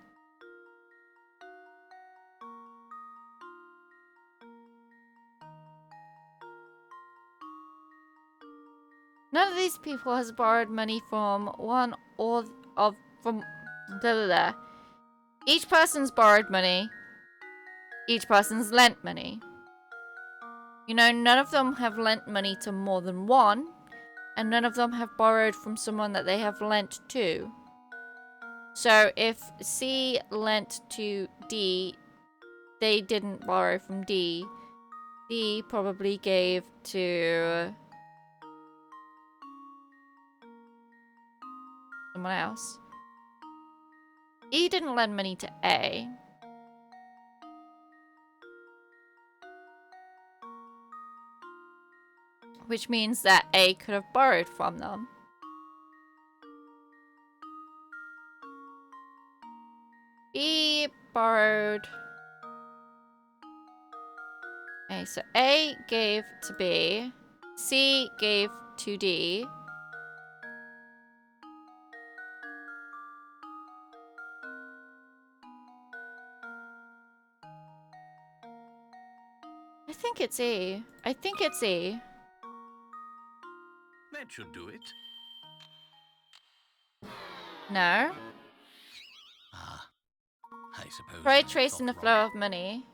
None of these people has borrowed money from one or from da da da. Each person's borrowed money. Each person's lent money. You know, none of them have lent money to more than one, and none of them have borrowed from someone that they have lent to. So if C lent to D, they didn't borrow from D. D probably gave to someone else. E didn't lend money to A. Which means that A could have borrowed from them. B borrowed. Okay, so A gave to B. C gave to D. I think it's E. I think it's E. That should do it. No. Ah, I suppose Try I tracing the thought flow wrong. of money.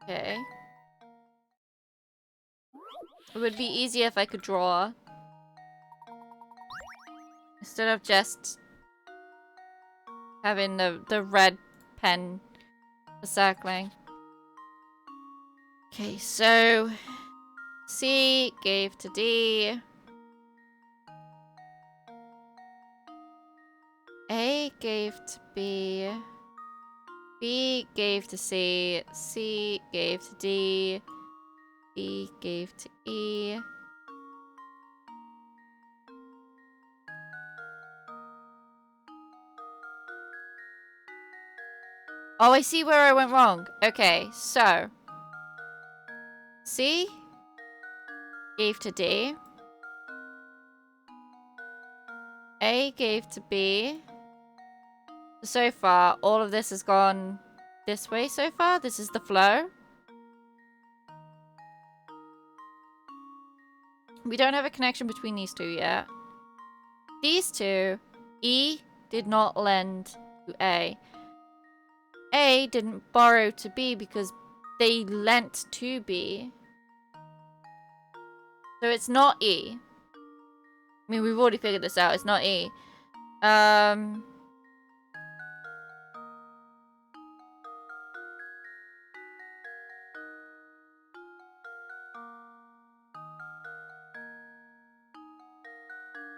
Okay. It would be easier if I could draw. Instead of just having the red pen for circling. Okay, so C gave to D. A gave to B. B gave to C. C gave to D. D gave to E. Oh, I see where I went wrong. Okay, so C gave to D. A gave to B. So far, all of this has gone this way so far. This is the flow. We don't have a connection between these two yet. These two, E did not lend to A. A didn't borrow to B because they lent to B. So it's not E. I mean, we've already figured this out. It's not E.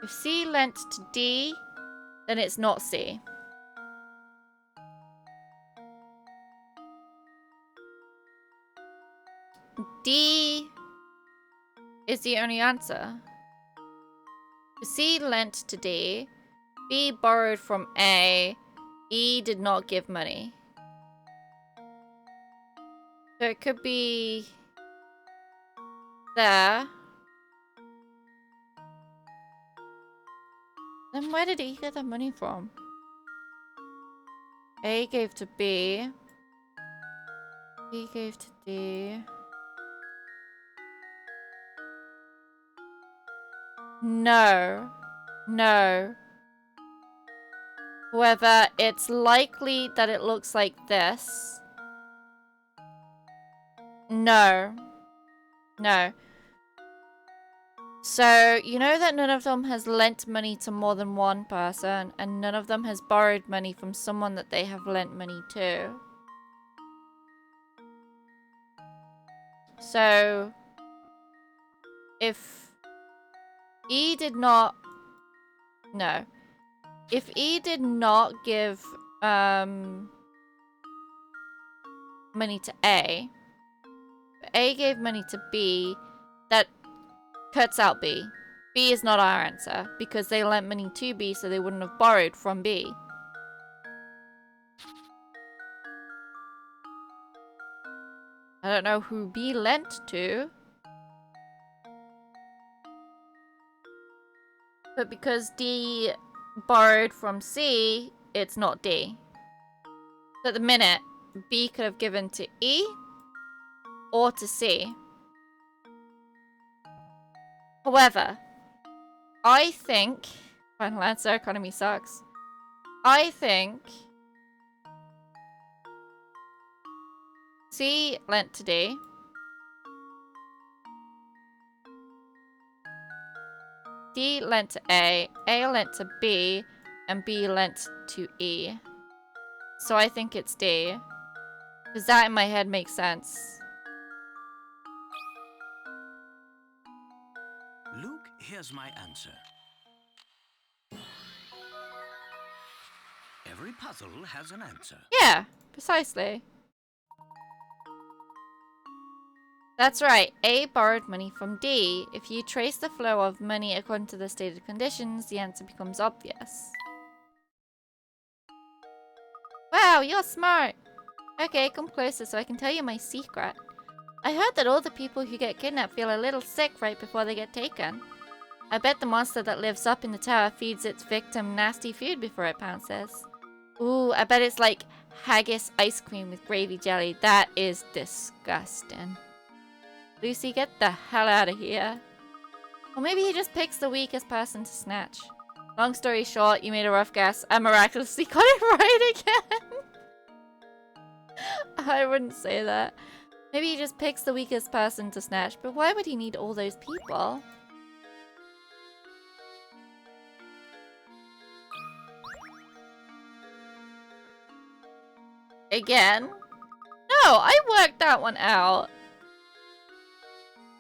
If C lent to D, then it's not C. D is the only answer. C lent to D. B borrowed from A. E did not give money. So it could be there. Then where did E get the money from? A gave to B. B gave to D. No. No. However, it's likely that it looks like this. No. No. So, you know that none of them has lent money to more than one person, and none of them has borrowed money from someone that they have lent money to. So, if E did not... No. If E did not give money to A, but A gave money to B, that cuts out B. B is not our answer, because they lent money to B, so they wouldn't have borrowed from B. I don't know who B lent to. But because D borrowed from C, it's not D. So at the minute, B could have given to E or to C. However, I think... Final answer, economy sucks. I think... C lent to D. D lent to A lent to B, and B lent to E. So I think it's D. Because that in my head makes sense. Luke, here's my answer. Every puzzle has an answer. Yeah, precisely. That's right, A borrowed money from D. If you trace the flow of money according to the stated conditions, the answer becomes obvious. Wow, you're smart! Okay, come closer so I can tell you my secret. I heard that all the people who get kidnapped feel a little sick right before they get taken. I bet the monster that lives up in the tower feeds its victim nasty food before it pounces. Ooh, I bet it's like haggis ice cream with gravy jelly. That is disgusting. Lucy, get the hell out of here. Or maybe he just picks the weakest person to snatch. Long story short, you made a rough guess. I miraculously got it right again. I wouldn't say that. Maybe he just picks the weakest person to snatch, but why would he need all those people? Again? No, I worked that one out.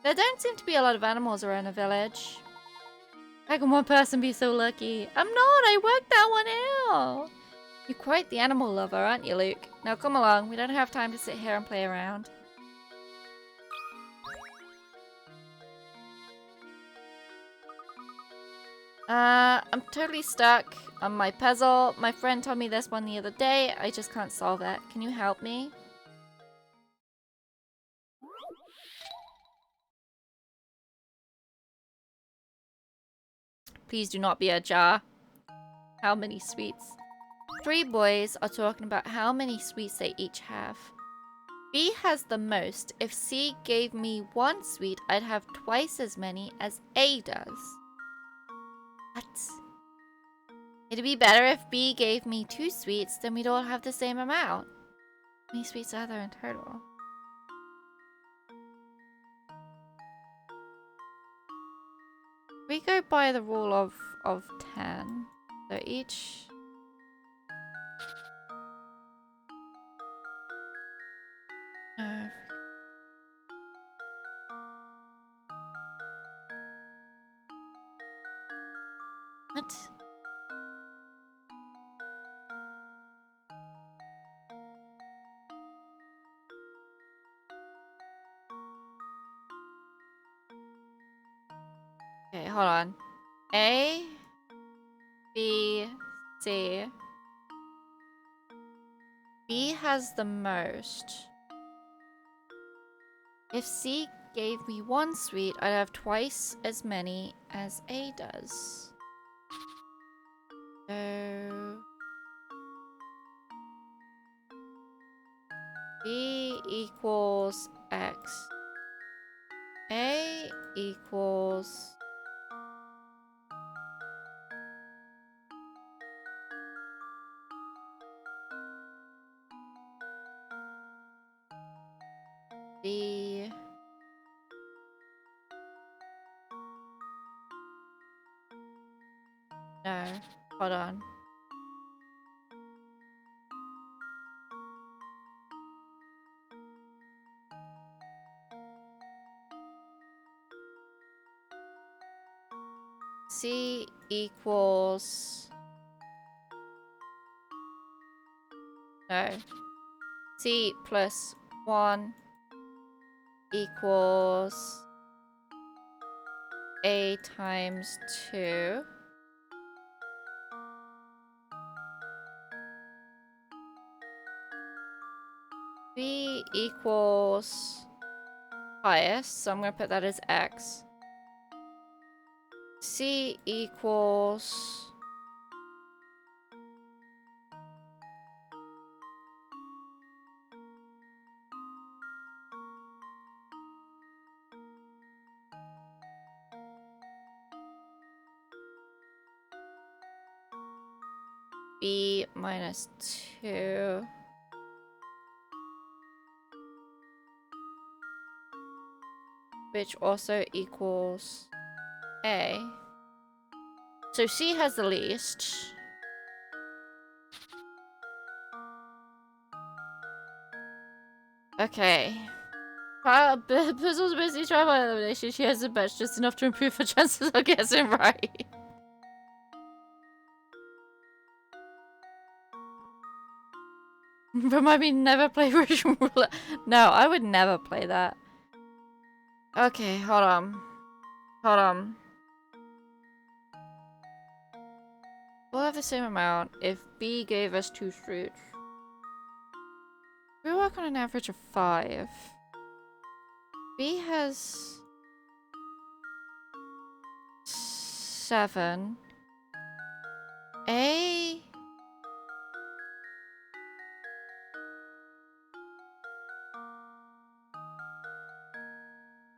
There don't seem to be a lot of animals around the village. How can one person be so lucky? I'm not, I worked that one out. You're quite the animal lover, aren't you, Luke? Now come along, we don't have time to sit here and play around. I'm totally stuck on my puzzle. My friend told me this one the other day. I just can't solve it. Can you help me? Please do not be a jar. How many sweets? 3 boys are talking about how many sweets they each have. B has the most. If C gave me 1 sweet, I'd have twice as many as A does. What? It'd be better if B gave me 2 sweets, then we'd all have the same amount. How many sweets are there in total? We go by the rule of 10. So each... What? Okay, hold on. A, B, C. B has the most. If C gave me 1 sweet, I'd have twice as many as A does. So B equals X. A equals B. No, hold on. C equals... No. C plus 1 equals A times 2. B equals highest, so I'm going to put that as X. C equals... B minus 2. Which also equals A. So C has the least. Okay. Puzzle's busy trying by elimination. She has a batch just enough to improve her chances of guessing right. Remind me, never play Russian roulette. No, I would never play that. Okay, hold on. Hold on. We'll have the same amount if B gave us 2 fruits. We work on an average of 5. B has 7. A...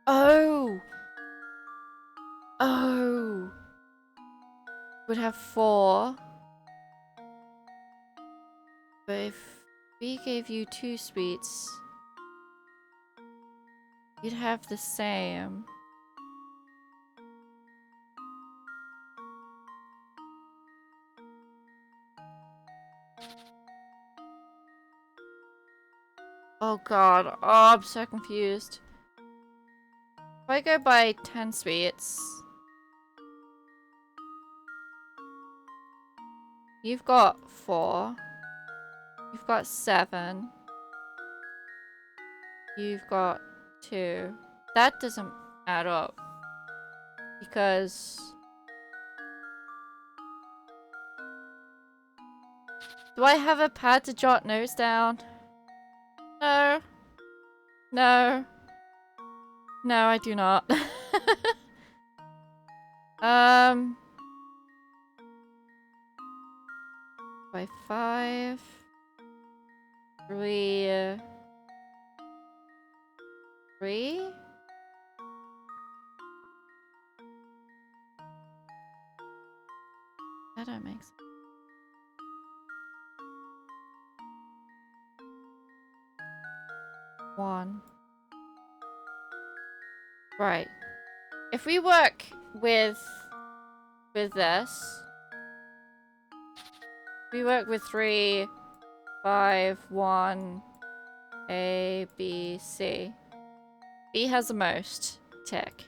Oh! Oh! Would have 4. But if B gave you 2 sweets, you'd have the same. Oh god, oh, I'm so confused. If I go by 10 sweets, you've got 4. You've got 7. You've got 2. That doesn't add up. Because... Do I have a pad to jot notes down? No. No. No, I do not. By 5. 3. 3? That don't make sense. 1. Right. If we work with this, we work with 3, 5, 1, A, B, C. B has the most. Tick.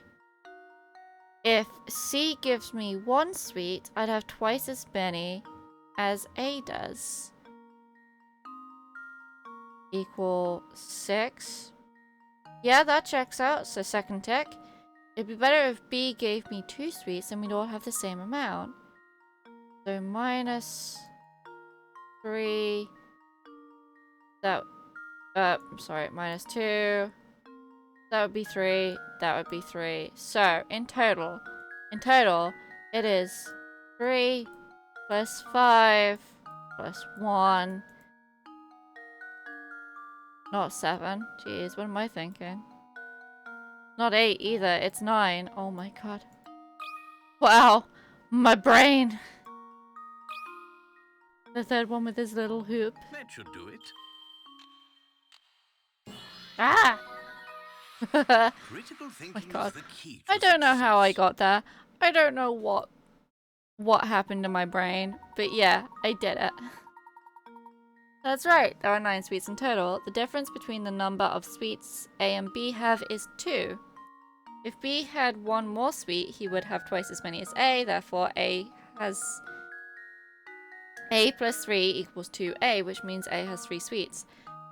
If C gives me 1 sweet, I'd have twice as many as A does. Equal 6. Yeah, that checks out. So second tick. It'd be better if B gave me 2 sweets and we'd all have the same amount. So minus 3. That, I'm sorry, minus 2. That would be 3. That would be 3. So, in total, it is 3 plus 5 plus 1. Not 7. Jeez, what am I thinking? Not 8 either. It's 9. Oh my god. Wow. My brain. The third one with his little hoop. That should do it. Ah! Critical My thinking god. is the key to I don't know how I success. got there. I don't know what happened to my brain. But yeah, I did it. That's right. There are 9 sweets in total. The difference between the number of sweets A and B have is 2. If B had 1 more sweet, he would have twice as many as A. Therefore, A plus 3 equals 2A, which means A has 3 sweets.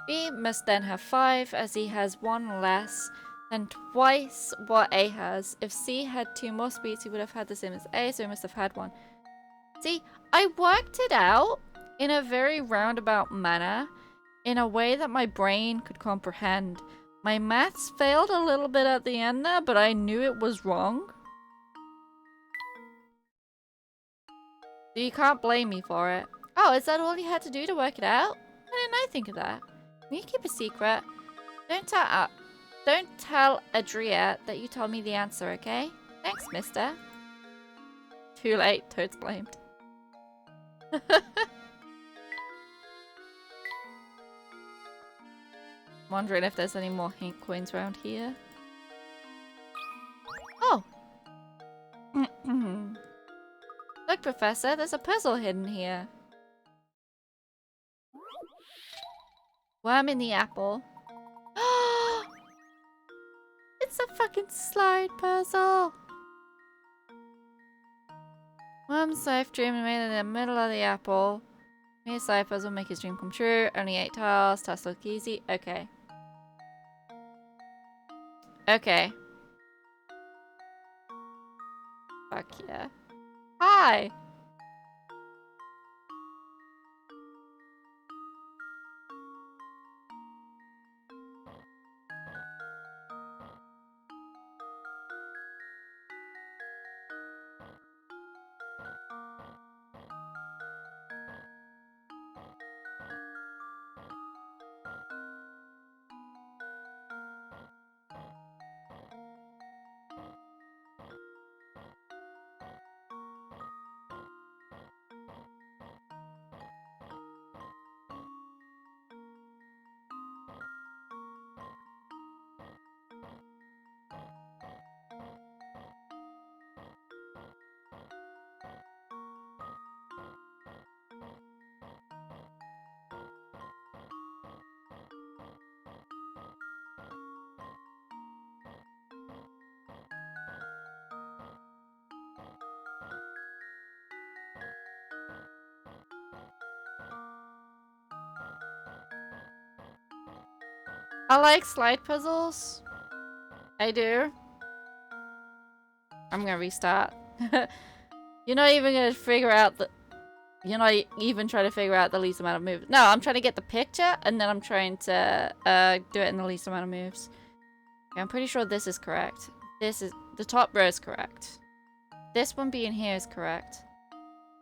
B must then have 5, as he has 1 less than twice what A has. If C had 2 more sweets, he would have had the same as A, so he must have had 1. See, I worked it out in a very roundabout manner, in a way that my brain could comprehend. My maths failed a little bit at the end there, but I knew it was wrong. So you can't blame me for it. Oh, is that all you had to do to work it out? Why didn't I think of that? Can you keep a secret? Don't tell Adria that you told me the answer, okay? Thanks, mister. Too late. Toad's blamed. Wondering if there's any more hint coins around here. Oh! Look, Professor, there's a puzzle hidden here. Worm in the apple. It's a fucking slide puzzle! Worm's life dream made in the middle of the apple. Made a slide puzzle, make his dream come true. Only 8 tiles, tasks look easy. Okay. Okay. Fuck yeah. Hi! I like slide puzzles. I do. I'm gonna restart. You're not even gonna figure out the... You're not even trying to figure out the least amount of moves. No, I'm trying to get the picture, and then I'm trying to do it in the least amount of moves. Okay, I'm pretty sure this is correct. This is... The top row is correct. This one being here is correct.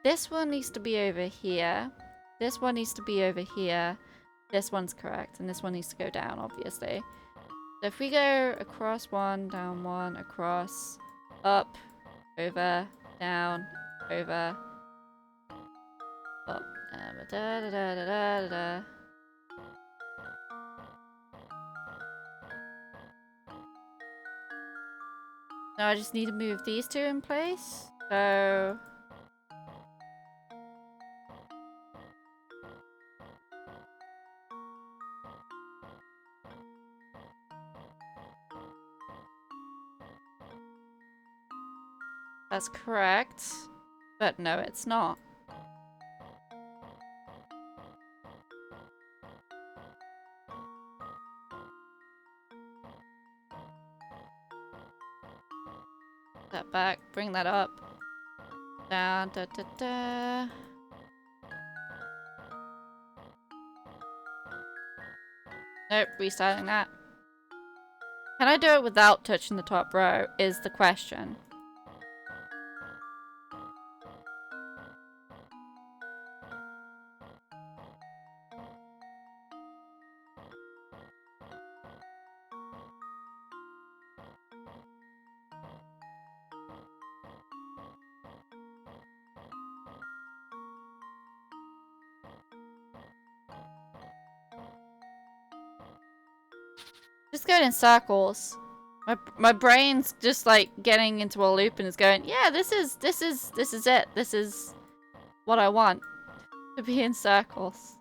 This one needs to be over here. This one needs to be over here. This one's correct, and this one needs to go down, obviously. So if we go across 1, down 1, across, up, over, down, over, up, da da da da da da. Now I just need to move these 2 in place. So... That's correct. But no, it's not. That back. Bring that up. Down. Da, da, da. Nope. Restarting that. Can I do it without touching the top row? Is the question. Just going in circles. My brain's just like getting into a loop and is going, yeah, this is it. This is what I want. To be in circles.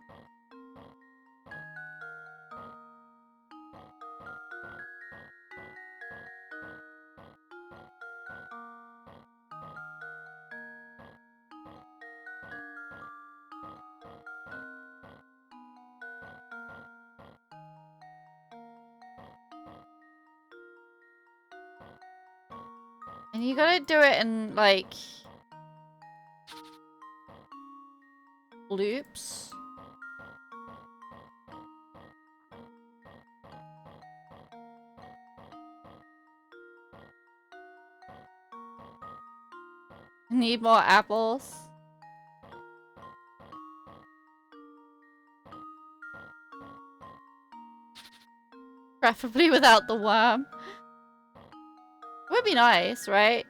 And you gotta do it in like loops. Need more apples. Preferably without the worm. Would be nice, right?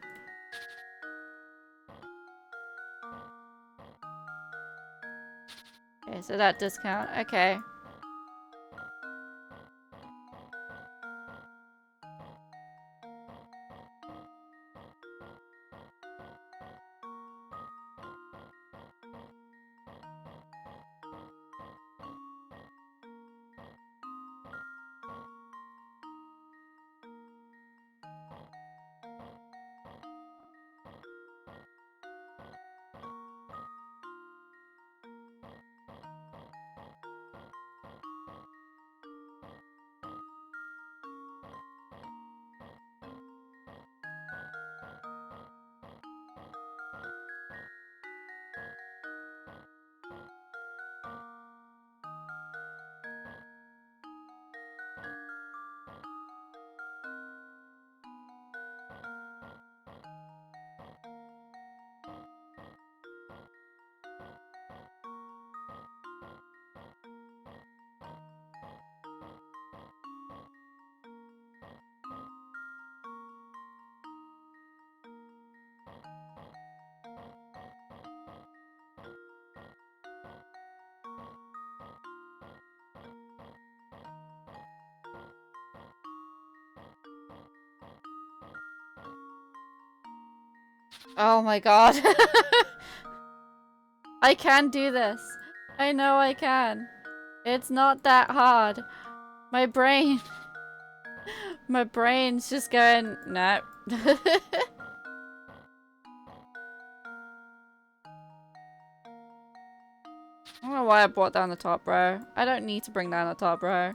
Okay, so that discount. Okay. Oh my god. I can do this. I know I can. It's not that hard. My brain. My brain's just going, no. I don't know why I brought down the top row. I don't need to bring down the top row.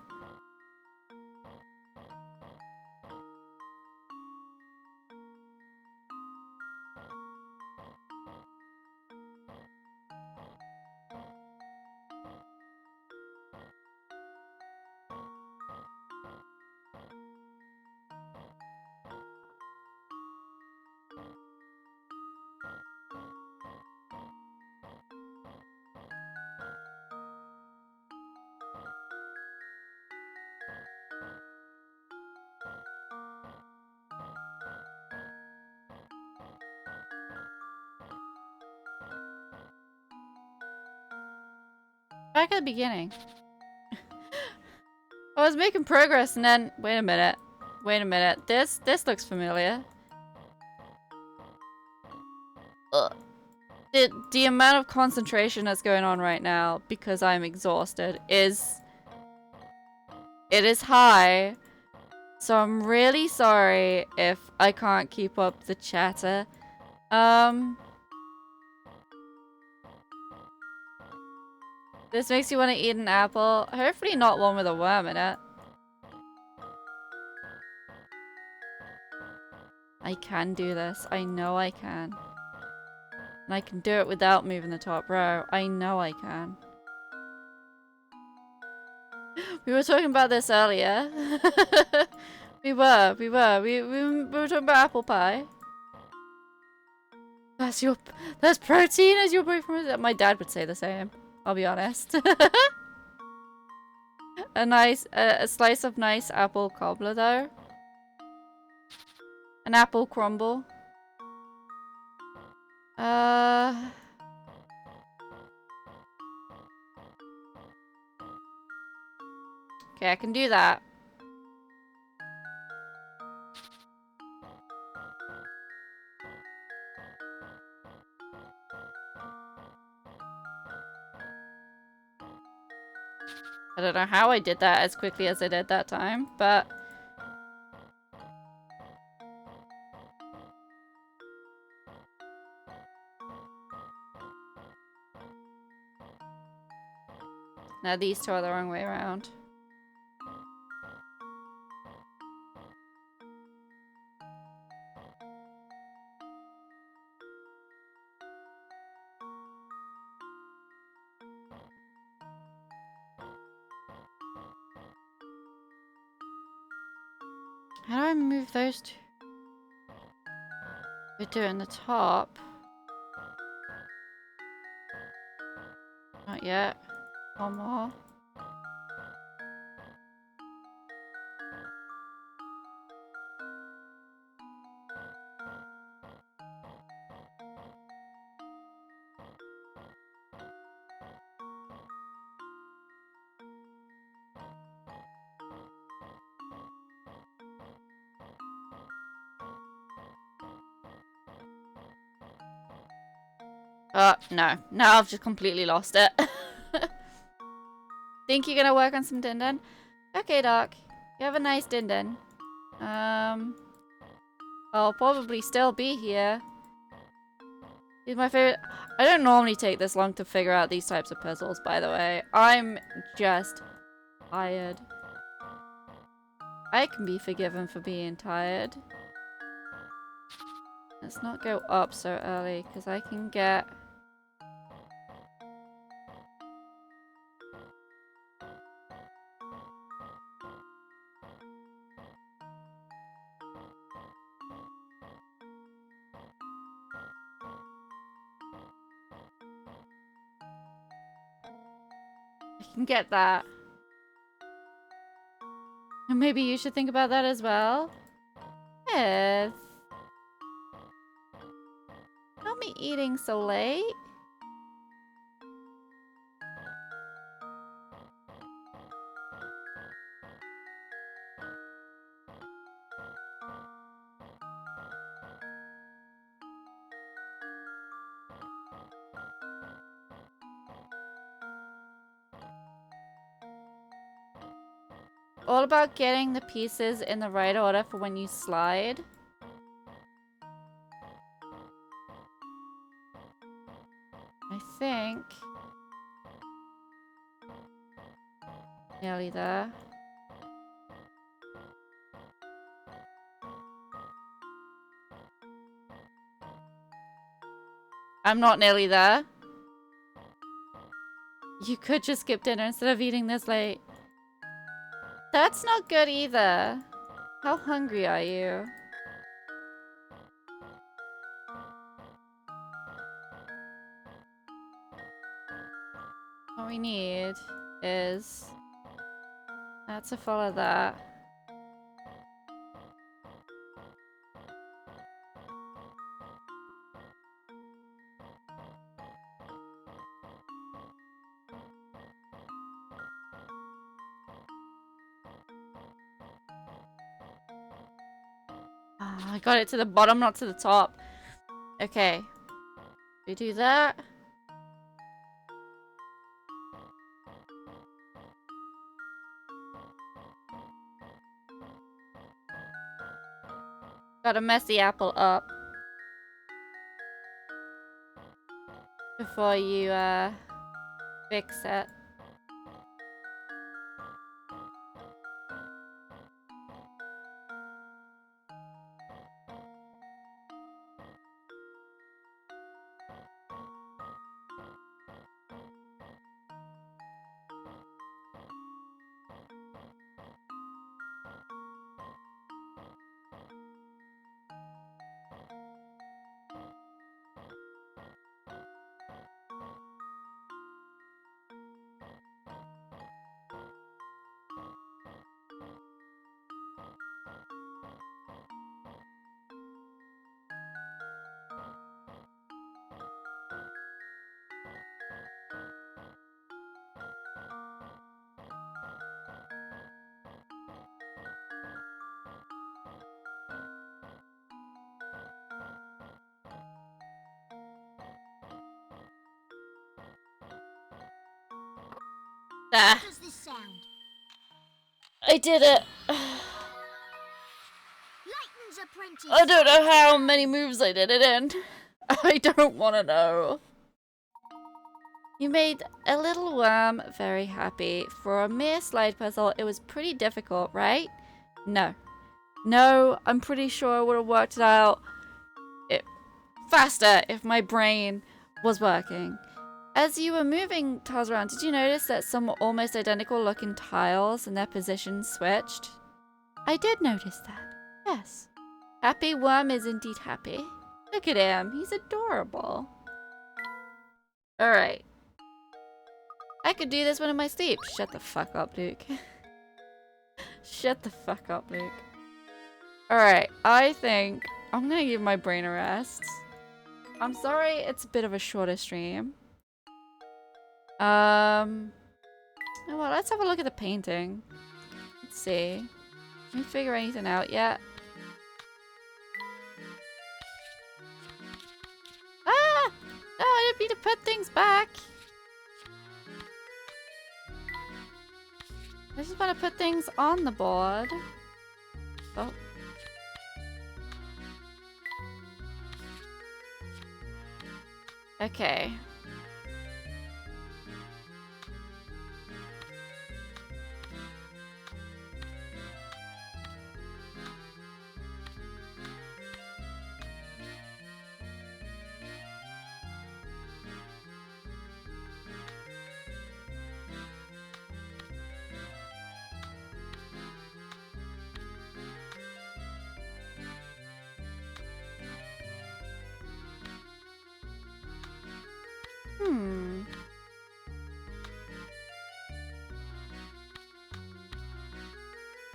Back at the beginning. I was making progress and then wait a minute. Wait a minute. This looks familiar. Ugh. The amount of concentration that's going on right now because I'm exhausted is high. So I'm really sorry if I can't keep up the chatter. This makes you want to eat an apple. Hopefully not one with a worm in it. I can do this. I know I can. And I can do it without moving the top row. I know I can. We were talking about this earlier. We were talking about apple pie. That's protein as your boyfriend. My dad would say the same. I'll be honest. A slice of nice apple cobbler though. An apple crumble. Okay, I can do that. I don't know how I did that as quickly as I did that time, but... Now these two are the wrong way around. How do I move those two? We're doing the top. Not yet. One more. Oh, no. Now I've just completely lost it. Think you're gonna work on some din din? Okay, Doc. You have a nice din din. I'll probably still be here. He's my favorite. I don't normally take this long to figure out these types of puzzles, by the way. I'm just tired. I can be forgiven for being tired. Let's not go up so early, because I can get... I can get that. And maybe you should think about that as well. Yes. Don't be eating so late. All about getting the pieces in the right order for when you slide. I think. Nearly there. I'm not nearly there. You could just skip dinner instead of eating this late. That's not good either. How hungry are you? What we need is that to follow that. Oh, I got it to the bottom, not to the top. Okay. We do that. Gotta mess the apple up before you fix it. Ah, How does this sound? I did it. Layton's apprentice. I don't know how many moves I did it in. I don't want to know. You made a little worm very happy. For a mere slide puzzle, it was pretty difficult, right? No. No, I'm pretty sure I would have worked it out faster if my brain was working. As you were moving tiles around, did you notice that some almost identical looking tiles and their positions switched? I did notice that. Yes. Happy Worm is indeed happy. Look at him. He's adorable. Alright. I could do this one in my sleep. Shut the fuck up, Luke. Shut the fuck up, Luke. Alright, I think I'm gonna give my brain a rest. I'm sorry it's a bit of a shorter stream. Oh, well, let's have a look at the painting. Let's see. Can we figure anything out yet? Ah! No, I didn't mean to put things back. I just want to put things on the board. Oh. Okay.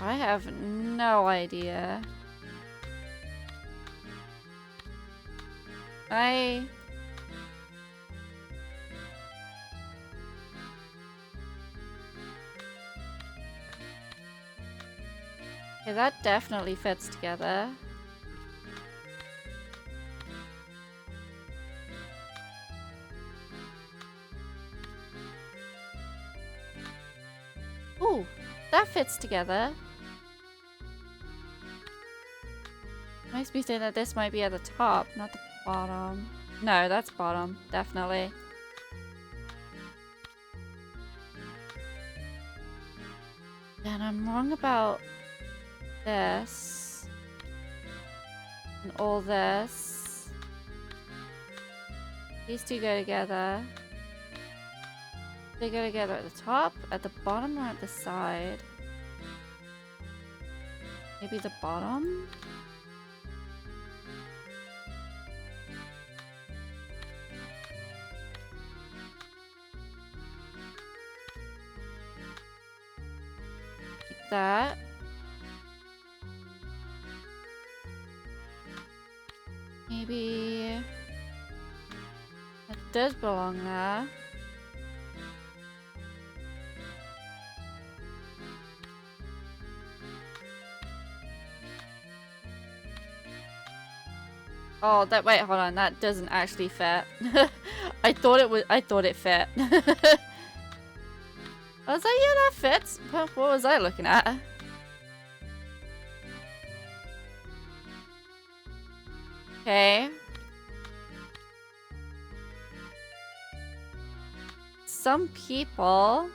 I have no idea. Okay, that definitely fits together. Ooh, that fits together. Makes me think that this might be at the top, not the bottom. No, that's bottom, definitely. And I'm wrong about this. And all this. These two go together. They go together at the top, at the bottom, or at the side? Maybe the bottom? Like that. Maybe that does belong there. Oh, that, wait, hold on, that doesn't actually fit. I thought it fit. I was like, yeah, that fits. What was I looking at? Okay. Some people...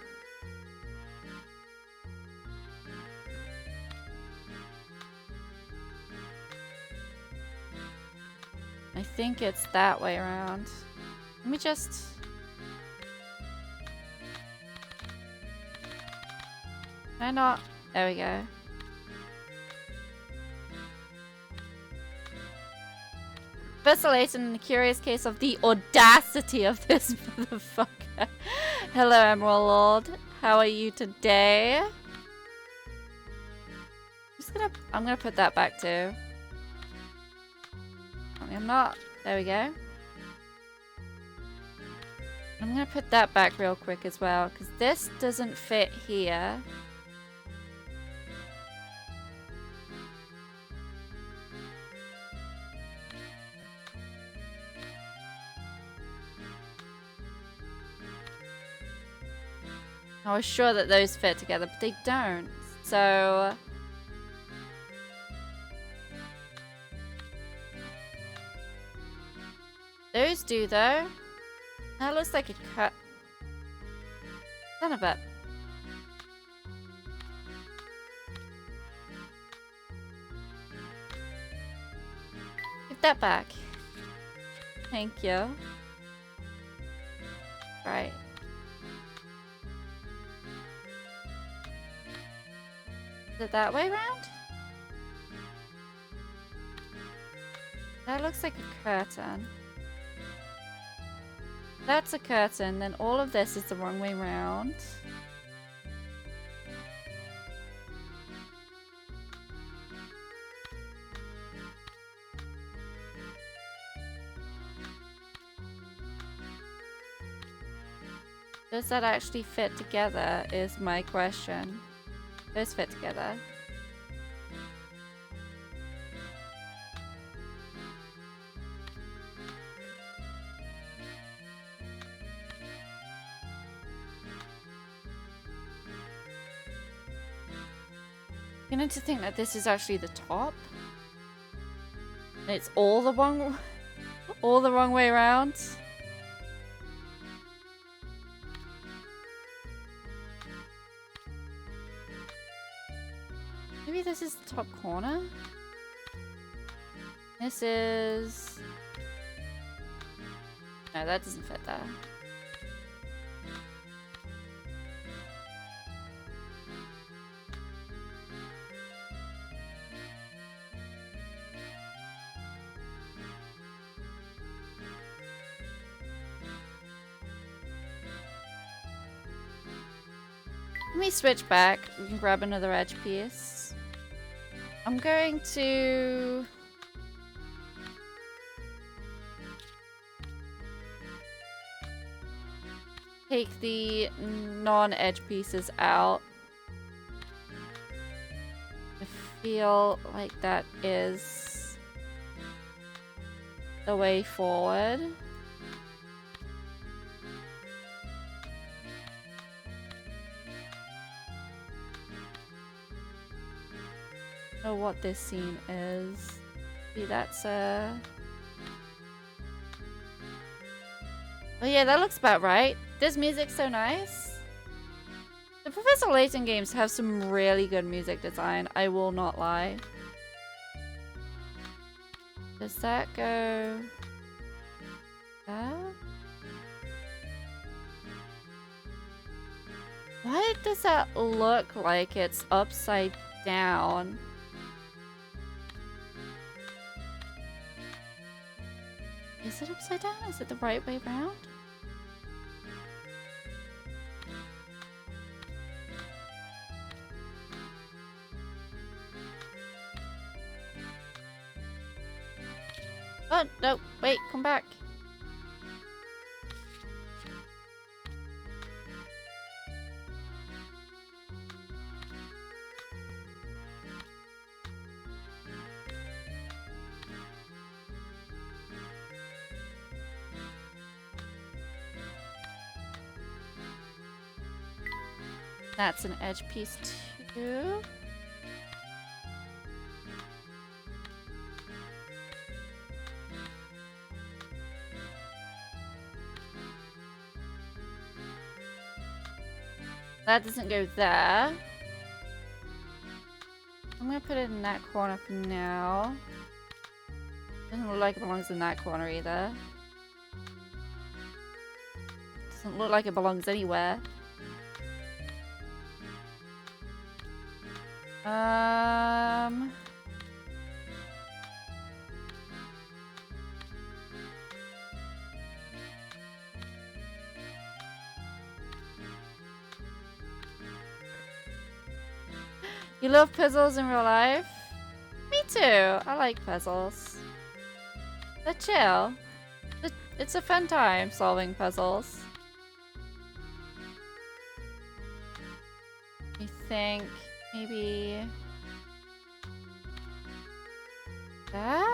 I think it's that way around. Let me just... Can I not? There we go. Professor Layton, in the curious case of the audacity of this motherfucker. Hello, Emerald Lord. How are you today? I'm gonna put that back too. I'm not. There we go. I'm gonna put that back real quick as well, because this doesn't fit here. I was sure that those fit together, but they don't. So... those do, though. That looks like a cut. Son of a... give that back. Thank you. Right. Is it that way around? That looks like a curtain. That's a curtain, then all of this is the wrong way round. Does that actually fit together is my question. Those fit together. I'm beginning to think that this is actually the top. And it's all the wrong way around. Maybe this is the top corner? This is... no, that doesn't fit there. Let me switch back. We can grab another edge piece. I'm going to... take the non-edge pieces out. I feel like that is the way forward. Know what this scene is. See, that's a... oh yeah, that looks about right. This music's so nice. The Professor Layton games have some really good music design, I will not lie. Does that go there? Why does that look like it's upside down? Is it upside down? Is it the right way round? Oh, no. Wait, come back. That's an edge piece too. That doesn't go there. I'm gonna put it in that corner for now. Doesn't look like it belongs in that corner either. Doesn't look like it belongs anywhere. You love puzzles in real life? Me too. I like puzzles. They're chill. It's a fun time solving puzzles. I think maybe there?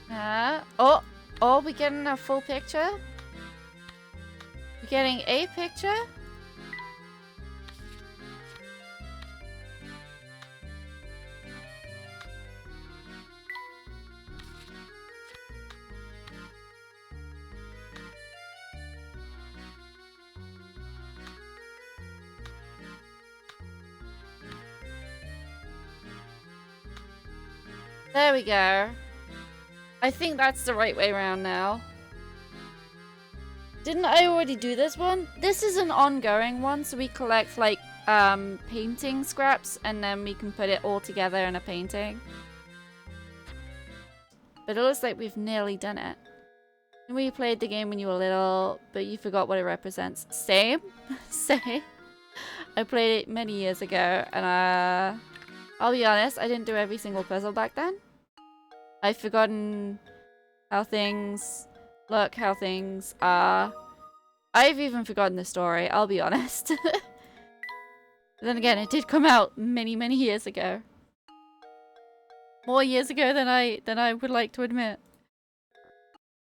Oh, we're getting a full picture? We're getting a picture? There we go. I think that's the right way around now. Didn't I already do this one? This is an ongoing one, so we collect like painting scraps and then we can put it all together in a painting. But it looks like we've nearly done it. And we played the game when you were little, but you forgot what it represents. Same. Same. I played it many years ago and I'll be honest, I didn't do every single puzzle back then. I've forgotten how things look, how things are. I've even forgotten the story, I'll be honest. But then again, it did come out many, many years ago. More years ago than I would like to admit.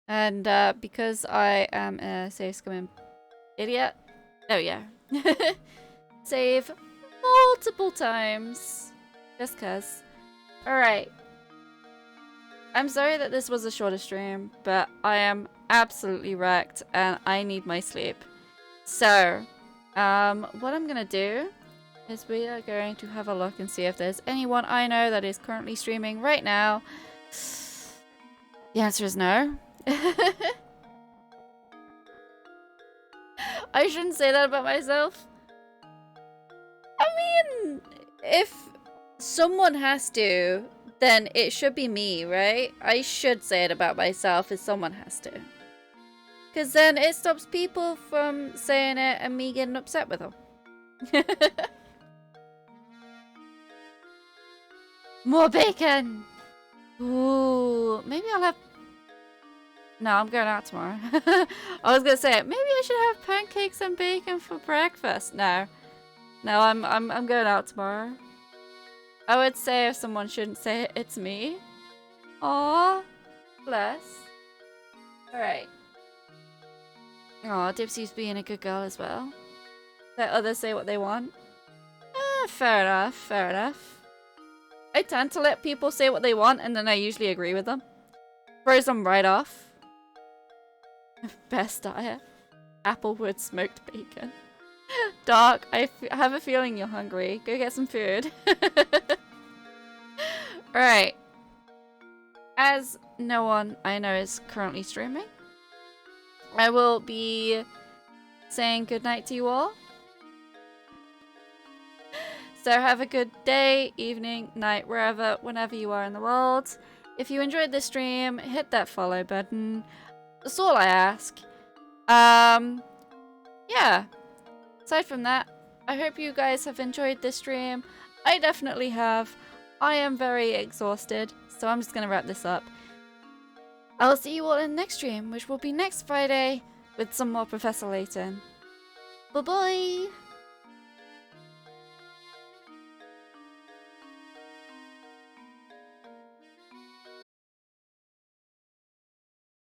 And because I am a save scumming idiot. Oh yeah. Save multiple times. Just cuz. Alright. I'm sorry that this was a shorter stream, but I am absolutely wrecked and I need my sleep. So, what I'm gonna do is we are going to have a look and see if there's anyone I know that is currently streaming right now. The answer is no. I shouldn't say that about myself. I mean, if someone has to, then it should be me, right? I should say it about myself if someone has to. Because then it stops people from saying it and me getting upset with them. More bacon! Ooh, maybe I'll have... No, I'm going out tomorrow. I was gonna say, maybe I should have pancakes and bacon for breakfast. No. No, I'm going out tomorrow. I would say if someone shouldn't say it, it's me. Aww. Bless. Alright. Aw, Dipsy's being a good girl as well. Let others say what they want. Fair enough, fair enough. I tend to let people say what they want and then I usually agree with them. Throws them right off. Best diet. Applewood smoked bacon. Dark, I have a feeling you're hungry. Go get some food. Alright. As no one I know is currently streaming, I will be saying goodnight to you all. So have a good day, evening, night, whenever you are in the world. If you enjoyed this stream, hit that follow button. That's all I ask. Yeah. Aside from that, I hope you guys have enjoyed this stream. I definitely have. I am very exhausted, so I'm just gonna wrap this up. I'll see you all in the next stream, which will be next Friday with some more Professor Layton. Bye-bye!